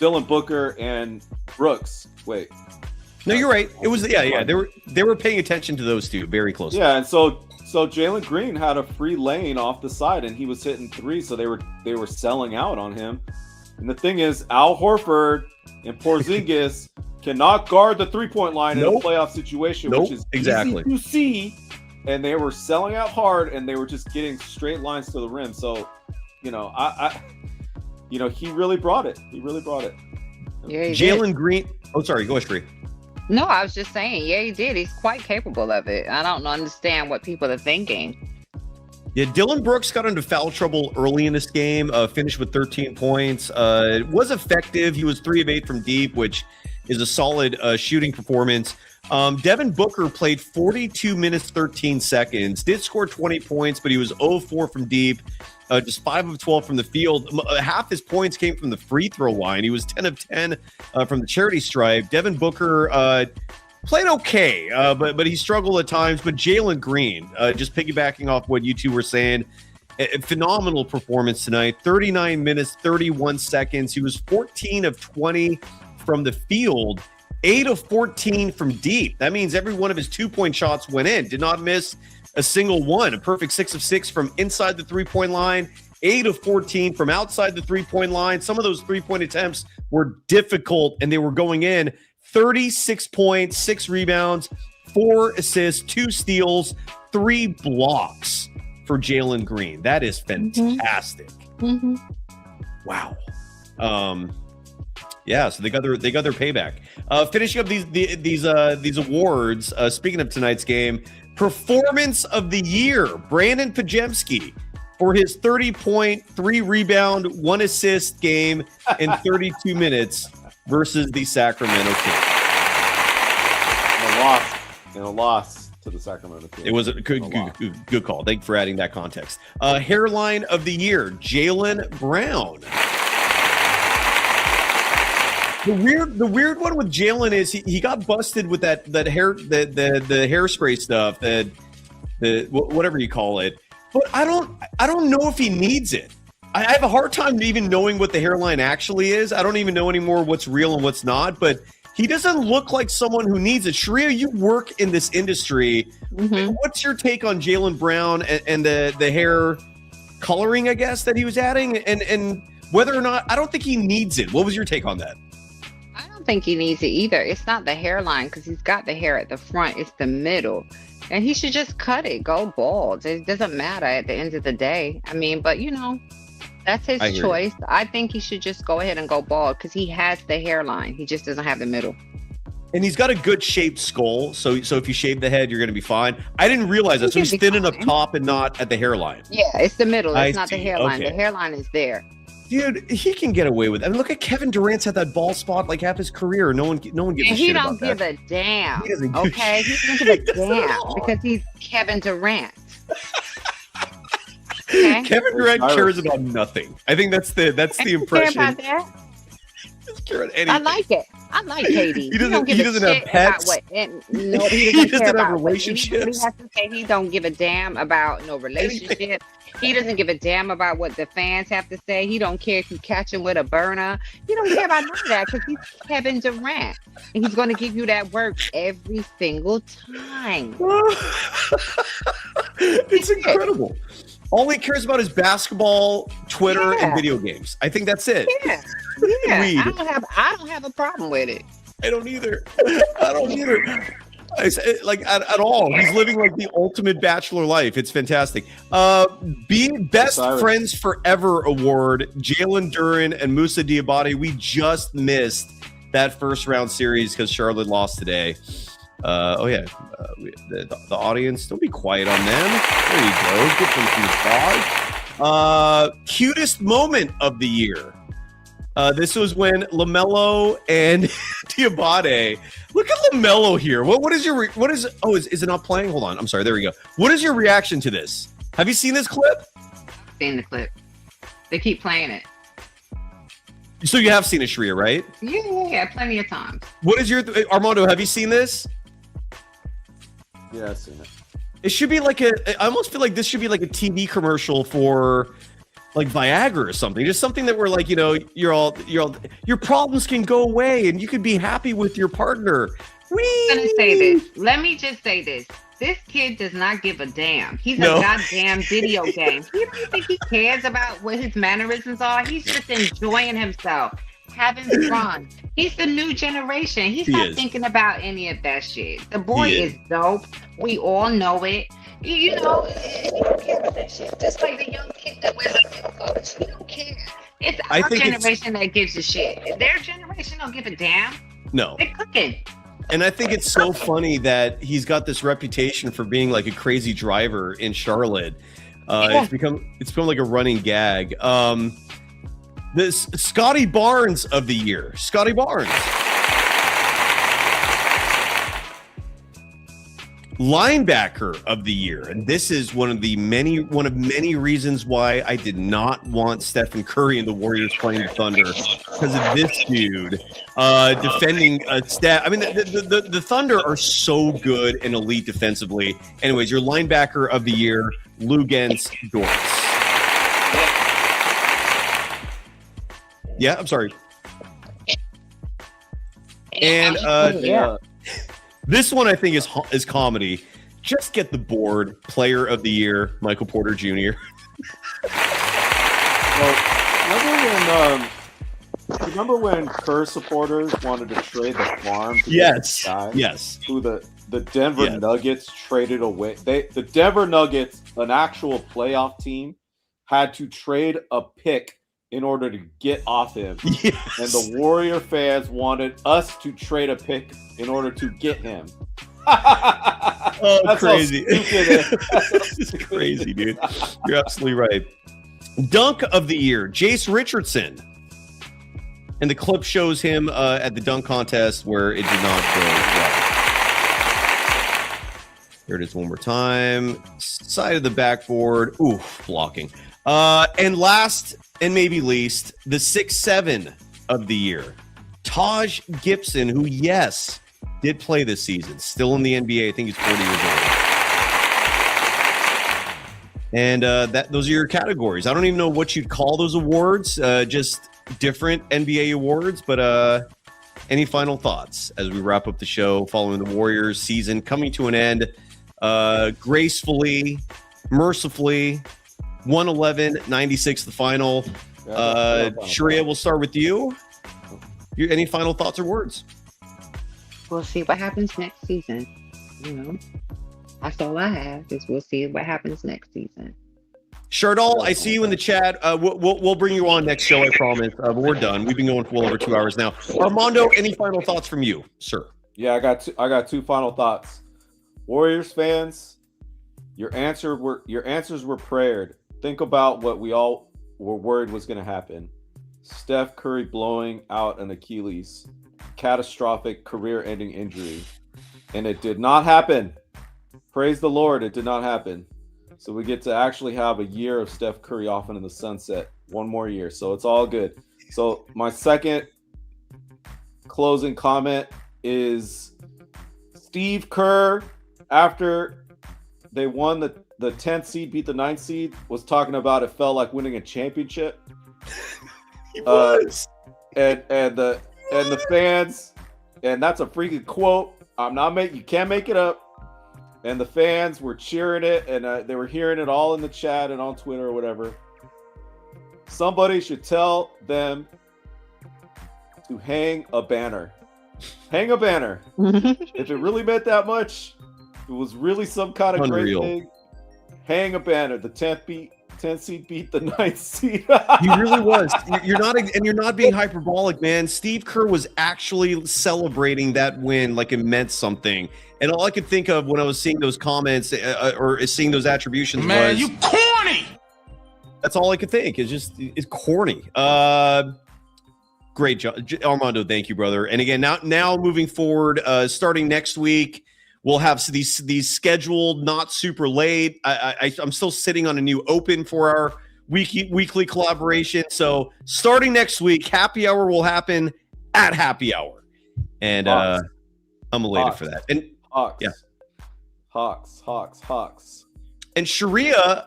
Dylan Booker and Brooks. Wait. No, you're right. It was They were paying attention to those two very closely. Yeah, and so Jalen Green had a free lane off the side, and he was hitting threes, so they were selling out on him. And the thing is, Al Horford and Porzingis cannot guard the 3-point line in a playoff situation, which is easy to see. And they were selling out hard, and they were just getting straight lines to the rim. So, he really brought it. He really brought it. Yeah, Jalen Green. Oh, sorry. Go ahead, No, I was just saying, yeah, he did. He's quite capable of it. I don't understand what people are thinking. Yeah, Dylan Brooks got into foul trouble early in this game, finished with 13 points. It was effective. He was 3 of 8 from deep, which is a solid shooting performance. Devin Booker played 42 minutes, 13 seconds, did score 20 points, but he was 0-4 from deep, just 5 of 12 from the field. Half his points came from the free throw line. He was 10 of 10 from the charity stripe. Devin Booker played okay, but he struggled at times. But Jalen Green, just piggybacking off what you two were saying, a phenomenal performance tonight. 39 minutes, 31 seconds. He was 14 of 20 from the field, 8 of 14 from deep. That means every one of his 2-point shots went in. Did not miss a single one. A perfect 6 of 6 from inside the 3-point line, 8 of 14 from outside the 3-point line. Some of those 3-point attempts were difficult, and they were going in. 36 points, 6 rebounds, 4 assists, 2 steals, 3 blocks for Jalen Green. That is fantastic. Wow. Yeah, so they got their payback. Finishing up these awards. Speaking of tonight's game, Performance of the Year, Brandon Pajemski for his 30-point, 3-rebound, 1-assist game in 32 minutes versus the Sacramento Kings. And a loss to the Sacramento Kings. It was a good call. Thank you for adding that context. Hairline of the Year, Jaylen Brown. The weird one with Jalen is he got busted with that hair the hairspray stuff, whatever you call it. But I don't know if he needs it. I have a hard time even knowing what the hairline actually is. I don't even know anymore what's real and what's not. But he doesn't look like someone who needs it. Sharia, you work in this industry. What's your take on Jaylen Brown and the hair coloring, I guess, that he was adding, and whether or not I don't think he needs it. What was your take on that? I don't think he needs it either. It's not the hairline because he's got the hair at the front. It's the middle. And he should just cut it, go bald. It doesn't matter at the end of the day. I mean, but that's his choice. I think he should just go ahead and go bald because he has the hairline. He just doesn't have the middle. And he's got a good shaped skull. So if you shave the head, you're going to be fine. I didn't realize that. So he's thinning up top and not at the hairline. Yeah, it's the middle. It's not the hairline. Okay. The hairline is there. Dude, he can get away with it. I mean, look at Kevin Durant's had that ball spot like half his career. No one gives a shit about that. He don't give a damn. He doesn't give a damn because he's Kevin Durant. Okay? Kevin Durant cares about nothing. I think that's the impression. Care about that? I like it. I like KD. He doesn't have pets. He doesn't have relationships. He has to say he don't give a damn about no relationship. He doesn't give a damn about what the fans have to say. He don't care if you catch him with a burner. He don't care about none of that because he's Kevin Durant. And he's going to give you that work every single time. It's incredible. All he cares about is basketball, Twitter, and video games. I think that's it. Yeah. I don't have a problem with it. I don't either. At all. He's living like the ultimate bachelor life. It's fantastic. Best Friends Forever Award, Jalen Duren and Moussa Diabate. We just missed that first round series because Charlotte lost today. The audience, don't be quiet on them. There you go. Get them from the dog. Cutest moment of the year. This was when LaMelo and Diabate. Look at LaMelo here. What is your is it not playing? Hold on. I'm sorry. There we go. What is your reaction to this? Have you seen this clip? Seen the clip. They keep playing it. So you have seen it, Shreya, right? Yeah, plenty of times. What is your Armando? Have you seen this? Yeah, I've seen it. It should be like I almost feel like this should be like a TV commercial for like Viagra or something. Just something that we're like, your problems can go away and you can be happy with your partner. I'm gonna say this. Let me just say this. This kid does not give a damn. He's a goddamn video game. You don't think he cares about what his mannerisms are? He's just enjoying himself, having fun. He's the new generation. He's not thinking about any of that shit. The boy is dope. We all know it. You know, he don't care about that shit. Just like the young kid that wears a coat. He don't care. It's our generation that gives a shit. Their generation don't give a damn. No. They're cooking. And I think it's so funny that he's got this reputation for being like a crazy driver in Charlotte. It's become like a running gag. This Scotty Barnes of the year. Scotty Barnes. Linebacker of the year. And this is one of many reasons why I did not want Stephen Curry and the Warriors playing the Thunder, because of this dude defending Steph. I mean, the Thunder are so good and elite defensively. Anyways, your linebacker of the year, Lugens Dortz. Yeah, I'm sorry. And this one I think is comedy. Just get the board. Player of the year, Michael Porter Jr. Well, remember when Kerr supporters wanted to trade the farm? Yes. Who the Denver Nuggets traded away? The Denver Nuggets, an actual playoff team, had to trade a pick in order to get off him. Yes. And the Warrior fans wanted us to trade a pick in order to get him. That's crazy. It's crazy, dude. You're absolutely right. Dunk of the year, Jace Richardson. And the clip shows him at the dunk contest where it did not go well. Here it is one more time. Side of the backboard. Oof, blocking. And last and maybe least, the 6'7" of the year, Taj Gibson, who, yes, did play this season, still in the NBA. I think he's 40 years old. And those are your categories. I don't even know what you'd call those awards, just different NBA awards. But any final thoughts as we wrap up the show following the Warriors season coming to an end gracefully, mercifully? 111-96 the final. Shreya, we'll start with you. Any final thoughts or words? We'll see what happens next season. That's all I have. Is we'll see what happens next season. Shardal, I see you in the chat. We'll bring you on next show, I promise. But we're done. We've been going for well over 2 hours now. Armando, any final thoughts from you, sir? Yeah, I got two final thoughts. Warriors fans, your answers were prayed. Think about what we all were worried was going to happen. Steph Curry blowing out an Achilles, catastrophic career-ending injury. And it did not happen. Praise the Lord, it did not happen. So we get to actually have a year of Steph Curry off into the sunset. One more year. So it's all good. So my second closing comment is Steve Kerr, after they won the 10th seed, beat the 9th seed, was talking about it felt like winning a championship. He was. And the fans, and that's a freaking quote. You can't make it up. And the fans were cheering it, and they were hearing it all in the chat and on Twitter or whatever. Somebody should tell them to hang a banner. Hang a banner. If it really meant that much, it was really some kind of great thing. Hang a banner. The 10th seed beat the 9th seed. He really was. You're not being hyperbolic, man. Steve Kerr was actually celebrating that win like it meant something. And all I could think of when I was seeing those comments or seeing those attributions was, you corny. That's all I could think. It's corny. Great job, Armando. Thank you, brother. And again, now moving forward, starting next week, we'll have these scheduled, not super late. I'm still sitting on a new open for our weekly collaboration. So starting next week, happy hour will happen at happy hour, and I'm elated for that. And Hawks. Yeah, Hawks. And Sharia,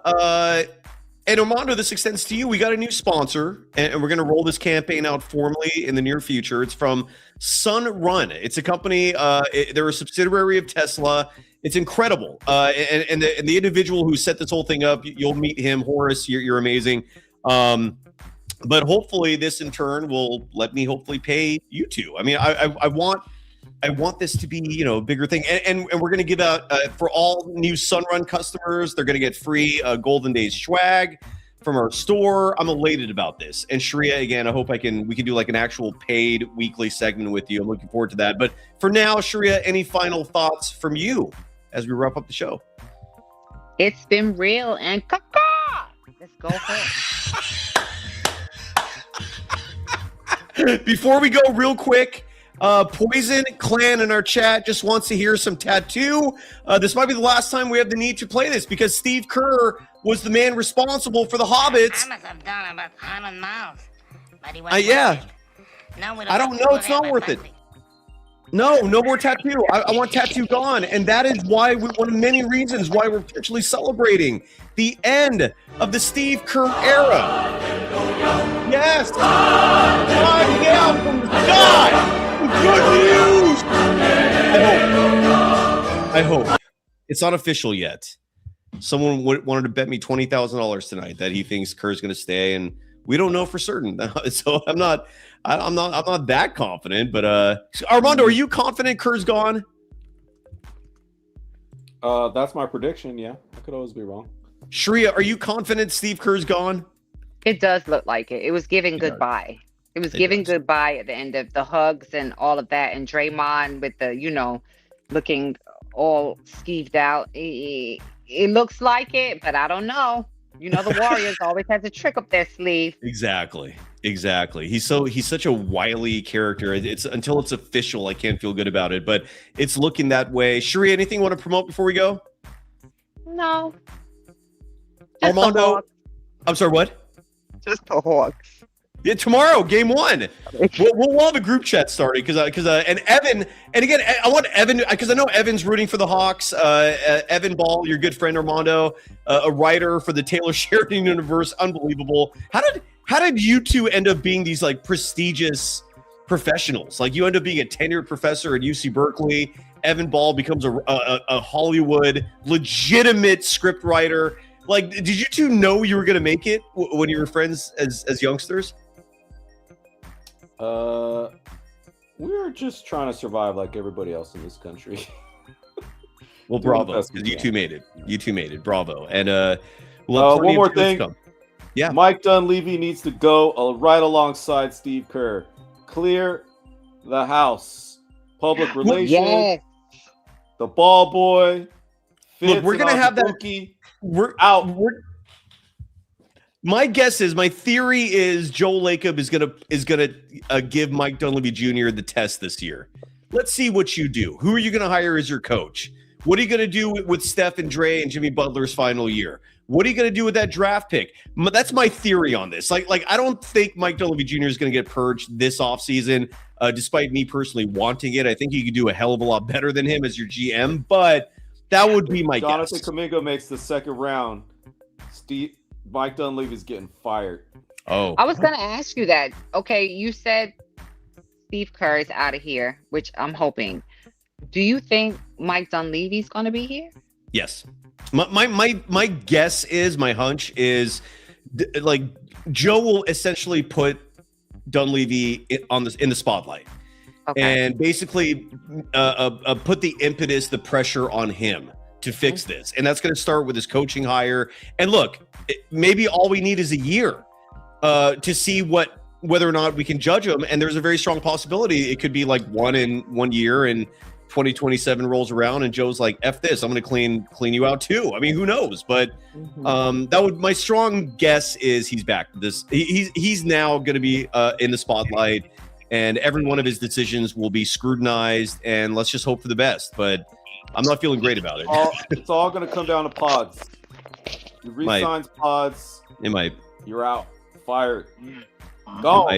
and Armando, this extends to you. We got a new sponsor, and we're going to roll this campaign out formally in the near future. It's from Sunrun. It's a company. They're a subsidiary of Tesla. It's incredible. And the individual who set this whole thing up, you'll meet him, Horace. You're amazing. But hopefully, this in turn will let me hopefully pay you two. I mean, I want this to be, a bigger thing. And we're going to give out for all new Sunrun customers, they're going to get free Golden Days swag from our store. I'm elated about this. And Sharia, again, I hope we can do like an actual paid weekly segment with you. I'm looking forward to that. But for now, Sharia, any final thoughts from you as we wrap up the show? It's been real and let's go for it. Before we go, real quick, Poison Clan in our chat just wants to hear some tattoo. This might be the last time we have the need to play this because Steve Kerr was the man responsible for the Hobbits. I must have done about 100 miles. But he was yeah. No, I don't know. It's not worth it. No more tattoo. I want tattoo gone. And that is why one of many reasons why we're potentially celebrating the end of the Steve Kerr era. Yes. Flying down from the sky. Good news. I hope. It's not official yet. Someone wanted to bet me $20,000 tonight that he thinks Kerr's going to stay, and we don't know for certain. So I'm not that confident. But Armando, are you confident Kerr's gone? That's my prediction. Yeah, I could always be wrong. Sharia, are you confident Steve Kerr's gone? It does look like it. It was giving goodbye. It was giving goodbye at the end of the hugs and all of that. And Draymond with the, looking all skeeved out. It looks like it, but I don't know. The Warriors always has a trick up their sleeve. Exactly. He's such a wily character. It's until it's official, I can't feel good about it, but it's looking that way. Sharia, anything you want to promote before we go? No. Armando, I'm sorry, what? Just the Hawks. Yeah, tomorrow, game 1. We'll have a group chat started because and Evan, and again, I want Evan because I know Evan's rooting for the Hawks. Evan Ball, your good friend Armando, a writer for the Taylor Sheridan universe, unbelievable. How did you two end up being these like prestigious professionals? Like you end up being a tenured professor at UC Berkeley. Evan Ball becomes a Hollywood legitimate script writer. Like, did you two know you were going to make it when you were friends as youngsters? We were just trying to survive like everybody else in this country. Well, bravo, because you two made it. Bravo. And we'll have one more thing. come. Yeah, Mike Dunleavy needs to go right alongside Steve Kerr. Clear the house. Public relations. Yes. The ball boy. Look, we're gonna have that. We're out. My theory is Joel Lacob is gonna give Mike Dunleavy Jr. the test this year. Let's see what you do. Who are you gonna hire as your coach? What are you gonna do with Steph and Dre and Jimmy Butler's final year? What are you gonna do with that draft pick? That's my theory on this. Like I don't think Mike Dunleavy Jr. is gonna get purged this offseason, despite me personally wanting it. I think you could do a hell of a lot better than him as your GM, but that would be my guess. Jonathan Kuminga makes the second round. Mike Dunleavy's getting fired. Oh, I was going to ask you that. Okay, you said Steve Kerr is out of here, which I'm hoping. Do you think Mike Dunleavy's going to be here? Yes. My guess is, my hunch is, like Joe will essentially put Dunleavy in the spotlight. Okay. And basically put the impetus, the pressure on him to fix this. And that's going to start with his coaching hire. And look, maybe all we need is a year to see whether or not we can judge him. And there's a very strong possibility it could be like 1 year and 2027 rolls around and Joe's like, F this, I'm going to clean you out too. I mean, who knows? But my strong guess is he's back. He's now going to be in the spotlight. and every one of his decisions will be scrutinized, and let's just hope for the best. But I'm not feeling great about it. It's all going to come down to Pods. You re-sign Pods. It might. You're out. Fired. Go.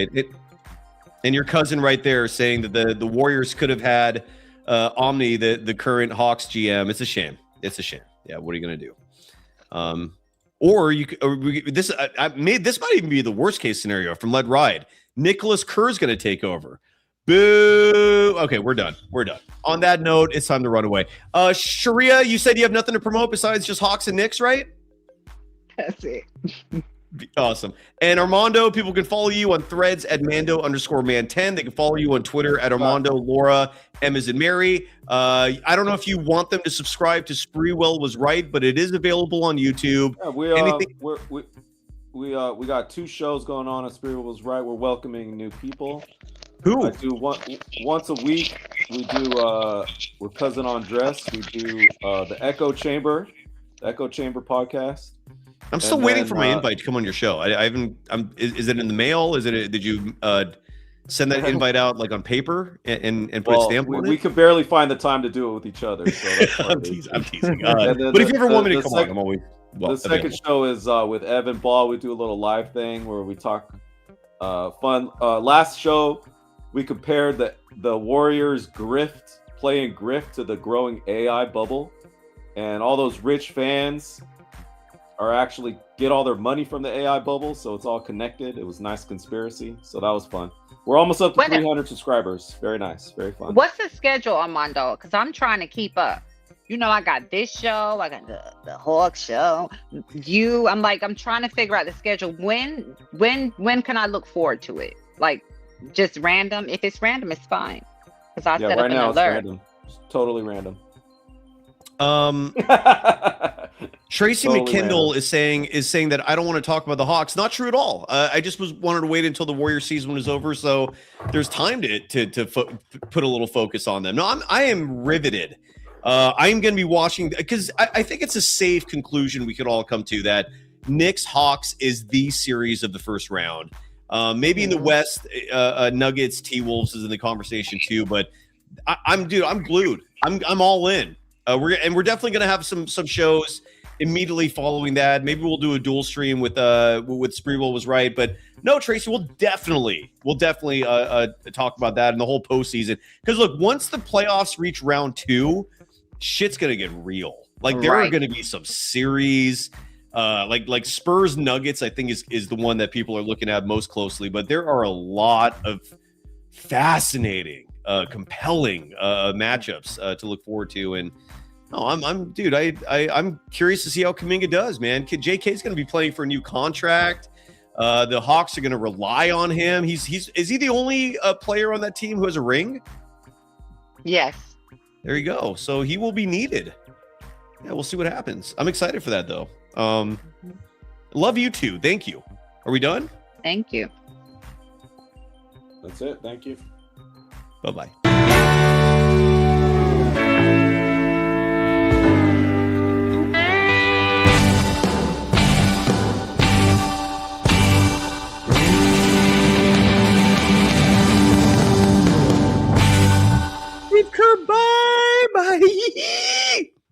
And your cousin right there saying that the Warriors could have had Omni, the current Hawks GM. It's a shame. It's a shame. Yeah, what are you going to do? This might even be the worst case scenario from Let Ride. Nicholas Kerr's going to take over. Boo. Okay, we're done. On that note, it's time to run away. Sharia, you said you have nothing to promote besides just Hawks and Knicks, right? That's it. Awesome. And Armando, people can follow you on Threads at Mando_man10. They can follow you on Twitter at Armando Lara, M as in Mary. I don't know if you want them to subscribe to Spreewell Was Right, but it is available on YouTube. Yeah, we got 2 shows going on at Spreewell Was Right. We're welcoming new people. Who? I do once a week. We do with Cousin Andres. We do the Echo Chamber podcast. I'm still waiting for my invite to come on your show. I haven't. Is it in the mail? Did you send that invite out like on paper and put a stamp on it? We could barely find the time to do it with each other. So I'm teasing. But if you ever want me to come on, I'm always. The second show is with Evan Ball. We do a little live thing where we talk fun. Last show, we compared the Warriors playing grift to the growing AI bubble, and all those rich fans are actually get all their money from the AI bubble, so it's all connected. It was a nice conspiracy, so that was fun. We're almost up to 300 subscribers. Very nice, very fun. What's the schedule, Armando? Because I'm trying to keep up. You know, I got this show, I got the Hawk show. I'm trying to figure out the schedule. When can I look forward to it? Like, just random? If it's random, it's fine. Because I set up an alert. It's random. It's totally random. Tracy McKindle is saying that I don't want to talk about the Hawks. Not true at all. I just wanted to wait until the Warrior season was over, so there's time to put a little focus on them. No, I am riveted. I'm going to be watching because I think it's a safe conclusion we could all come to that Knicks Hawks is the series of the first round. Maybe in the West, Nuggets T-Wolves is in the conversation too, but I'm glued. I'm all in. We're definitely going to have some shows immediately following that. Maybe we'll do a dual stream with Spreewell Was Right. But no, Tracy, we'll definitely talk about that in the whole postseason. Because look, once the playoffs reach round 2, shit's going to get real. Like there are going to be some series. Like Spurs Nuggets, I think is the one that people are looking at most closely. But there are a lot of fascinating, compelling matchups to look forward to. And no, I'm curious to see how Kuminga does, man. JK's going to be playing for a new contract. The Hawks are going to rely on him. Is he the only player on that team who has a ring? Yes. There you go. So he will be needed. Yeah, we'll see what happens. I'm excited for that though. Love you too. Thank you. Are we done? Thank you. That's it. Thank you. Bye-bye.